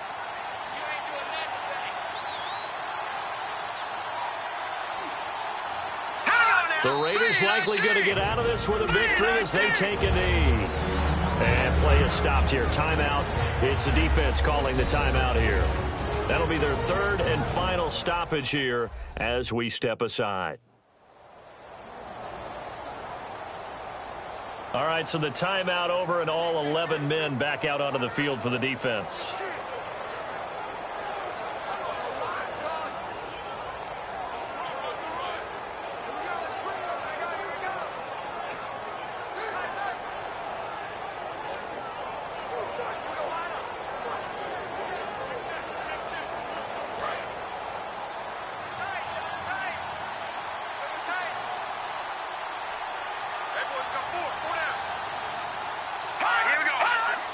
The Raiders likely going to get out of this with a victory as they take a knee. And play is stopped here. Timeout. It's the defense calling the timeout here. That'll be their 3rd and final stoppage here as we step aside. All right, so the timeout over and all 11 men back out onto the field for the defense.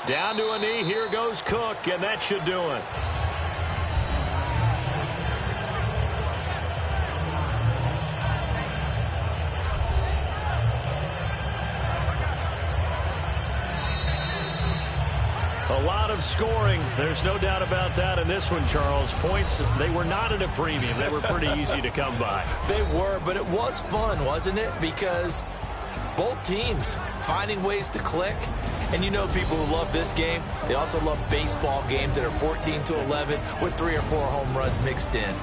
Down to a knee. Here goes Cook, and that should do it. A lot of scoring. There's no doubt about that in this one, Charles. Points, they were not at a premium. They were pretty easy to come by. They were, but it was fun, wasn't it? Because both teams finding ways to click. And you know people who love this game, they also love baseball games that are 14-11 with 3 or 4 home runs mixed in.